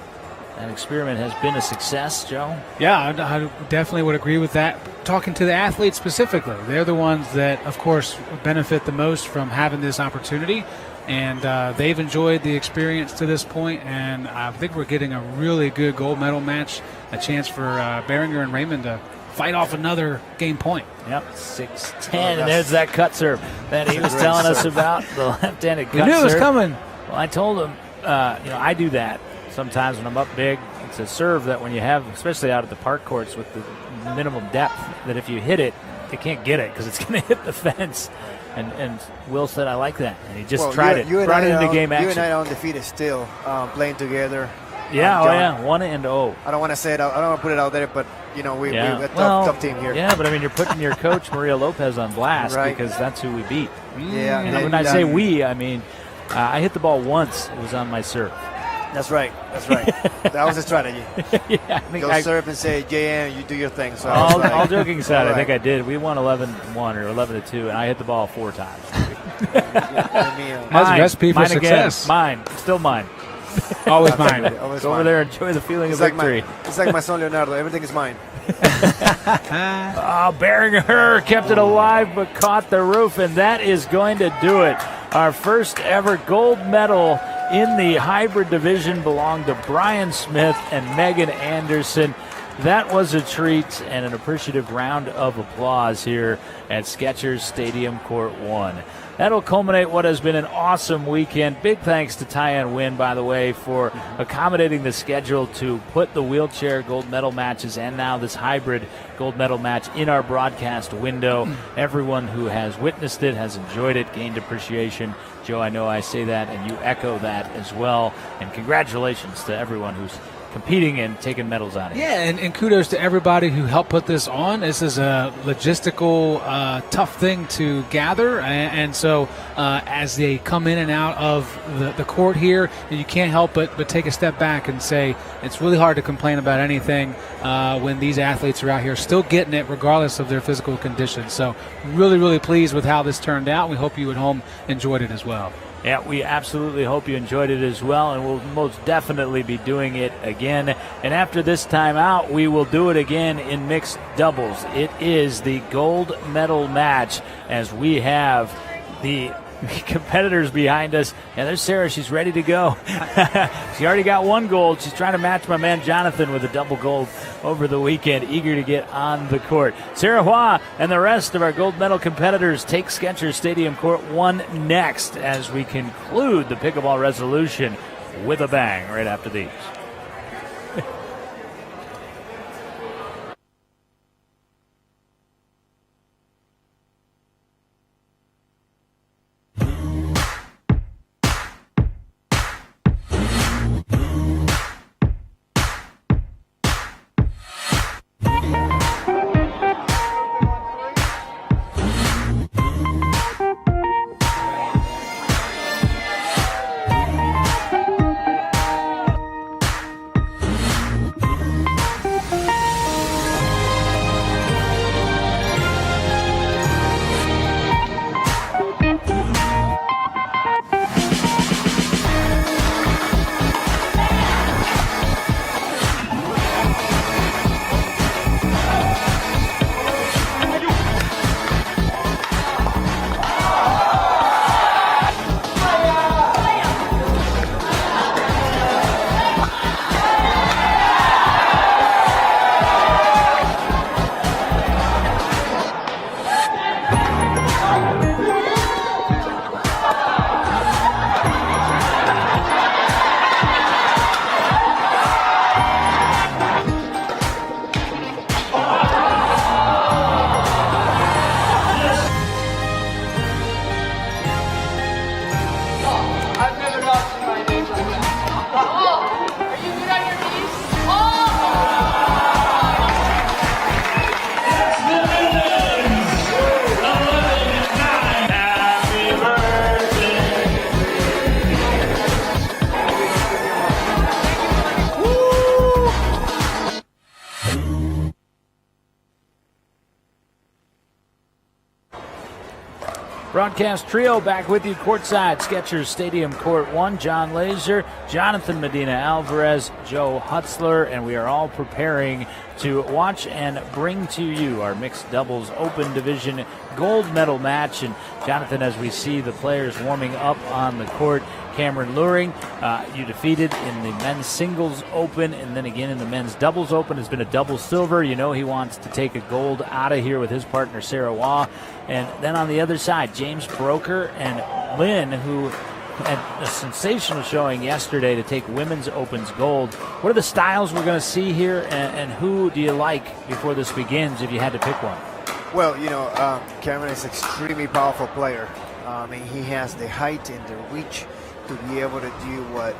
that experiment has been a success, Joe. Yeah, I definitely would agree with that. Talking to the athletes specifically, they're the ones that, of course, benefit the most from having this opportunity. And they've enjoyed the experience to this point, and I think we're getting a really good gold medal match, a chance for Behringer and Raymond to fight off another game point. Yep, 6-10, and there's that cut serve that he was telling us about, the left-handed cut serve. You knew it was coming. Well, I told him, I do that sometimes when I'm up big. It's a serve that when you have, especially out at the park courts with the minimum depth, that if you hit it, you can't get it because it's going to hit the fence. And Will said, I like that. And he just tried it. Brought it into game action. You and I are undefeated still, playing together. Yeah, 1-0. I don't want to say it. I don't want to put it out there, but, we're a tough team here. Yeah, but, you're putting your coach, Maria Lopez, on blast because that's who we beat. Yeah. And when I say we, I mean I hit the ball once. It was on my serve. That's right. That was the strategy. Go serve and say, JM, you do your thing. So all joking aside, I think I did. We won 11-1 or 11-2, and I hit the ball 4 times. That's a recipe for success. Mine. Still mine. Always mine. Go over there and enjoy the feeling of victory. It's like my son Leonardo. Everything is mine. Behringer kept it alive but caught the roof, and that is going to do it. Our first ever gold medal in the hybrid division belonged to Brian Smith and Megan Anderson. That was a treat and an appreciative round of applause here at Skechers Stadium Court 1. That'll culminate what has been an awesome weekend. Big thanks to Tyann Wynn, by the way, for accommodating the schedule to put the wheelchair gold medal matches and now this hybrid gold medal match in our broadcast window. Everyone who has witnessed it has enjoyed it, gained appreciation. Joe, I know I say that, and you echo that as well. And congratulations to everyone who's competing and taking medals out of it. Yeah, and kudos to everybody who helped put this on. This is a logistical, tough thing to gather, and so as they come in and out of the court here, you can't help but take a step back and say it's really hard to complain about anything when these athletes are out here still getting it regardless of their physical condition. So really, really pleased with how this turned out. We hope you at home enjoyed it as well. Yeah, we absolutely hope you enjoyed it as well, and we'll most definitely be doing it again. And after this time out, we will do it again in mixed doubles. It is the gold medal match as we have the competitors behind us. And there's Sarah. She's ready to go. She already got 1 gold. She's trying to match my man Jonathan with a double gold over the weekend, eager to get on the court. Sarah Hua and the rest of our gold medal competitors take Skechers Stadium Court 1 next as we conclude the Pickleball Resolution with a bang right after these. Broadcast trio back with you courtside. Skechers Stadium Court 1, Jon Laaser, Jonathan Medina Alvarez, Joe Hutzler, and we are all preparing to watch and bring to you our mixed doubles open division gold medal match. And Jonathan, as we see the players warming up on the court, Cameron Luring, you defeated in the men's singles open and then again in the men's doubles open. Has been a double silver. You know he wants to take a gold out of here with his partner Sarah Waugh. And then on the other side, James Broker and Lynn, who had a sensational showing yesterday to take women's opens gold. What are the styles we're going to see here, and who do you like before this begins if you had to pick one? Well, Cameron is an extremely powerful player. He has the height and the reach to be able to do what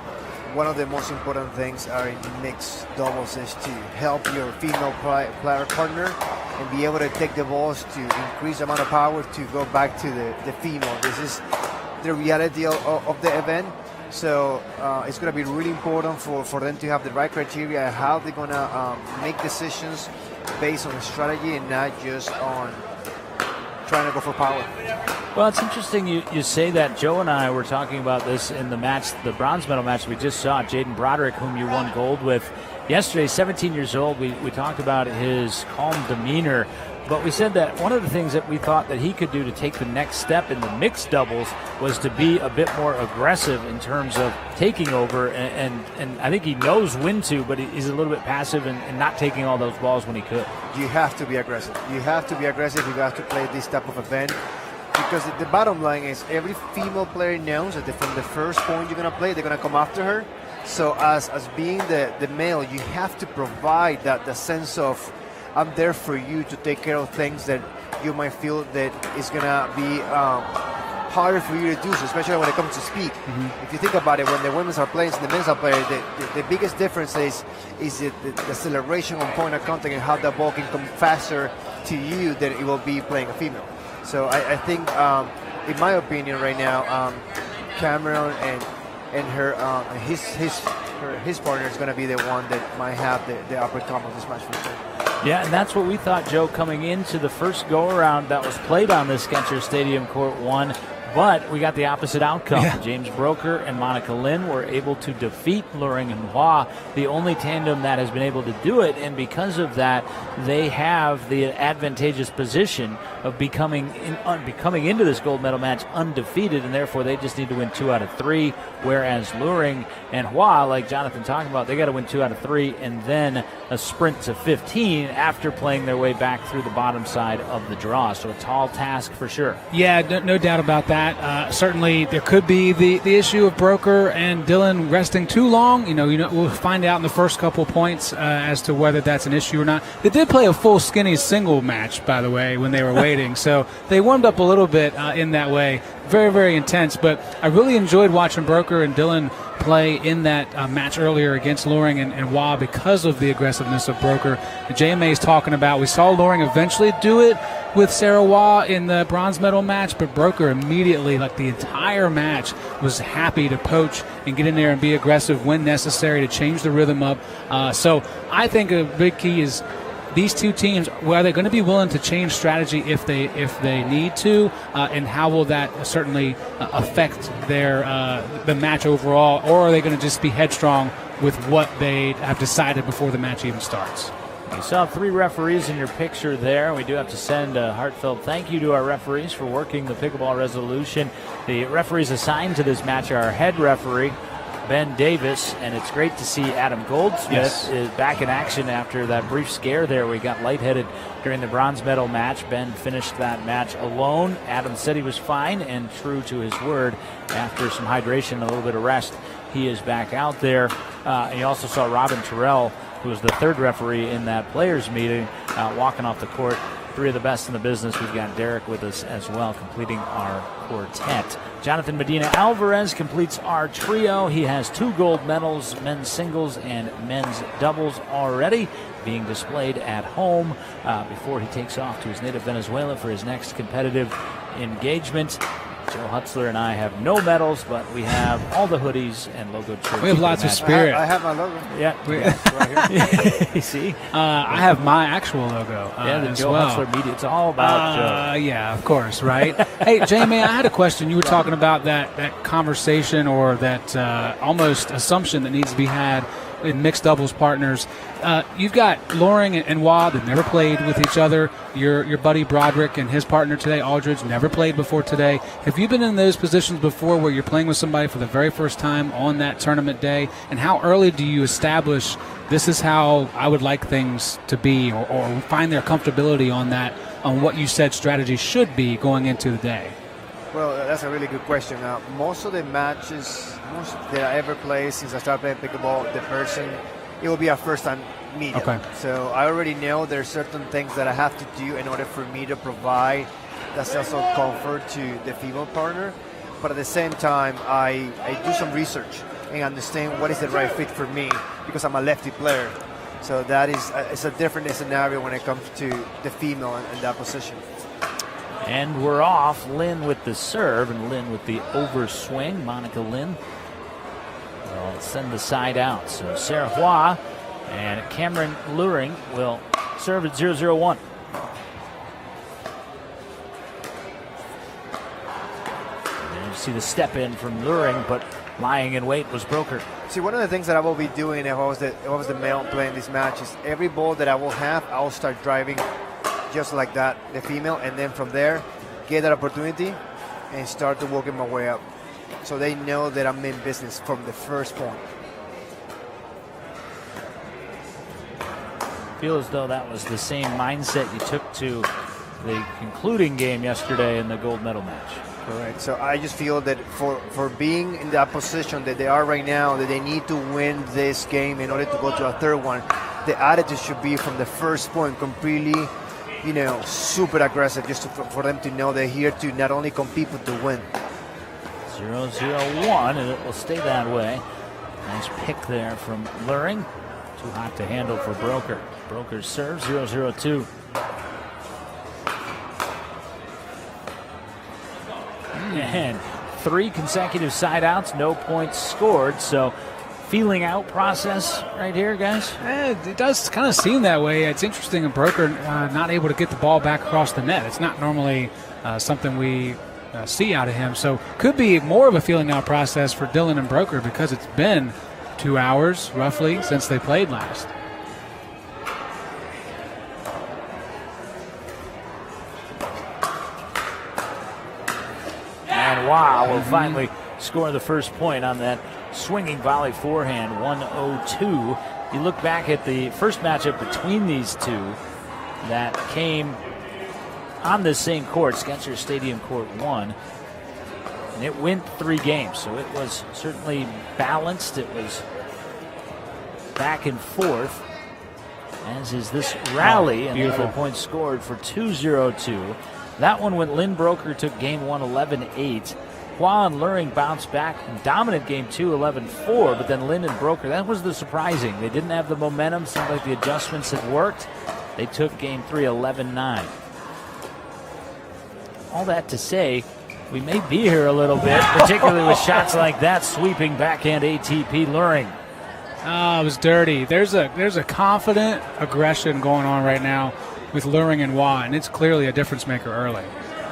one of the most important things are in mixed doubles is to help your female player partner and be able to take the balls to increase the amount of power to go back to the female. This is the reality of the event. So it's going to be really important for them to have the right criteria, how they're going to make decisions based on strategy and not just on trying to go for power. Well, it's interesting you say that. Joe and I were talking about this in the match, the bronze medal match we just saw. Jaden Broderick, whom you won gold with yesterday, 17 years old. We talked about his calm demeanor, but we said that one of the things that we thought that he could do to take the next step in the mixed doubles was to be a bit more aggressive in terms of taking over, and I think he knows when to, but he's a little bit passive and not taking all those balls when he could. You have to be aggressive. You have to be aggressive. You have to play this type of event. Because the bottom line is every female player knows that from the first point you're going to play, they're going to come after her. So as being the male, you have to provide the sense of I'm there for you to take care of things that you might feel that is going to be harder for you to do so, especially when it comes to speed. Mm-hmm. If you think about it, when the women are playing and the men are playing, the biggest difference is the acceleration on point of contact and how the ball can come faster to you than it will be playing a female. So I think, in my opinion, right now, Cameron and her his partner is going to be the one that might have the upper thumb of this match for sure. Yeah, and that's what we thought, Joe, coming into the first go-around that was played on this Skechers Stadium Court 1. But we got the opposite outcome. Yeah. James Broker and Monica Lynn were able to defeat Luring and Hua, the only tandem that has been able to do it. And because of that, they have the advantageous position of becoming into this gold medal match undefeated, and therefore they just need to win 2 out of 3. Whereas Luring and Hua, like Jonathan talked about, they got to win 2 out of 3 and then a sprint to 15 after playing their way back through the bottom side of the draw. So a tall task for sure. Yeah, no doubt about that. Certainly, there could be the issue of Broker and Dylan resting too long. We'll find out in the first couple points as to whether that's an issue or not. They did play a full skinny single match, by the way, when they were waiting. So they warmed up a little bit in that way. Very, very intense. But I really enjoyed watching Broker and Dylan play in that match earlier against Luring and Waugh because of the aggressiveness of Broker. The JMA is talking about, we saw Luring eventually do it with Sarah Waugh in the bronze medal match, but Broker immediately, like the entire match, was happy to poach and get in there and be aggressive when necessary to change the rhythm up. So I think a big key is these two teams, are they going to be willing to change strategy if they need to, and how will that certainly affect the match overall, or are they going to just be headstrong with what they have decided before the match even starts? You saw 3 referees in your picture there. We do have to send a heartfelt thank you to our referees for working the pickleball resolution. The referees assigned to this match are our head referee, Ben Davis, and it's great to see Adam Goldsmith is back in action after that brief scare there where he got lightheaded during the bronze medal match. Ben finished that match alone. Adam said he was fine and true to his word after some hydration and a little bit of rest. He is back out there. And you also saw Robin Terrell, who was the 3rd referee in that players meeting, walking off the court. 3 of the best in the business. We've got Derek with us as well, completing our quartet. Jonathan Medina Alvarez completes our trio. He has 2 gold medals, men's singles and men's doubles already being displayed at home before he takes off to his native Venezuela for his next competitive engagement. Joe Hutzler and I have no medals, but we have all the hoodies and logo shirts. We have lots of spirit. I have my logo. Yeah. Right here. You see? I have my actual logo. Yeah, the as Joe well. Hutzler media. It's all about Joe. Yeah, of course, right? Hey, Jamie, I had a question. You were talking about that conversation or that almost assumption that needs to be had in mixed doubles partners. You've got Loring and Waugh that never played with each other. Your buddy Broderick and his partner today, Aldridge, never played before today. Have you been in those positions before where you're playing with somebody for the very first time on that tournament day? And how early do you establish this is how I would like things to be, or find their comfortability on that, on what you said strategy should be going into the day? Well, that's a really good question. Most of the matches that I ever played since I started playing pickleball, the person, it will be our first time meeting. Okay. So I already know there's certain things that I have to do in order for me to provide that sense of comfort to the female partner. But at the same time, I do some research and understand what is the right fit for me because I'm a lefty player. So that is it's a different scenario when it comes to the female in that position. And we're off. Lynn with the serve and Lynn with the overswing. Monica Lynn will send the side out. So Sarah Hua and Cameron Loring will serve at 0-0-1. And you see the step in from Loring, but lying in wait was Broker. See, one of the things that I will be doing if I was the male playing this match is every ball that I will have, I will start driving just like that, the female, and then from there, get that opportunity and start to working my way up. So they know that I'm in business from the first point. Feel as though that was the same mindset you took to the concluding game yesterday in the gold medal match. Correct. So I just feel that for being in that position that they are right now, that they need to win this game in order to go to a third one, the attitude should be from the first point completely, super aggressive, just for them to know they're here to not only compete but to win. 0-0-1, and it will stay that way. Nice pick there from Loring. Too hot to handle for Broker. Broker serves 0-0-2. And 3 consecutive side outs, no points scored. So feeling out process right here, guys? It does kind of seem that way. It's interesting, and Broker not able to get the ball back across the net. It's not normally something we see out of him. So could be more of a feeling out process for Dylan and Broker because it's been 2 hours roughly since they played last. And Wow will finally score the first point on that swinging volley forehand, 102. You look back at the first matchup between these two that came on the same court, Spencer Stadium Court 1, and it went 3 games, so it was certainly balanced. It was back and forth, as is this rally, and beautiful points scored for 2-0-2. That one when Lynn Broker took game 1 11-8. Hua and Loring bounced back and dominant game 2 11-4, but then Lynn and Broker, that was the surprising. They didn't have the momentum. Seemed like the adjustments had worked. They took game 3 11-9. All that to say, we may be here a little bit, particularly with shots like that sweeping backhand ATP Loring. Oh, it was dirty. There's a confident aggression going on right now with Loring and Hua, and it's clearly a difference maker early.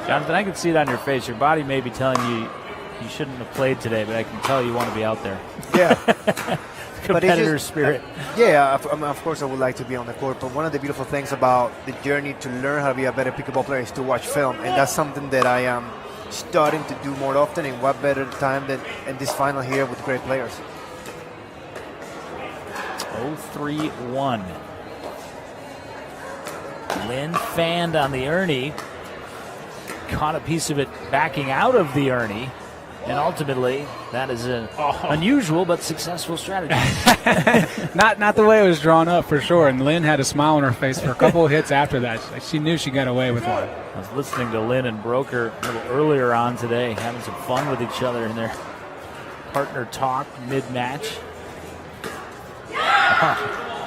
Jonathan, I can see it on your face. Your body may be telling you you shouldn't have played today, but I can tell you want to be out there. Yeah. Competitor spirit. Yeah, of course I would like to be on the court, but one of the beautiful things about the journey to learn how to be a better pickleball player is to watch film, and that's something that I am starting to do more often, and what better time than in this final here with great players. 0-3-1. Lynn fanned on the Ernie, caught a piece of it backing out of the Ernie, and ultimately that is an unusual but successful strategy. Not the way it was drawn up for sure, and Lynn had a smile on her face for a couple of hits after that. She knew she got away with one. I was listening to Lynn and Broker a little earlier on today, having some fun with each other in their partner talk mid-match.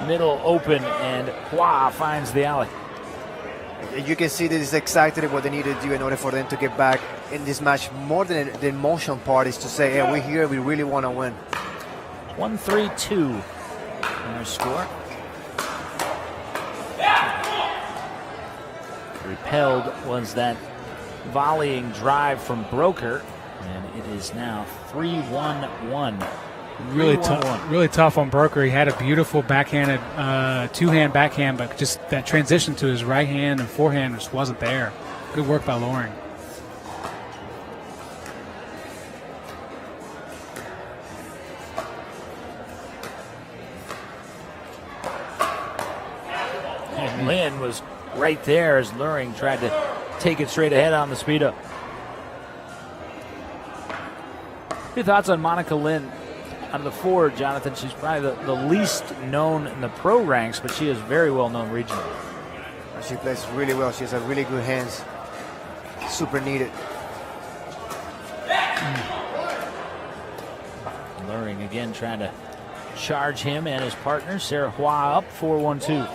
Middle open, and Hua finds the alley. You can see that it's exactly what they need to do in order for them to get back in this match, more than the emotional part, is to say, hey, we're here, we really want to win. 1-3-2 our score. Repelled was that volleying drive from Broker, and it is now 3-1-1. Really tough on Broker. He had a beautiful backhanded, two-hand backhand, but just that transition to his right hand and forehand just wasn't there. Good work by Loring. And Lynn was right there as Loring tried to take it straight ahead on the speed up. Your thoughts on Monica Lynn? Out of the four, Jonathan, she's probably the least known in the pro ranks, but she is very well known regionally. She plays really well. She has really good hands. Super needed. Loring again trying to charge him and his partner. Sarah Hua up 4-1-2.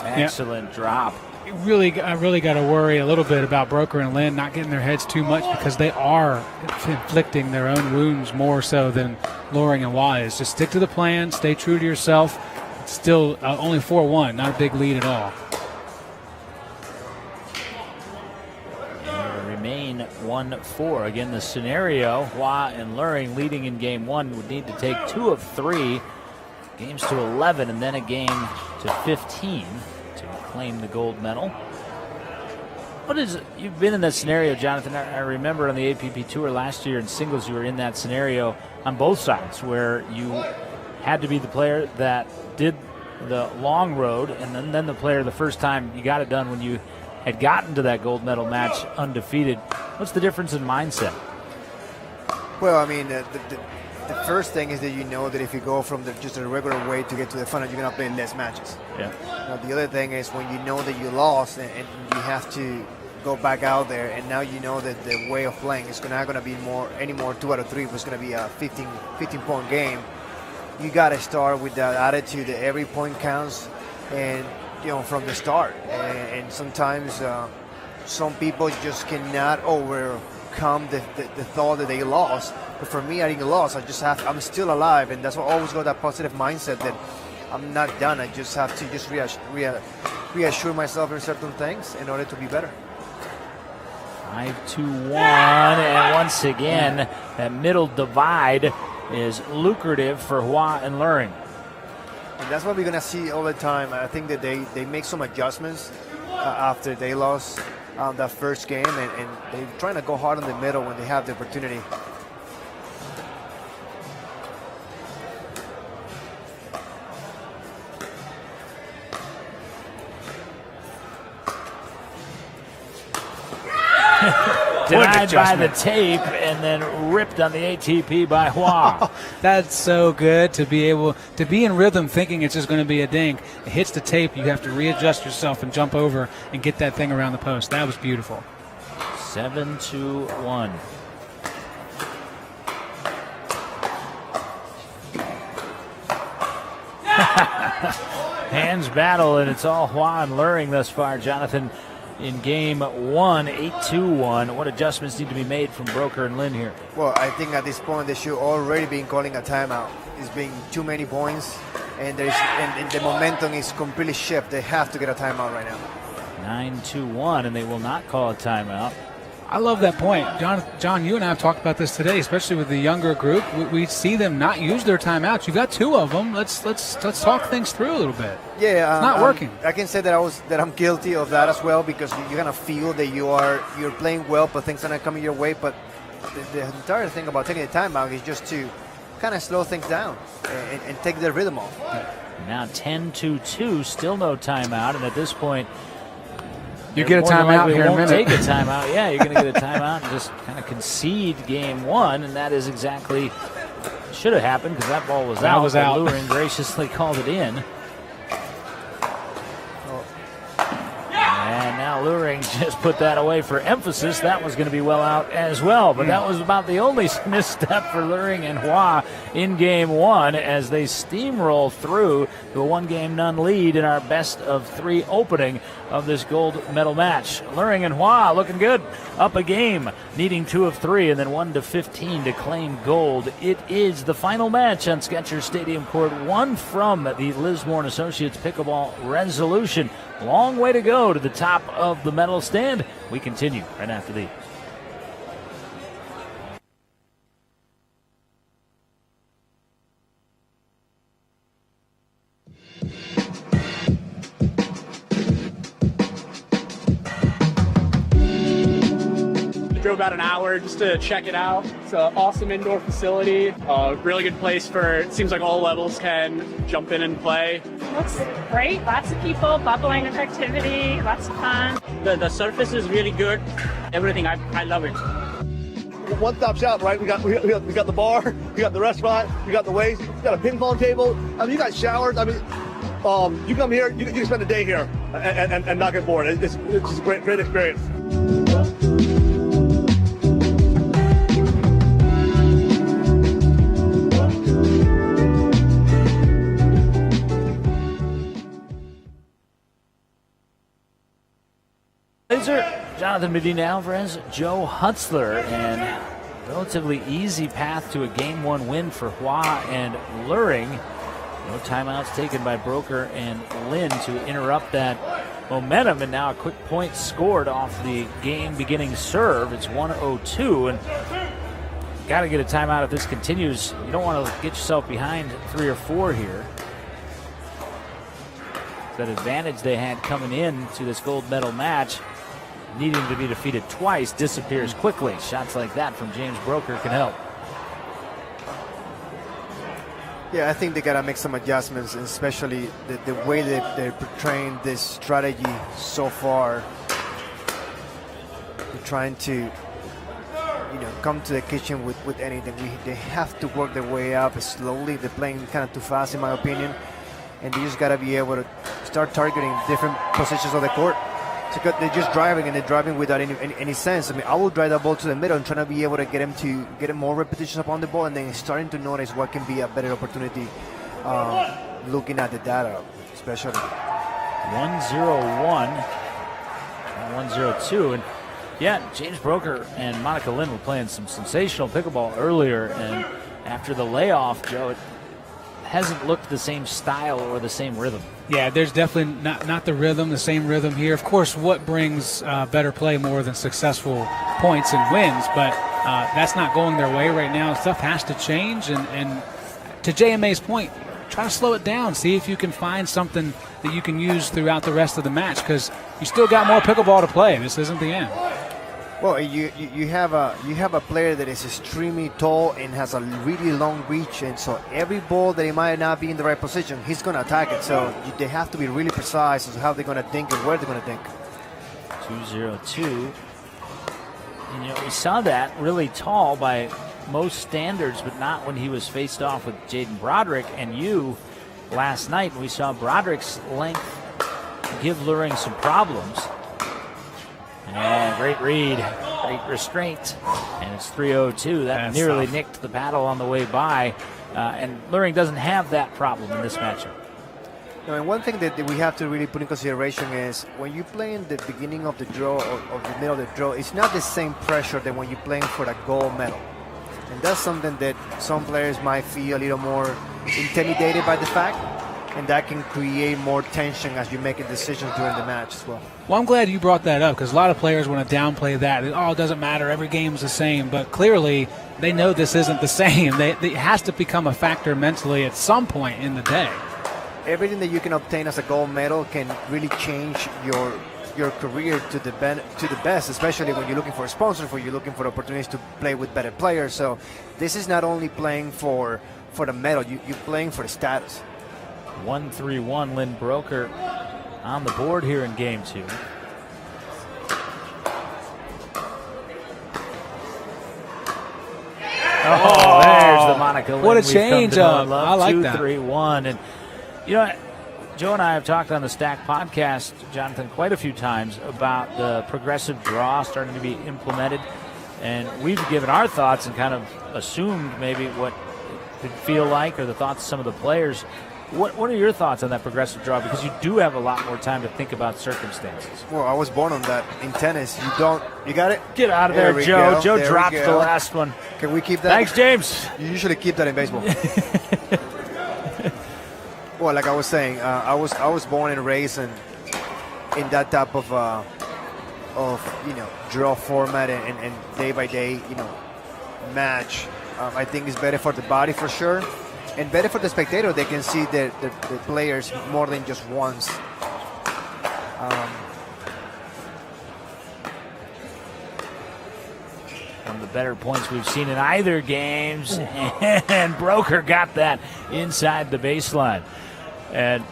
Excellent drop. I really got to worry a little bit about Broker and Lynn not getting their heads too much, because they are inflicting their own wounds more so than Loring and Hua is. Just stick to the plan, stay true to yourself. It's still only 4-1, not a big lead at all. And remain 1-4. Again, the scenario, Hua and Loring leading in game one would need to take 2 of 3, games to 11, and then a game to 15. Claim the gold medal. You've been in that scenario, Jonathan. I remember on the APP Tour last year in singles, you were in that scenario on both sides, where you had to be the player that did the long road, and then the player the first time you got it done when you had gotten to that gold medal match undefeated. What's the difference in mindset? Well, I mean, the first thing is that you know that if you go from just a regular way to get to the final, you're going to play less matches. Yeah. Now, the other thing is when you know that you lost and you have to go back out there, and now you know that the way of playing is not going to be any more 2 out of 3. It's going to be a 15-point game. You got to start with that attitude that every point counts, and from the start. And sometimes some people just cannot overcome the thought that they lost. But for me, I didn't lose. I'm still alive, and that's why I always got that positive mindset that I'm not done. I just have to just reassure myself in certain things in order to be better. 5-2-1, and once again, that middle divide is lucrative for Hua and Loring. And that's what we're going to see all the time. I think that they make some adjustments after they lost that first game, and they're trying to go hard in the middle when they have the opportunity. Denied by the tape and then ripped on the ATP by Hua. That's so good to be able to be in rhythm, thinking it's just going to be a dink. It hits the tape, you have to readjust yourself and jump over and get that thing around the post. That was beautiful. 7-1. Hands battle, and it's all Hua and Loring thus far, Jonathan. In game one, 8-2-1. What adjustments need to be made from Broker and Lynn here? Well, I think at this point they should already be calling a timeout. It's been too many points, and the momentum is completely shifted. They have to get a timeout right now. 9-2-1, and they will not call a timeout. I love that point. John, you and I have talked about this today, especially with the younger group. We see them not use their timeouts. You've got 2 of them. Let's talk things through a little bit. Yeah, it's not working. I can say that I'm guilty of that as well, because you're gonna feel that you're playing well, but things are not coming your way. But the entire thing about taking a timeout is just to kind of slow things down and take the rhythm off. Now 10-2, still no timeout, and at this point, you get a timeout here in a minute. Take a timeout. Yeah, you're going to get a timeout and just kind of concede game one, and that is exactly should have happened because that ball was out. Loring graciously called it in. And now Luring just put that away for emphasis. That was going to be well out as well, but that was about the only misstep for Luring and Hua in game one as they steamroll through to a 1-game-0 lead in our best-of-3 opening of this gold medal match. Luring and Hua looking good, up a game, needing 2 of 3 and then 1 to 15 to claim gold. It is the final match on Skechers Stadium Court 1 from the Lismore & Associates Pickleball Resolution. Long way to go to the top of the medal stand. We continue right after these. Drove about an hour just to check it out. It's an awesome indoor facility. Really good place for, it seems like all levels can jump in and play. Looks great. Lots of people, bubbling of activity, lots of fun. The surface is really good. Everything, I love it. One-stop shop, right? We got the bar, we got the restaurant, we got the waist, we got a ping pong table. I mean, you got showers. I mean, you come here, you can spend a day here and not get bored. It's just a great experience. Jonathan Medina Alvarez, Joe Hutzler, and relatively easy path to a Game 1 win for Hua and Luring. No timeouts taken by Broker and Lin to interrupt that momentum, and now a quick point scored off the game-beginning serve. It's 1:02, and got to get a timeout if this continues. You don't want to get yourself behind 3 or 4 here. That advantage they had coming in to this gold medal match, needing to be defeated twice, disappears quickly. Shots like that from James Broker can help. Yeah, I think they got to make some adjustments, especially the way that they're portraying this strategy so far. They're trying to, come to the kitchen with anything. They have to work their way up slowly. They're playing kind of too fast, in my opinion. And they just got to be able to start targeting different positions of the court. So they're just driving, and they're driving without any sense. I mean, I will drive the ball to the middle and trying to be able to get him more repetitions upon the ball, and then starting to notice what can be a better opportunity looking at the data, especially. 1-0-1 and 1-0-2. And yeah, James Broker and Monica Lin were playing some sensational pickleball earlier, and after the layoff, Joe, it hasn't looked the same style or the same rhythm. Yeah, there's definitely not the same rhythm here. Of course, what brings better play more than successful points and wins, but that's not going their way right now. Stuff has to change, and to JMA's point, try to slow it down. See if you can find something that you can use throughout the rest of the match, because you still got more pickleball to play. This isn't the end. Well, you have a player that is extremely tall and has a really long reach, and so every ball that he might not be in the right position, he's going to attack it. So they have to be really precise as how they're going to think and where they're going to think. 2-0-2. And we saw that really tall by most standards, but not when he was faced off with Jaden Broderick and you last night. We saw Broderick's length give Luring some problems. And great read, great restraint, and it's 3-0-2. That nearly nicked the paddle on the way by, and Luring doesn't have that problem in this matchup. No, and one thing that we have to really put in consideration is when you play in the beginning of the draw or the middle of the draw, it's not the same pressure than when you're playing for the gold medal. And that's something that some players might feel a little more intimidated by the fact, and that can create more tension as you make decisions during the match as well. Well, I'm glad you brought that up, because a lot of players want to downplay that. Oh, it doesn't matter. Every game's the same. But clearly, they know this isn't the same. It has to become a factor mentally at some point in the day. Everything that you can obtain as a gold medal can really change your career to the best, especially when you're looking for a sponsor, for you're looking for opportunities to play with better players. So this is not only playing for the medal, you're playing for the status. 1-3-1, Lynn Broker on the board here in game 2. Oh, there's the Monica Lynn. What a change up. I like that. 2-3-1. And, Joe and I have talked on the Stack podcast, Jonathan, quite a few times about the progressive draw starting to be implemented. And we've given our thoughts and kind of assumed maybe what it could feel like or the thoughts of some of the players. What are your thoughts on that progressive draw? Because you do have a lot more time to think about circumstances. Well, I was born on that. In tennis, you got it? Get out of there, Joe. Go. Joe dropped the last one. Can we keep that? Thanks, James. You usually keep that in baseball. Well, like I was saying, I was born and raised in that type of draw format and day by day match. I think it's better for the body for sure, and better for the spectator. They can see the players more than just once. One of the better points we've seen in either games, and Broker got that inside the baseline. And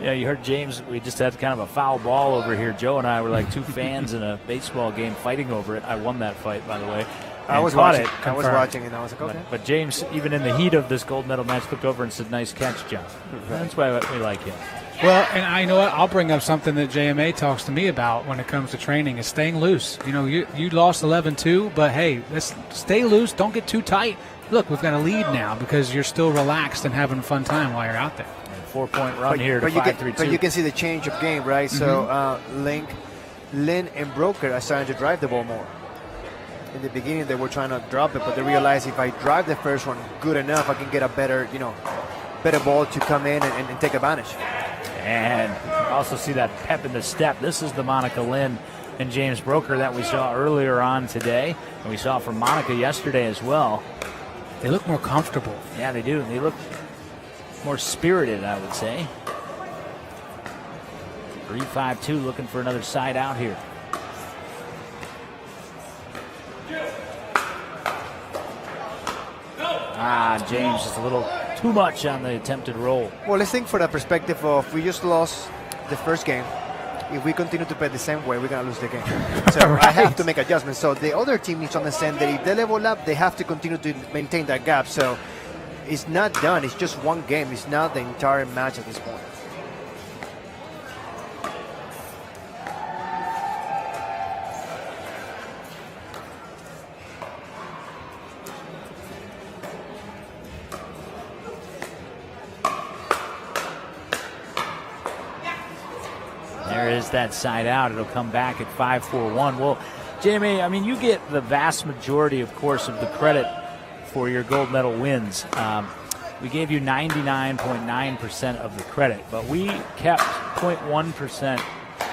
you heard James, we just had kind of a foul ball over here. Joe and I were like two fans in a baseball game fighting over it. I won that fight, by the way. I was watching. I was watching, and I was like, okay. But James, even in the heat of this gold medal match, looked over and said, "Nice catch, John." That's why we like him. Well, and I know what, I'll bring up something that JMA talks to me about when it comes to training is staying loose. You lost 11-2, but hey, let's stay loose. Don't get too tight. Look, we've got a lead now because you're still relaxed and having a fun time while you're out there. 4-point run here to 5-3-2. But you can see the change of game, right? Mm-hmm. So Lynn and Broker are starting to drive the ball more. In the beginning, they were trying to drop it, but they realized if I drive the first one good enough, I can get a better ball to come in and take advantage. And also see that pep in the step. This is the Monica Lynn and James Broker that we saw earlier on today, and we saw from Monica yesterday as well. They look more comfortable. Yeah, they do. They look more spirited, I would say. 3-5-2, looking for another side out here. James just a little too much on the attempted roll. Well, let's think for the perspective of we just lost the first game. If we continue to play the same way, we're going to lose the game. So right. I have to make adjustments. So the other team needs to understand that if they level up, they have to continue to maintain that gap. So it's not done. It's just one game. It's not the entire match at this point. There is that side out. It'll come back at 5-4-1. Well, Jamie, I mean, you get the vast majority, of course, of the credit for your gold medal wins. We gave you 99.9% of the credit, but we kept 0.1%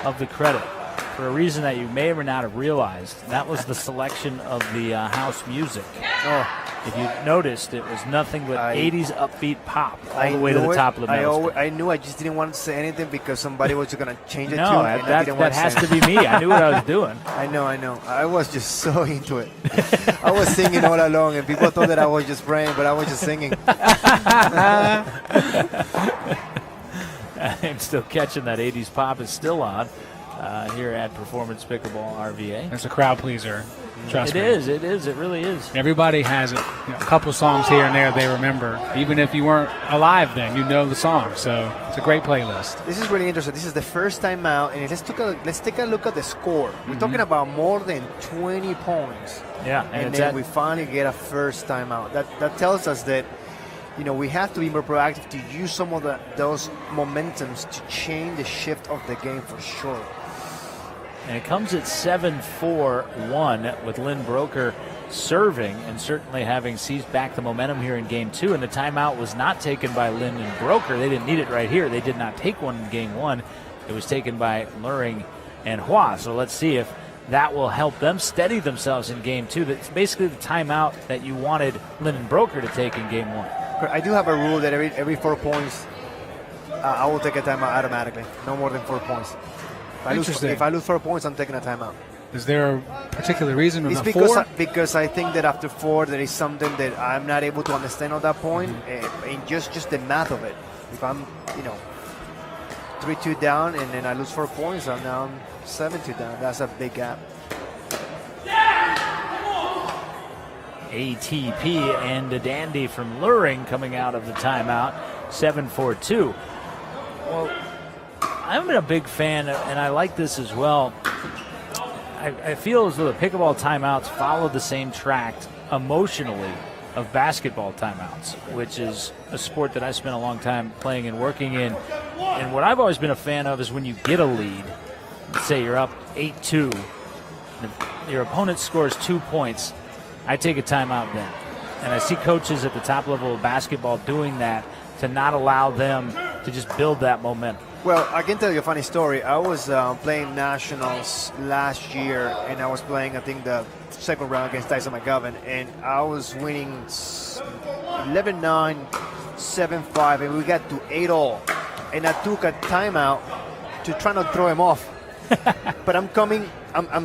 of the credit for a reason that you may or may not have realized. That was the selection of the house music. If you noticed, it was nothing but 80s upbeat pop all the way to the top of the medal. I knew. I just didn't want to say anything because somebody was going to change it no, to it. that has to be me. I knew what I was doing. I know. I was just so into it. I was singing all along, and people thought that I was just praying, but I was just singing. I'm still catching that 80s pop. Is still on here at Performance Pickleball RVA. It's a crowd pleaser. Trust me. It is. It really is. Everybody has a couple songs here and there they remember. Even if you weren't alive then, you know the song. So it's a great playlist. This is really interesting. This is the first time out, and let's take a look at the score. We're talking about more than 20 points. Yeah, and then we finally get a first time out. That tells us that we have to be more proactive to use some of those momentums to change the shift of the game for sure. And it comes at 7-4-1 with Lynn Broker serving and certainly having seized back the momentum here in Game 2. And the timeout was not taken by Lynn and Broker. They didn't need it right here. They did not take one in Game 1. It was taken by Luring and Hua. So let's see if that will help them steady themselves in Game 2. That's basically the timeout that you wanted Lynn and Broker to take in Game 1. I do have a rule that every 4 points, I will take a timeout automatically. No more than 4 points. If I lose 4 points, I'm taking a timeout. Is there a particular reason? It's because I think that after 4, there is something that I'm not able to understand at that point, and just the math of it. If I'm, 3-2 down, and then I lose 4 points, I'm now 7-2 down. That's a big gap. ATP and a dandy from Luring coming out of the timeout, 7-4-2. Well, I'm a big fan, and I like this as well. I feel as though the pickleball timeouts follow the same track emotionally of basketball timeouts, which is a sport that I spent a long time playing and working in. And what I've always been a fan of is when you get a lead, say you're up 8-2, your opponent scores 2 points, I take a timeout then. And I see coaches at the top level of basketball doing that to not allow them to just build that momentum. Well, I can tell you a funny story. I was playing nationals last year, and I was playing, I think, the second round against Tyson McGovern, and I was winning 11-9, 7-5, and we got to 8-all. And I took a timeout to try not throw him off. But I'm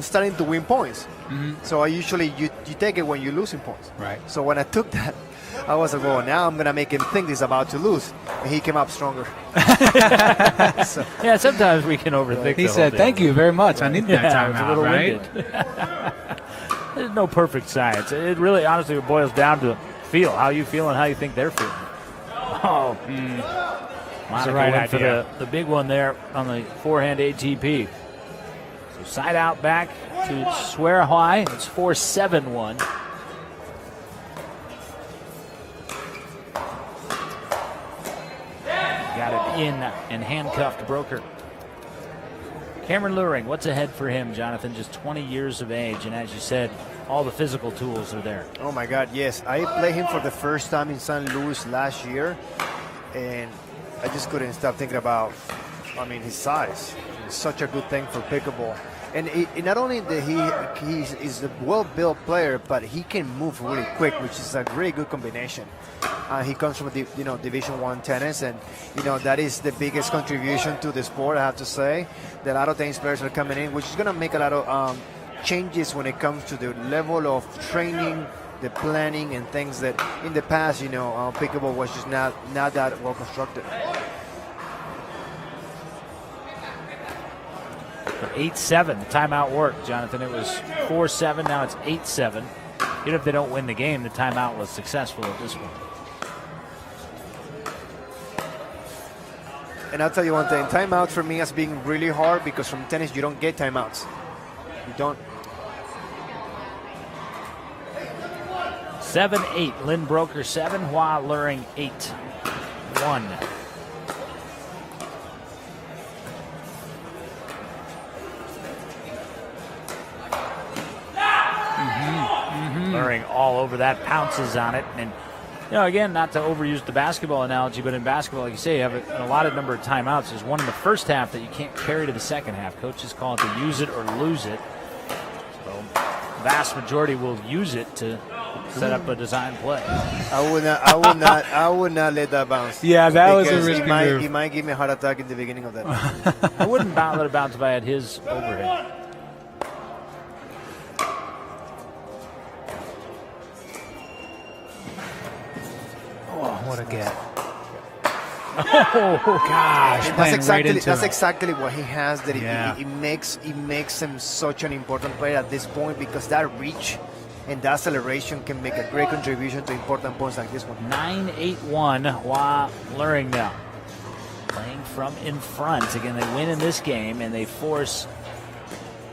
starting to win points. Mm-hmm. So I usually, you take it when you're losing points. Right. So when I took that, I was like, well, now I'm going to make him think he's about to lose. And he came up stronger. So. Yeah, sometimes we can overthink He said, thank you very much. I need that timeout, a little right? There's no perfect science. It really, honestly, boils down to feel, how you feel and how you think they're feeling. Oh, Monica right went for idea. the big one there on the forehand ATP. So side out back to Swear High. It's 4-7-1. Got it in and handcuffed Broker. Cameron Luring, what's ahead for him, Jonathan? Just 20 years of age, and as you said, all the physical tools are there. Oh my God, yes. I played him for the first time in St. Louis last year, and I just couldn't stop thinking about, his size. It's such a good thing for pickleball. And not only that he is a well-built player, but he can move really quick, which is a really good combination. He comes from Division I tennis, and that is the biggest contribution to the sport, I have to say. That a lot of tennis players are coming in, which is going to make a lot of changes when it comes to the level of training, the planning, and things that in the past, pickleball was just not that well constructed. 8-7, the timeout worked, Jonathan. It was 4-7, now it's 8-7. Even if they don't win the game, the timeout was successful at this point. And I'll tell you one thing, timeouts for me has been really hard because from tennis you don't get timeouts. You don't. 7-8, Lynn Broker 7, Hua Luring 8-1. Luring all over that, pounces on it, and again, not to overuse the basketball analogy, but in basketball, like you say, you have a allotted number of timeouts. There's one in the first half that you can't carry to the second half. Coaches call it to use it or lose it. So the vast majority will use it to set up a design play. I would not let that bounce. Yeah, that was a risky move. He might give me a heart attack in the beginning of that. I wouldn't let it bounce if I had his overhead. What a get. Oh, gosh. That's exactly what he has. That it makes him such an important player at this point, because that reach and that acceleration can make a great contribution to important points like this one. 9-8-1, Hua Luring now. Playing from in front. Again, they win in this game, and they force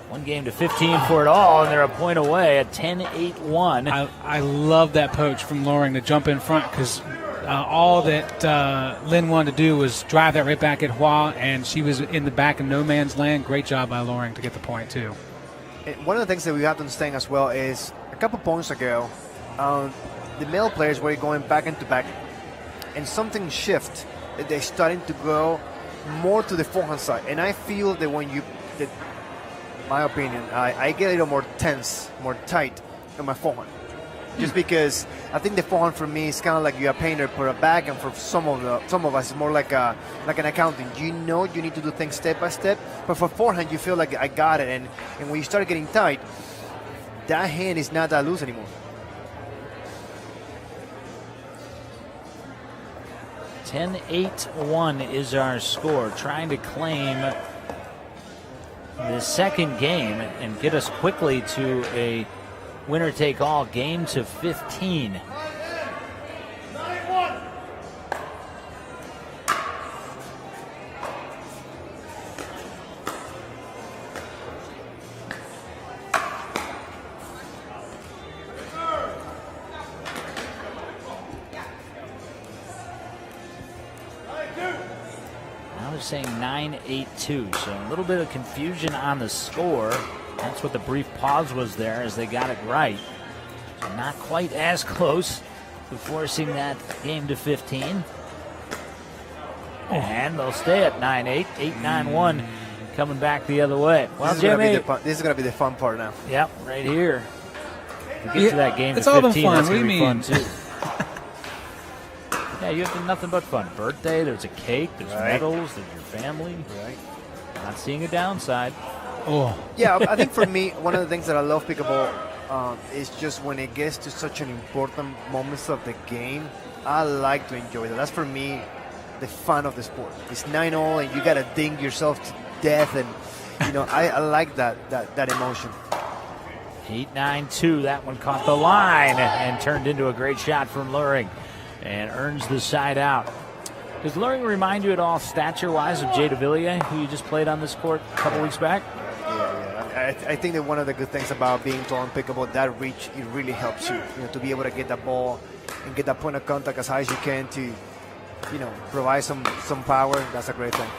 one game to 15 for it all, and they're a point away at 10-8-1. I love that poach from Luring to jump in front, because all that Lynn wanted to do was drive that right back at Hua, and she was in the back of no man's land. Great job by Luring to get the point, too. And one of the things that we have to understand as well is a couple points ago, the male players were going back into back, and something shift. They're starting to go more to the forehand side, and I feel that my opinion, I get a little more tense, more tight in my forehand. Just because I think the forehand for me is kind of like you're a painter for a back, and for some of us it's more like an accounting. You need to do things step by step, but for forehand you feel like I got it, and when you start getting tight, that hand is not that loose anymore. 10-8-1 is our score, trying to claim the second game and get us quickly to a winner-take-all game to 15. saying 9-8-2. So a little bit of confusion on the score. That's what the brief pause was there as they got it right. So not quite as close to forcing that game to 15. And they'll stay at 9-8, 8-9-1, coming back the other way. Well, this is going to be the fun part now. Yep, right here. We get to that game it's to 15. all been fun. That's What do you gonna mean? be fun, too. Yeah, you have nothing but fun. Birthday, there's a cake, there's medals, there's your family. Right. Not seeing a downside. Oh. Yeah, I think for me, one of the things that I love pickleball is just when it gets to such an important moments of the game, I like to enjoy that. That's for me the fun of the sport. It's 9-0 and you got to ding yourself to death, and I like that emotion. 8-9-2, that one caught the line and turned into a great shot from Luring and earns the side out. Does Luring remind you at all, stature-wise, of Jay DeVilliers, who you just played on this court a couple weeks back? Yeah. I think that one of the good things about being tall and pickleball, that reach, it really helps you, to be able to get that ball and get that point of contact as high as you can to, provide some power. That's a great thing.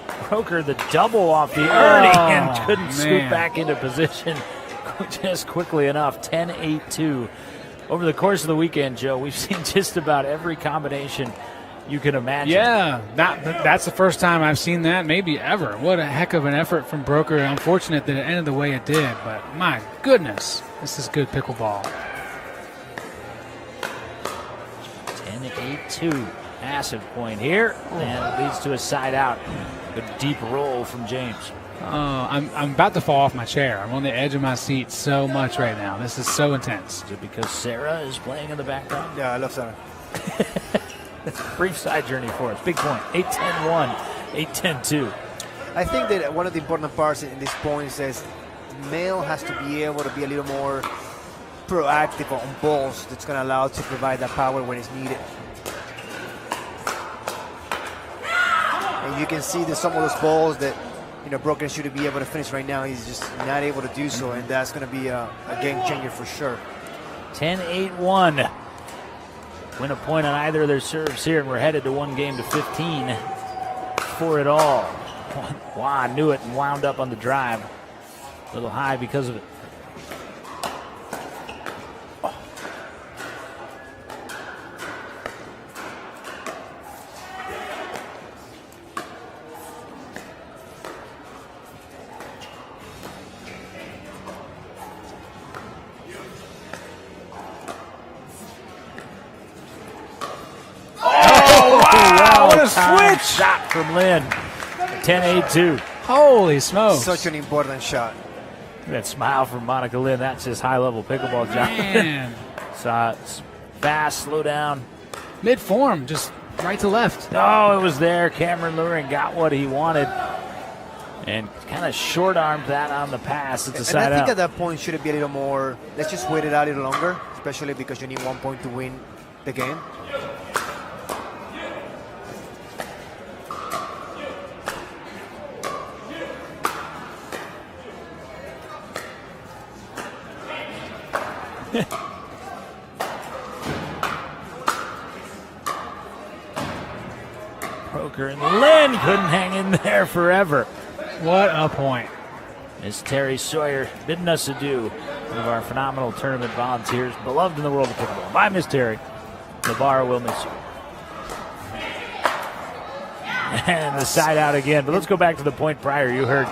Croker the double off the Ernie and couldn't scoop back into position just quickly enough. 10-8-2. Over the course of the weekend, Joe, we've seen just about every combination you can imagine. Yeah, that's the first time I've seen that, maybe ever. What a heck of an effort from Broker. Unfortunate that it ended the way it did, but my goodness, this is good pickleball. 10-8-2. Massive point here, and it leads to a side out. Good deep roll from James. I'm about to fall off my chair. I'm on the edge of my seat so much right now. This is so intense. Is it because Sarah is playing in the background? Yeah, I love Sarah. Brief side journey for us. Big point. 8-10-1, 8-10-2. I think that one of the important parts in this point is male has to be able to be a little more proactive on balls. That's going to allow to provide that power when it's needed. And you can see that some of those balls that Broken should be able to finish right now, he's just not able to do so, and that's going to be a game changer for sure. 10-8-1. Win a point on either of their serves here, and we're headed to 1 game to 15 for it all. Wow, knew it and wound up on the drive. A little high because of it. Switch shot from Lynn. 10-8-2. Holy smokes. Such an important shot. That smile from Monica Lynn. That's just high-level pickleball, John. Man. Fast, slow down. Mid-form, just right to left. Oh, it was there. Cameron Luring got what he wanted and kind of short-armed that on the pass. It's a side out. And I think at that point should it be a little more, let's just wait it out a little longer, especially because you need 1 point to win the game. Croker and Lynn couldn't hang in there forever. What a point. Miss Terry Sawyer bidding us adieu. One of our phenomenal tournament volunteers, beloved in the world of pickleball. Bye, Miss Terry. The bar will miss you. And the side out again. But let's go back to the point prior. You heard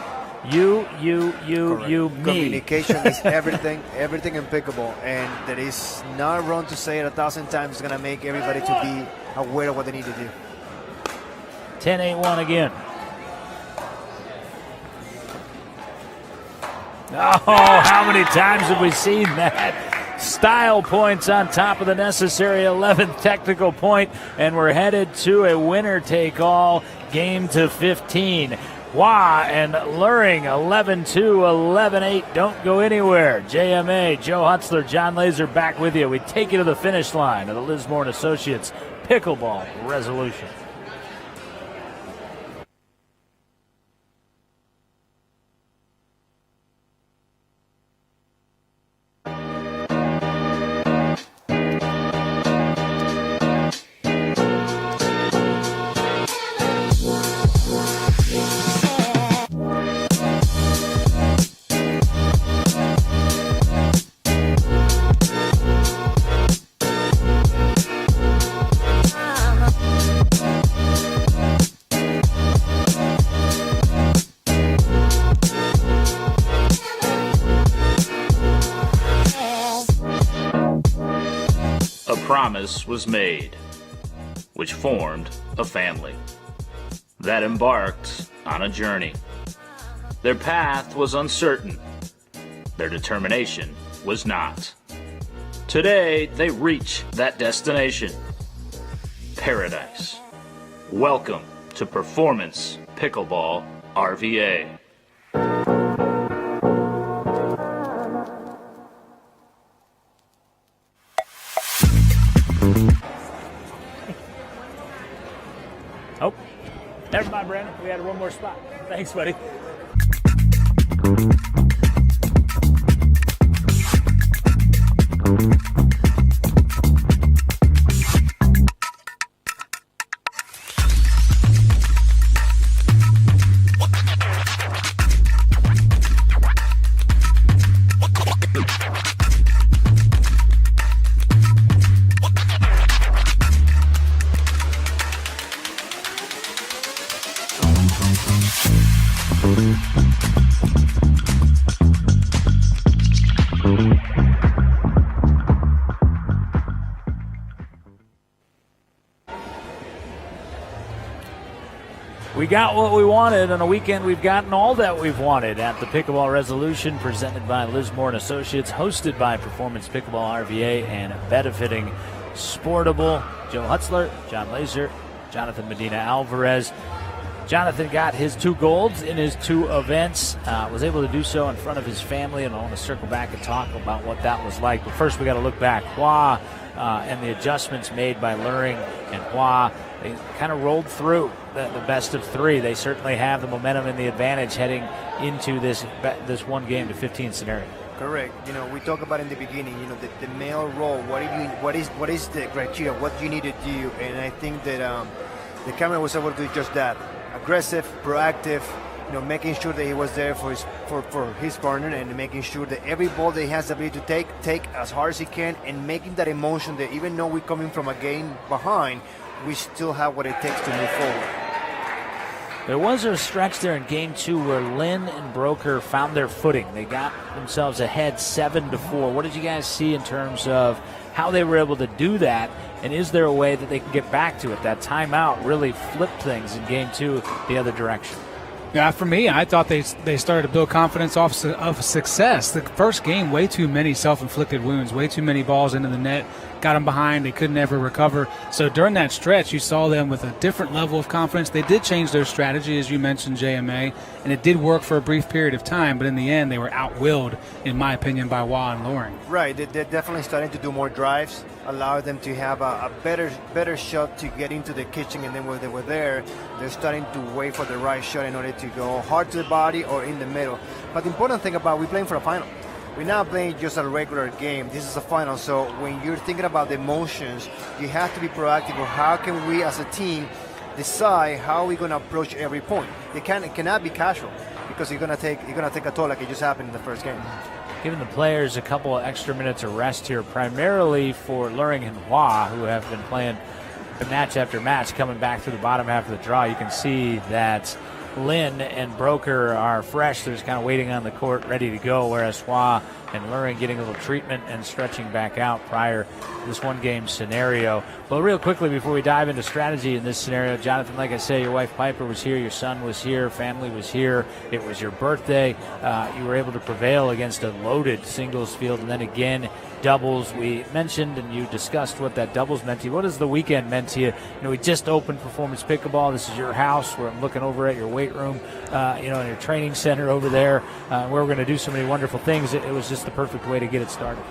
you, me. Communication is everything in pickleball, and that is not wrong to say it 1,000 times. It's going to make everybody to be aware of what they need to do. 10-8-1 again. Oh, how many times have we seen that? Style points on top of the necessary 11th technical point, and we're headed to a winner-take-all game to 15. Wah and Luring 11-2, 11-8. Don't go anywhere. JMA, Joe Hutzler, Jon Laaser back with you. We take you to the finish line of the Lismore and Associates Pickleball Resolution. promise was made, which formed a family that embarked on a journey. Their path was uncertain. Their determination was not. Today, they reach that destination. Paradise. Welcome to Performance Pickleball RVA. Oh, never mind, Brandon. We had one more spot. Thanks, buddy. We got what we wanted. On a weekend, we've gotten all that we've wanted at the Pickleball Resolution, presented by Lismore & Associates, hosted by Performance Pickleball RVA, and benefiting Sportable. Joe Hutzler, Jon Laaser, Jonathan Medina Alvarez. Jonathan got his 2 golds in his 2 events, was able to do so in front of his family, and I want to circle back and talk about what that was like. But first, we got to look back. Hua and the adjustments made by Luring and Hua, they kind of rolled through the best of 3. They certainly have the momentum and the advantage heading into this 1 game to 15 scenario. Correct. We talk about in the beginning, the male role. What is the criteria? What you need to do? And I think that the camera was able to do just that. Aggressive, proactive, making sure that he was there for his partner, and making sure that every ball that he has the ability to take as hard as he can, and making that emotion that even though we're coming from a game behind, we still have what it takes to move forward. There was a stretch there in game 2 where Lynn and Broker found their footing. They got themselves ahead 7-4. What did you guys see in terms of how they were able to do that? And is there a way that they can get back to it? That timeout really flipped things in game 2 the other direction. Yeah, for me, I thought they started to build confidence off of success. The first game, way too many self-inflicted wounds, way too many balls into the net, got them behind. They couldn't ever recover. So during that stretch, you saw them with a different level of confidence. They did change their strategy, as you mentioned, JMA, and it did work for a brief period of time. But in the end, they were outwilled, in my opinion, by Hua and Luring. Right. They're definitely starting to do more drives, allow them to have a better shot to get into the kitchen, and then when they were there, they're starting to wait for the right shot in order to go hard to the body or in the middle. But the important thing about we're playing for a final. We're not playing just a regular game. This is a final. So when you're thinking about the emotions, you have to be proactive. Or how can we as a team decide how we're going to approach every point? It cannot be casual, because you're going to take a toll like it just happened in the first game. Giving the players a couple of extra minutes of rest here, primarily for Luring and Hua, who have been playing match after match, coming back through the bottom half of the draw. You can see that Lynn and Broker are fresh. They're just kind of waiting on the court, ready to go, whereas Hua and Luring getting a little treatment and stretching back out prior to this 1-game scenario. Well, real quickly before we dive into strategy in this scenario, Jonathan, like I say, your wife Piper was here, your son was here, family was here. It was your birthday. You were able to prevail against a loaded singles field, and then again doubles. We mentioned and you discussed what that doubles meant to you. What has the weekend meant to you? We just opened Performance Pickleball. This is your house where I'm looking over at your weight room, in your training center over there, where we're going to do so many wonderful things. It was just the perfect way to get it started.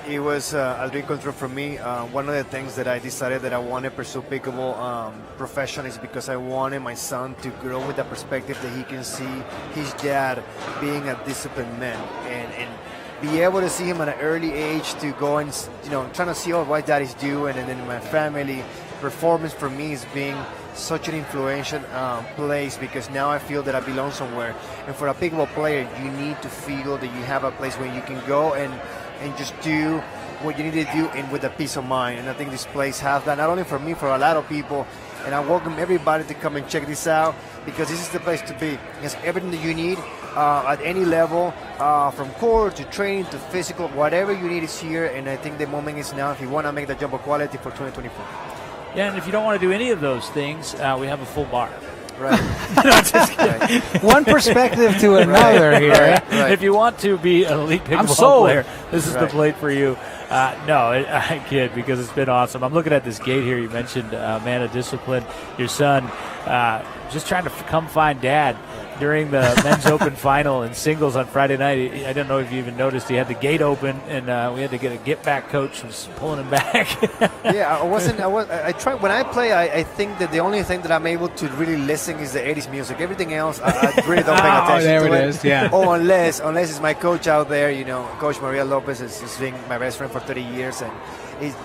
It was a dream come true for me. One of the things that I decided that I want to pursue pickleball profession is because I wanted my son to grow with the perspective that he can see his dad being a disciplined man, and be able to see him at an early age to go and trying to see what daddy's doing, and then my family performance for me is being such an influential place, because now I feel that I belong somewhere. And for a pickleball player, you need to feel that you have a place where you can go and just do what you need to do, and with a peace of mind. And I think this place has that, not only for me, for a lot of people. And I welcome everybody to come and check this out, because this is the place to be. It has everything that you need at any level, from core to training to physical, whatever you need is here. And I think the moment is now if you want to make the jump of quality for 2024. Yeah, and if you don't want to do any of those things, we have a full bar. Right. No, just kidding. One perspective to another here. Right. If you want to be an elite pickleball player, this is the plate for you. No, I kid, because it's been awesome. I'm looking at this gate here. You mentioned man of discipline. Your son just trying to come find Dad during the men's open final and singles on Friday night. I don't know if you even noticed he had the gate open, and we had to get a get-back coach who was pulling him back. Yeah, I try when I play. I think that the only thing that I'm able to really listen is the 80s music. Everything else, I really don't pay attention there to it is, yeah. Oh, unless it's my coach out there. Coach Maria Lopez has been my best friend for 30 years, and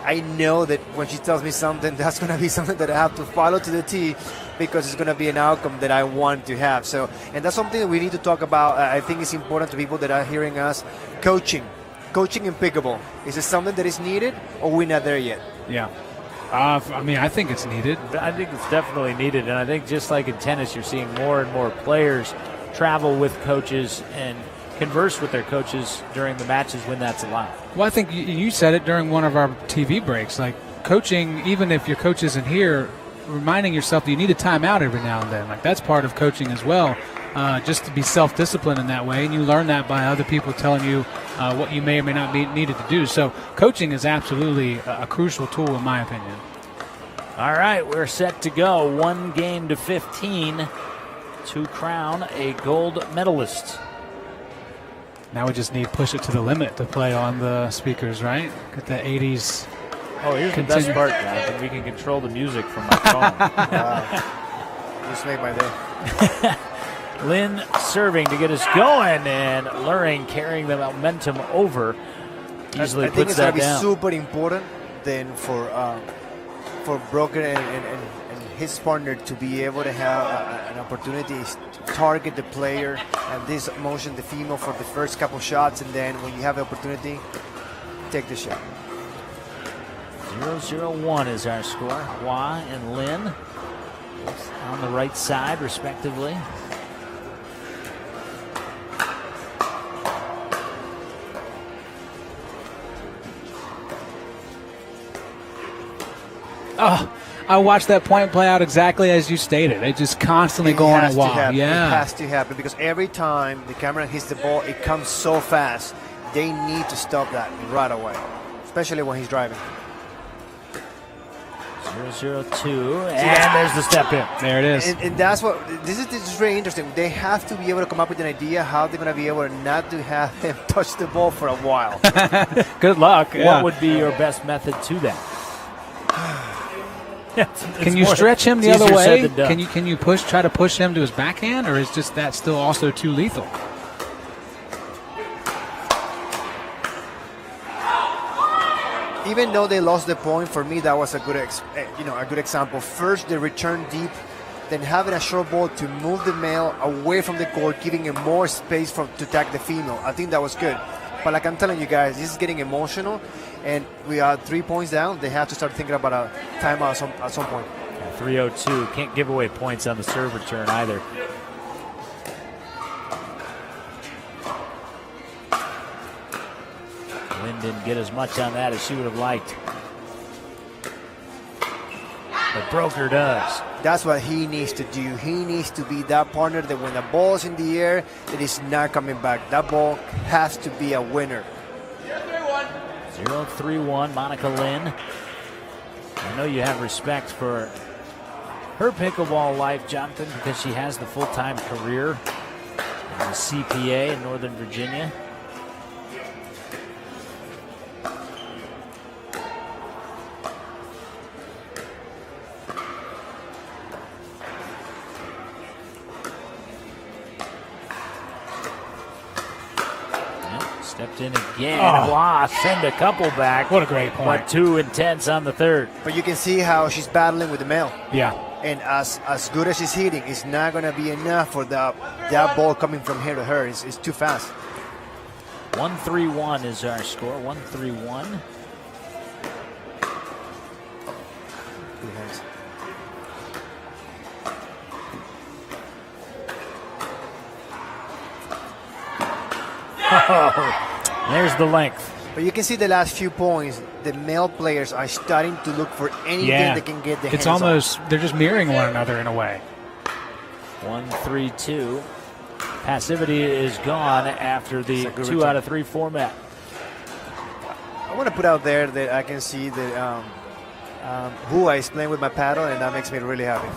I know that when she tells me something, that's going to be something that I have to follow to the T, because it's going to be an outcome that I want to have. So, and that's something that we need to talk about. I think it's important to people that are hearing us. Coaching in pickleball. Is it something that is needed, or we're not there yet? Yeah. I think it's needed. I think it's definitely needed, and I think just like in tennis, you're seeing more and more players travel with coaches and converse with their coaches during the matches when that's allowed. Well, I think you said it during one of our TV breaks. Like, coaching, even if your coach isn't here, reminding yourself that you need a timeout every now and then. Like, that's part of coaching as well, just to be self-disciplined in that way. And you learn that by other people telling you what you may or may not be needed to do. So coaching is absolutely a crucial tool, in my opinion. All right, we're set to go. 1 game to 15 to crown a gold medalist. Now we just need Push It to the Limit to play on the speakers, right? Get the 80s. Oh, here's the best part, Jonathan. We can control the music from my phone. Just made my day. Lynn serving to get us going, and Luring carrying the momentum over. Easily I think puts it's that going to be down. super important then for Broker and his partner to be able to have an opportunity to target the player and this motion the female for the first couple shots, and then when you have the opportunity, take the shot. 0-0-1 is our score. Hua and Lin on the right side, respectively. Oh, I watched that point play out exactly as you stated. They just constantly go on a wall. Yeah. It has to happen, because every time the camera hits the ball, it comes so fast. They need to stop that right away, especially when he's driving. 0-0-2, and there's the step in. There it is. And that's what this is really interesting. They have to be able to come up with an idea how they're going to be able not to have him touch the ball for a while. Good luck. What would be your best method to that? Can you stretch him the other way? Can you try to push him to his backhand, or is just that still also too lethal? Even though they lost the point, for me that was a good example. First, they return deep, then having a short ball to move the male away from the court, giving him more space to attack the female. I think that was good. But like I'm telling you guys, this is getting emotional, and we are 3 points down. They have to start thinking about a timeout at some point. 3-0-2. Can't give away points on the serve return either. Lynn didn't get as much on that as she would have liked. But Broker does. That's what he needs to do. He needs to be that partner that when the ball's in the air, it is not coming back. That ball has to be a winner. 0-3-1, Monica Lynn. I know you have respect for her pickleball life, Jonathan, because she has the full-time career as a CPA in Northern Virginia. Stepped in again. Wow, send a couple back. What a great point. But 2 intense on the third. But you can see how she's battling with the male. Yeah. And as good as she's hitting, it's not going to be enough for that ball coming from here to her. It's too fast. 1-3-1 is our score. 1-3-1. Good hands. Oh, there's the length. But you can see the last few points, the male players are starting to look for anything that can get the hands It's almost, they're just mirroring one another in a way. 1-3-2. Passivity is gone after the 2 out of 3 format. I want to put out there that I can see that Hua is playing with my paddle, and that makes me really happy.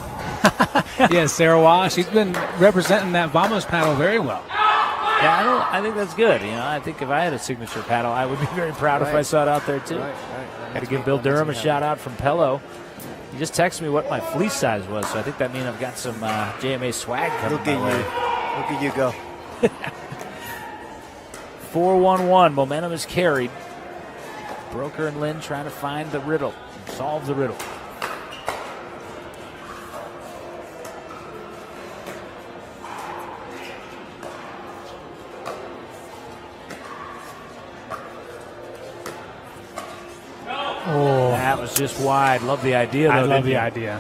Yeah, Sarah Waugh, she's been representing that Vamos paddle very well. Yeah, I think that's good. I think if I had a signature paddle, I would be very proud if I saw it out there too. Got to give Bill Durham a shout out from Pello. He just texted me what my fleece size was, so I think that means I've got some JMA swag coming Look at my way. you. Look at you go. 4-1-1. Momentum is carried. Broker and Lynn trying to find the riddle, solve the riddle. Oh, that was just wide. Love the idea, though. I love the idea.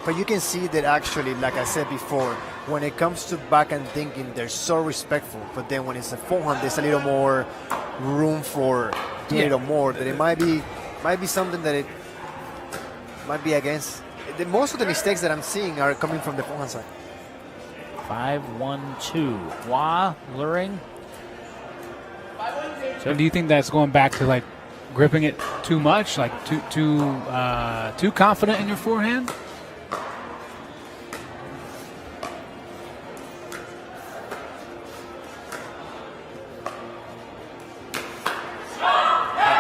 But you can see that actually, like I said before, when it comes to backhand thinking, they're so respectful. But then when it's a forehand, there's a little more room for a little more. That it might be something that it might be against. Most of the mistakes that I'm seeing are coming from the forehand side. 5-1-2. Wah, luring. So do you think that's going back to like gripping it too much, like too confident in your forehand?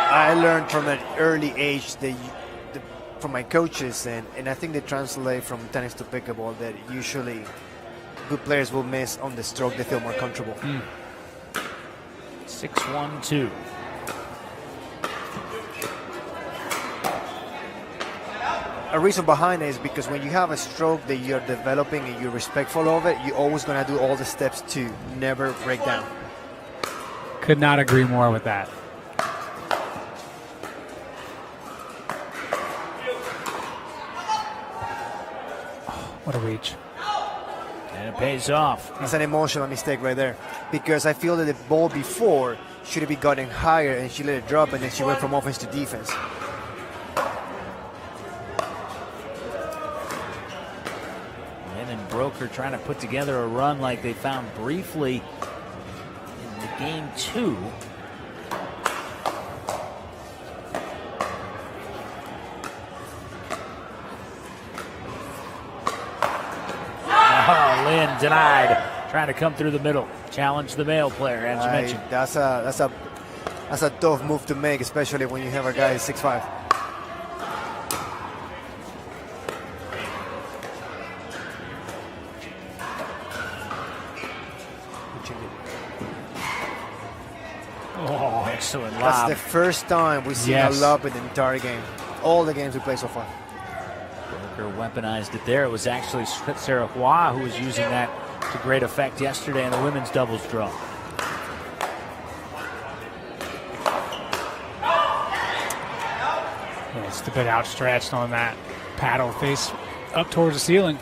I learned from an early age from my coaches, and I think they translate from tennis to pickleball, that usually good players will miss on the stroke. They feel more comfortable. 6-1-2. A reason behind it is because when you have a stroke that you're developing and you're respectful of it, you're always going to do all the steps to never break down. Could not agree more with that. What a reach. And it pays off. It's an emotional mistake right there, because I feel that the ball before should have been gotten higher and she let it drop, and then she went from offense to defense. And Broker trying to put together a run like they found briefly in the game 2. Oh, Lynn denied. Trying to come through the middle. Challenge the male player, as you mentioned. That's a tough move to make, especially when you have a guy 6'5". Oh, excellent lob. That's the first time we've seen a lob in the entire game. All the games we played so far. Broker weaponized it there. It was actually Sarah Hua who was using that to great effect yesterday in the women's doubles draw. Yeah, it's a bit outstretched on that paddle, face up towards the ceiling.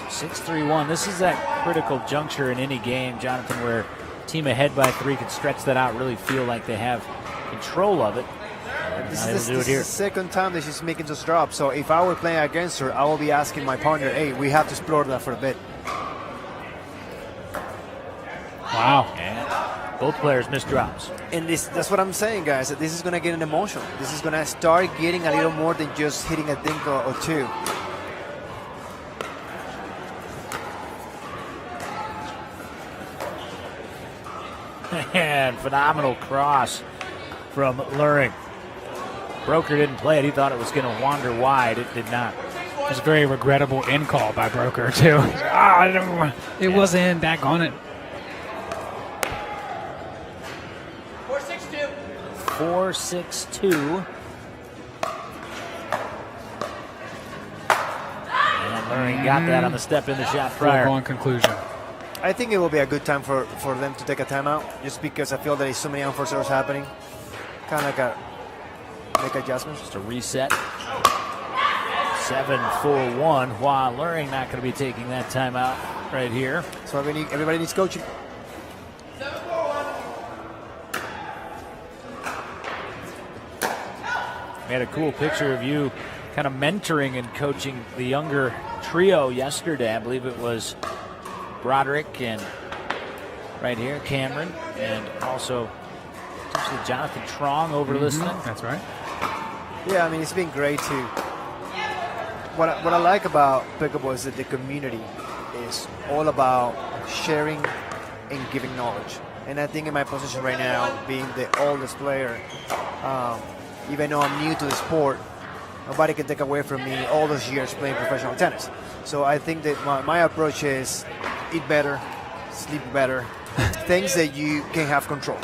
6-3-1. This is that critical juncture in any game, Jonathan, where team ahead by 3 can stretch that out, really feel like they have control of it. This is the second time that she's making those drops. So if I were playing against her, I will be asking my partner, hey, we have to explore that for a bit. Wow. And both players missed drops. And that's what I'm saying, guys. That this is going to get an emotion. This is going to start getting a little more than just hitting a dink or two. And phenomenal cross from Luring. Broker didn't play it. He thought it was going to wander wide. It did not. It was a very regrettable in call by Broker, too. It was in. Back on it. 4-6-2. And Luring got that on the step in the shot prior. Foregone conclusion. I think it will be a good time for them to take a timeout, just because I feel there is so many unforced errors happening. Kind of like make adjustments. Just a reset. 7-4-1. While Luring not going to be taking that timeout right here. So everybody needs coaching. We had a cool picture of you kind of mentoring and coaching the younger trio yesterday. I believe it was Broderick and right here, Cameron, and also potentially Jonathan Trong over listening. That's right. Yeah, I mean, it's been great to. What I like about pickleball is that the community is all about sharing and giving knowledge. And I think in my position right now, being the oldest player, even though I'm new to the sport, nobody can take away from me all those years playing professional tennis. So I think that my approach is eat better, sleep better, things that you can have control.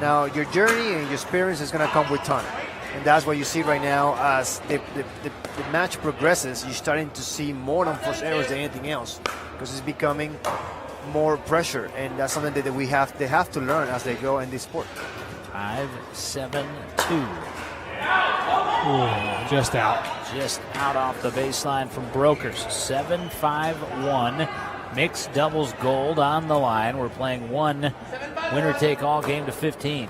Now, your journey and your experience is going to come with time. And that's what you see right now as the match progresses. You're starting to see more unforced errors than anything else because it's becoming more pressure. And that's something that they have to learn as they go in this sport. 5-7-2. Ooh, just out. Just out off the baseline from Brokers. 7-5-1. Mixed doubles gold on the line. We're playing one winner-take-all game to 15.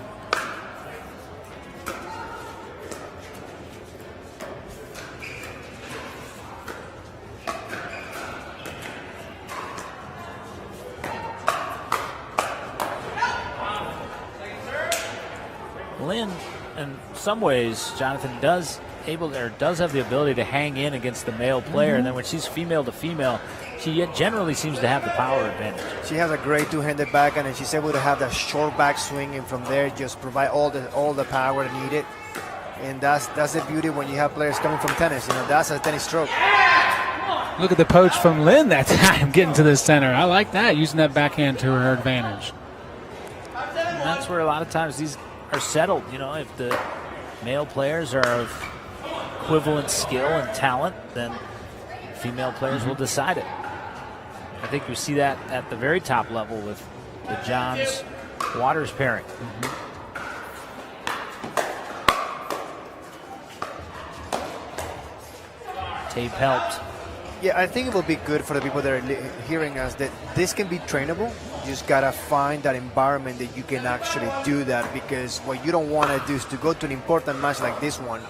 Lynn, in some ways, Jonathan does have the ability to hang in against the male player, and then when she's female to female, she generally seems to have the power advantage. She has a great two-handed backhand, and she's able to have that short back swing, and from there just provide all the power needed. And that's the beauty when you have players coming from tennis. That's a tennis stroke. Look at the poach from Lynn that time, getting to the center. I like that, using that backhand to her advantage. And that's where a lot of times these are settled. If the male players are of equivalent skill and talent, then female players will decide it. I think we see that at the very top level with the Johns Waters pairing. Tape helped. Yeah, I think it will be good for the people that are hearing us that this can be trainable. You just got to find that environment that you can actually do that, because what you don't want to do is to go to an important match like this one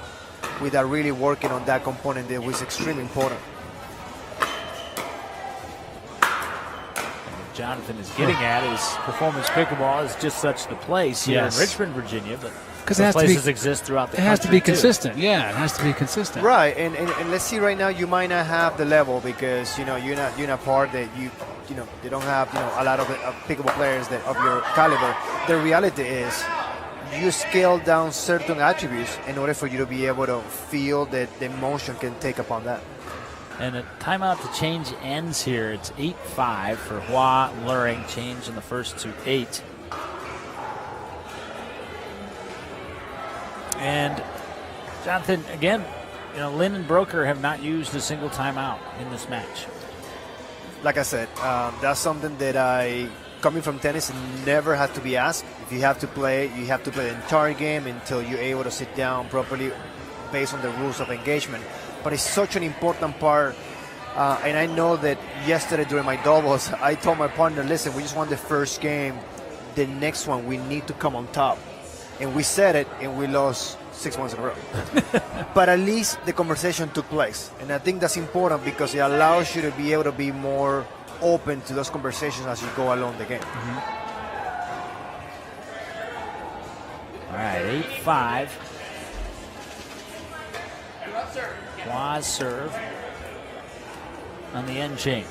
without really working on that component that was extremely important. What Jonathan is getting at is performance pickleball is just such the place here in Richmond, Virginia, but because places exist throughout the country. It has to be too. consistent. Yeah, it has to be consistent. Right, and let's see right now, you might not have the level because you're not part that you don't have a lot of pickleball players that of your caliber. The reality is you scale down certain attributes in order for you to be able to feel that the emotion can take upon that. And a timeout to change ends here. It's 8-5 for Hua and Luring. Change in the first to 8. And Jonathan, again, Lynn and Broker have not used a single timeout in this match. Like I said, that's something that coming from tennis, never had to be asked. If you have to play, you have to play the entire game until you're able to sit down properly based on the rules of engagement. But it's such an important part. And I know that yesterday during my doubles, I told my partner, listen, we just won the first game. The next one, we need to come on top. And we said it, and we lost 6 months in a row. But at least the conversation took place. And I think that's important because it allows you to be able to be more open to those conversations as you go along the game. All right, 8-5. Hua's serve on the end change.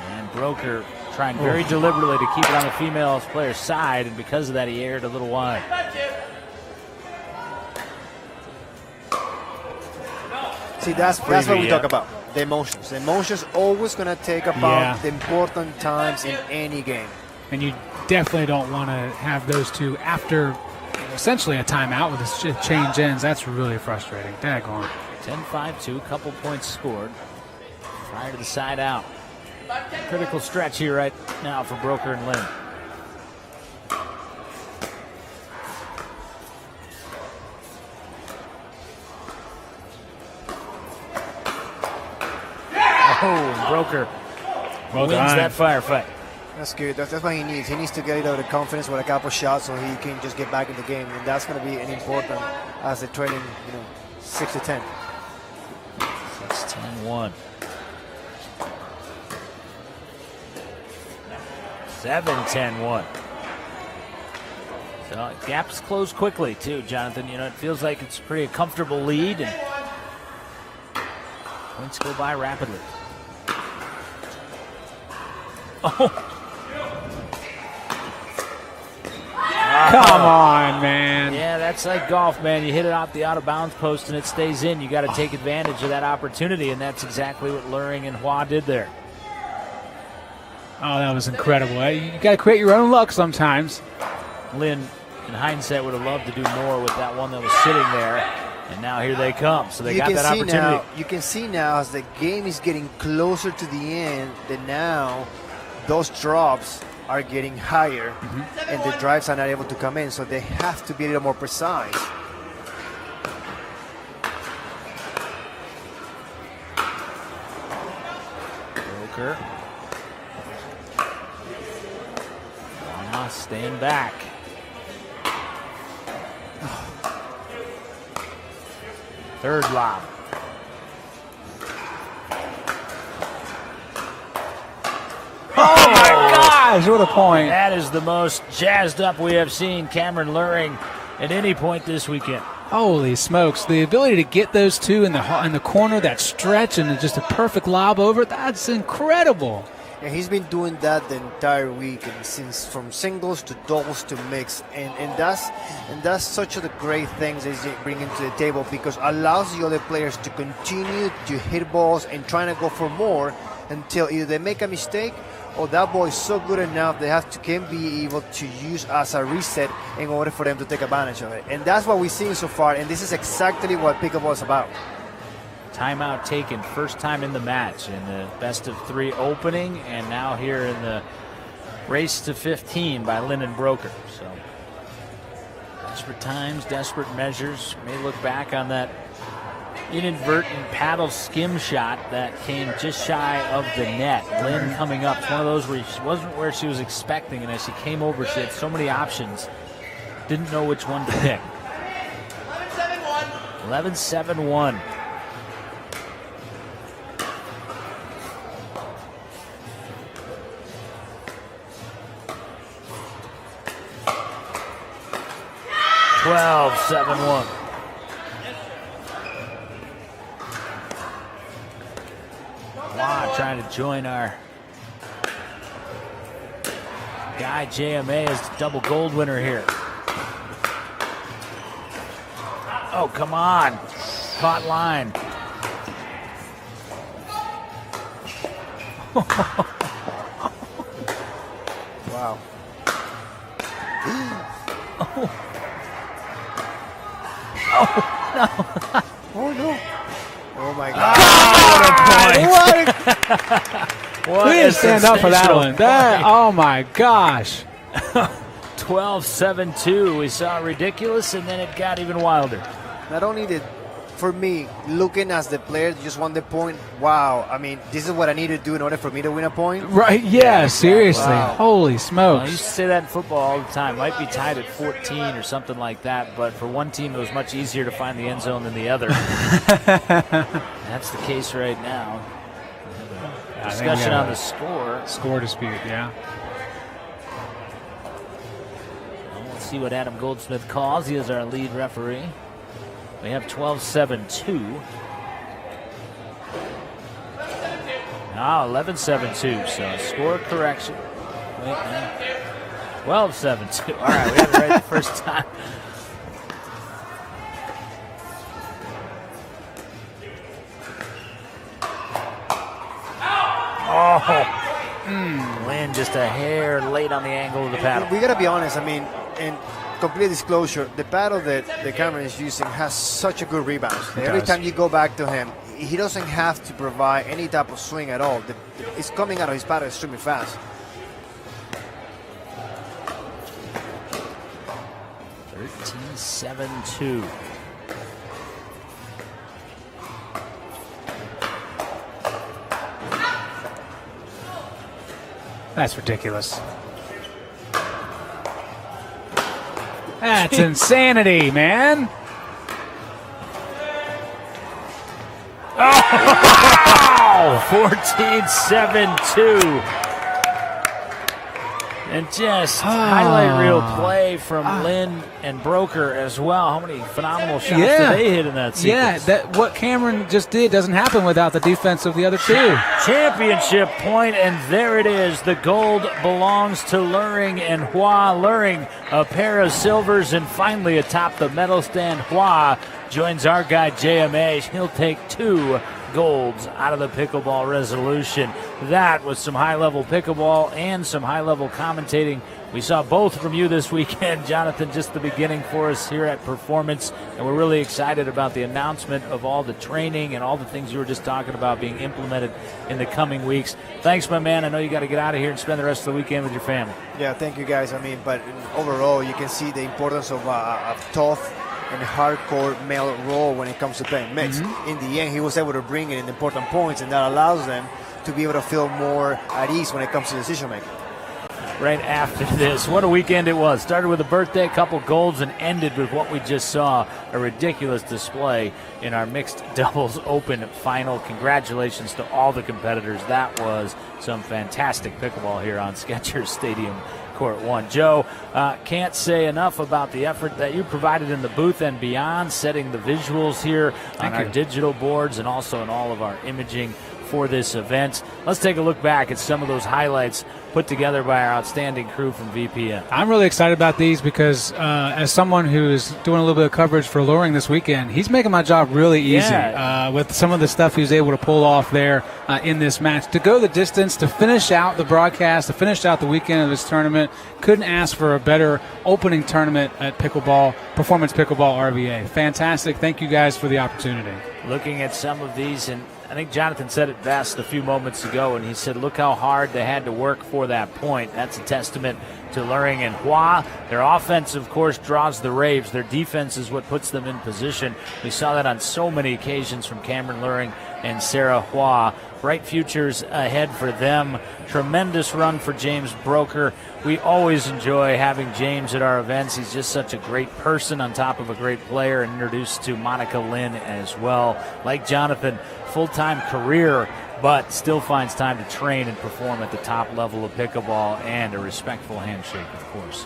And Broker trying very deliberately to keep it on the female player's side, and because of that, he aired a little wide. See, that's what we talk about, the emotions. The emotions always going to take about the important times in any game. And you definitely don't want to have those two after essentially a timeout with this change ends. That's really frustrating. Daggone. 10-5-2, couple points scored. Prior to the side out. Critical stretch here right now for Broker and Lynn. Oh, Broker wins that firefight. That's good. That's what he needs. He needs to get a little confidence with a couple shots so he can just get back in the game. And that's going to be an important as they're trailing, 6-10. 6-10-1. 7-10-1. So gaps close quickly too, Jonathan. It feels like it's a pretty comfortable lead, and points go by rapidly. Oh. Come on, man. Yeah, that's like golf, man. You hit it off the out-of-bounds post and it stays in. You got to take advantage of that opportunity, and that's exactly what Luring and Hua did there. Oh, that was incredible. You got to create your own luck sometimes. Lin, in hindsight, would have loved to do more with that one that was sitting there, and now here they come. So they got that opportunity. You can see now as the game is getting closer to the end that now those drops are getting higher, and the drives are not able to come in, so they have to be a little more precise. Broker. Staying back. Third lob. Oh my gosh, what a point. That is the most jazzed up we have seen Cameron Luring at any point this weekend. Holy smokes. The ability to get those two in the corner, that stretch, and just a perfect lob over, that's incredible. And he's been doing that the entire week, and since from singles to doubles to mix, and that's such a great things that he's bringing to the table, because allows the other players to continue to hit balls and trying to go for more until either they make a mistake or that ball is so good enough they can be able to use as a reset in order for them to take advantage of it. And that's what we've seen so far, and this is exactly what pickleball is about. Timeout taken, first time in the match in the best of 3 opening, and now here in the race to 15 by Lin and Broker. So desperate times, desperate measures. May look back on that inadvertent paddle skim shot that came just shy of the net. Lin coming up. It's one of those where she wasn't where she was expecting, and as she came over, she had so many options. Didn't know which one to pick. 11-7-1. Well, 7-1. Wow, trying to join our guy JMA as the double gold winner here. Oh, come on. Caught line. Wow. Oh, no. Oh, no. Oh, my God. What we didn't stand up for that one. Oh, my gosh. 12-7-2. We saw ridiculous, and then it got even wilder. Not only did, for me, looking as the player just won the point, wow. I mean, this is what I need to do in order for me to win a point. Right, yeah, seriously. Wow. Holy smokes. I used to say that in football all the time. Might be tied at 14 or something like that, but for one team, it was much easier to find the end zone than the other. That's the case right now. Discussion on the score. Score dispute, yeah. Well, let's see what Adam Goldsmith calls. He is our lead referee. We have 12-7-2. Now 11-7-2, so score correction. Wait, no. 12-7-2. All right, we had it right the first time. Oh, Lin just a hair late on the angle of the paddle. We got to be honest. I mean, in complete disclosure, the paddle that the camera is using has such a good rebound. Every time you go back to him, he doesn't have to provide any type of swing at all. It's coming out of his paddle extremely fast. 13-7-2. That's ridiculous. That's insanity, man. Oh! 14-7-2. And just highlight reel play from Lynn and Broker as well. How many phenomenal shots did they hit in that sequence? Yeah, what Cameron just did doesn't happen without the defense of the other two. Championship point, and there it is. The gold belongs to Luring and Hua. Luring, a pair of silvers, and finally atop the medal stand, Hua joins our guy JMA. He'll take 2 golds out of the pickleball resolution. That was some high-level pickleball and some high-level commentating. We saw both from you this weekend, Jonathan, just the beginning for us here at Performance, and we're really excited about the announcement of all the training and all the things you were just talking about being implemented in the coming weeks. Thanks, my man. I know you got to get out of here and spend the rest of the weekend with your family. Yeah, thank you, guys. But overall, you can see the importance of tough and hardcore male role when it comes to playing mixed. In the end, he was able to bring in important points, and that allows them to be able to feel more at ease when it comes to decision making. Right after this, what a weekend it was. Started with a birthday, couple golds, and ended with what we just saw, a ridiculous display in our mixed doubles open final. Congratulations to all the competitors. That was some fantastic pickleball here on Skechers Stadium Court 1. Joe, can't say enough about the effort that you provided in the booth and beyond, setting the visuals here on our digital boards and also in all of our imaging for this event. Let's take a look back at some of those highlights put together by our outstanding crew from VPN. I'm really excited about these because as someone who's doing a little bit of coverage for Luring this weekend, he's making my job really easy with some of the stuff he was able to pull off there in this match. To go the distance, to finish out the broadcast, to finish out the weekend of this tournament, couldn't ask for a better opening tournament at Pickleball, Performance Pickleball RVA. Fantastic. Thank you guys for the opportunity. Looking at some of these, and I think Jonathan said it best a few moments ago, and he said, look how hard they had to work for that point. That's a testament to Luring and Hua. Their offense, of course, draws the raves. Their defense is what puts them in position. We saw that on so many occasions from Cameron Luring and Sarah Hua. Bright futures ahead for them. Tremendous run for James Broker. We always enjoy having James at our events. He's just such a great person on top of a great player, and introduced to Monica Lynn as well. Like Jonathan, full-time career, but still finds time to train and perform at the top level of pickleball, and a respectful handshake, of course,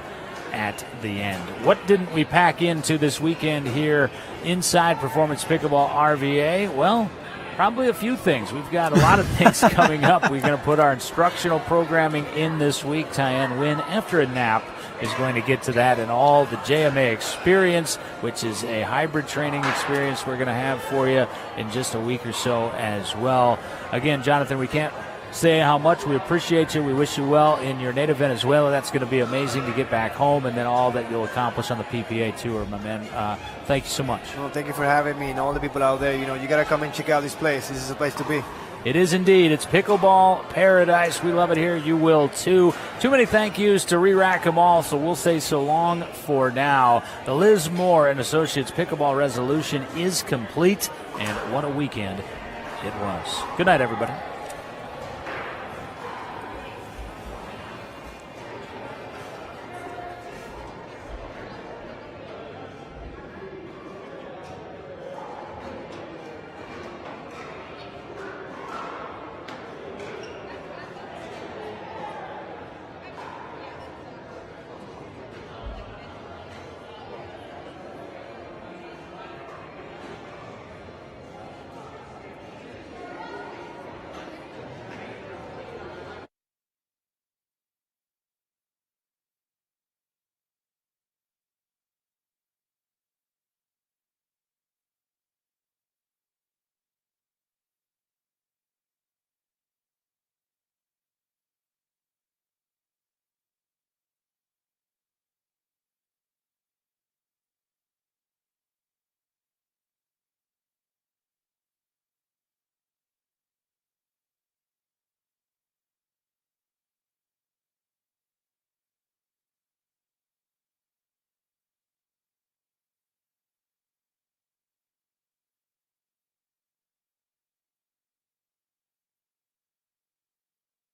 at the end. What didn't we pack into this weekend here inside Performance Pickleball RVA? Well, probably a few things. We've got a lot of things coming up. We're going to put our instructional programming in this week. Tyann Wynn, after a nap, is going to get to that, and all the JMA experience, which is a hybrid training experience we're going to have for you in just a week or so as well. Again, Jonathan, we can't say how much we appreciate you. We wish you well in your native Venezuela. That's going to be amazing to get back home, and then all that you'll accomplish on the PPA tour, my man. Thank you so much. Well, thank you for having me, and all the people out there. You got to come and check out this place. This is a place to be. It is indeed. It's pickleball paradise. We love it here. You will too. Too many thank yous to re-rack them all, so we'll say so long for now. The Liz Moore and Associates Pickleball Resolution is complete, and what a weekend it was. Good night, everybody.